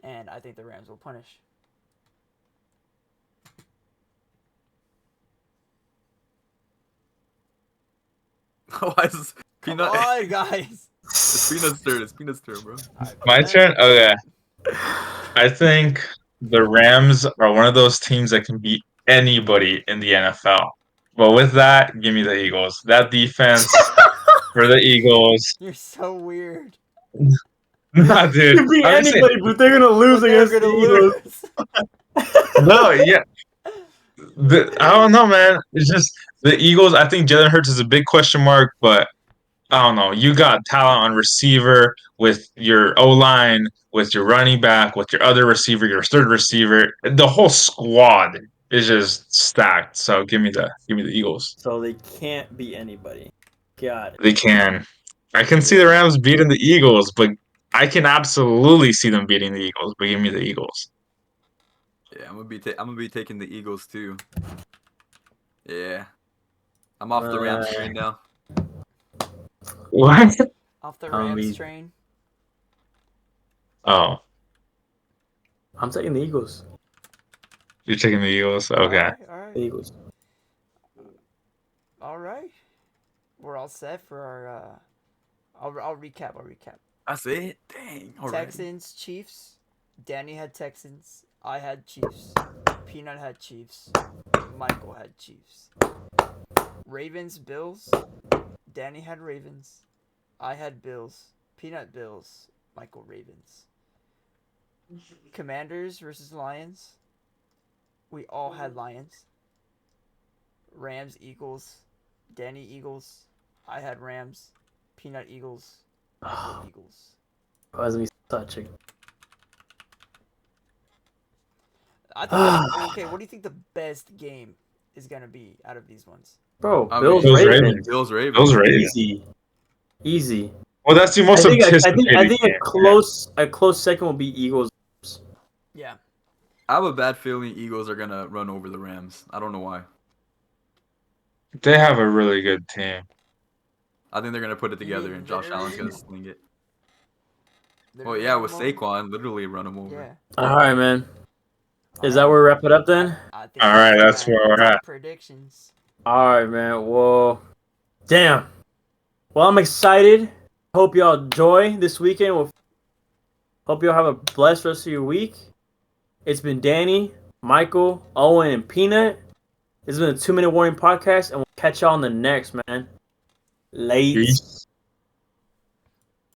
And I think the Rams will punish. Why is this Peanut? Come on, guys. It's Peanut's turn. It's Peanut's turn, bro. Right, My turn? Okay. I think the Rams are one of those teams that can beat anybody in the NFL. But with that, give me the Eagles. That defense for the Eagles. You're so weird. Nah, dude. Could be I'm just saying- anybody, but they're gonna lose But they're against the gonna Eagles. lose. No, yeah. I don't know, man. It's just the Eagles. I think Jalen Hurts is a big question mark, but I don't know. You got talent on receiver with your O line, with your running back, with your other receiver, your third receiver. The whole squad is just stacked. So give me the Eagles. So they can't be anybody. Got it. They can. I can see the Rams beating the Eagles, but I can absolutely see them beating the Eagles. But give me the Eagles. Yeah, I'm gonna be taking the Eagles too. Yeah, I'm off the Rams train now. What? Off the Um, Rams we- train. Oh, I'm taking the Eagles. you're taking the Eagles. Okay. All right. The Eagles. All right. We're all set for our. I'll recap. That's it. Dang. All right. Texans, Chiefs. Danny had Texans. I had Chiefs. Peanut had Chiefs. Michael had Chiefs. Ravens, Bills. Danny had Ravens. I had Bills. Peanut Bills. Michael Ravens. Commanders versus Lions. We all had Lions. Rams, Eagles. Danny, Eagles. I had Rams. Peanut, Eagles. Michael, Eagles. Cause me such a I think okay, what do you think the best game is gonna be out of these ones? bro. I Bills mean, Bills, Ravens. Ravens. Bills Ravens. Those Ravens. Easy. Well, that's the I most think anticipated I think game. a close second will be Eagles. Yeah. I have a bad feeling Eagles are gonna run over the Rams. I don't know why. They have a really good team. I think they're gonna put it together, mean and Josh Allen's gonna literally? sling it. They're Well, gonna yeah, run with them over? Saquon, literally run them over. Yeah. All right, man. Is that Alright. where we wrap it up then? I think All right, that's that's where we're our at. predictions. All right, man. Well, damn. Well, I'm excited. Hope y'all enjoy this weekend. Hope y'all have a blessed rest of your week. It's been Danny, Michael, Owen, and Peanut. This has been a 2-minute warning podcast, and we'll catch y'all on the next, man. Late. Peace.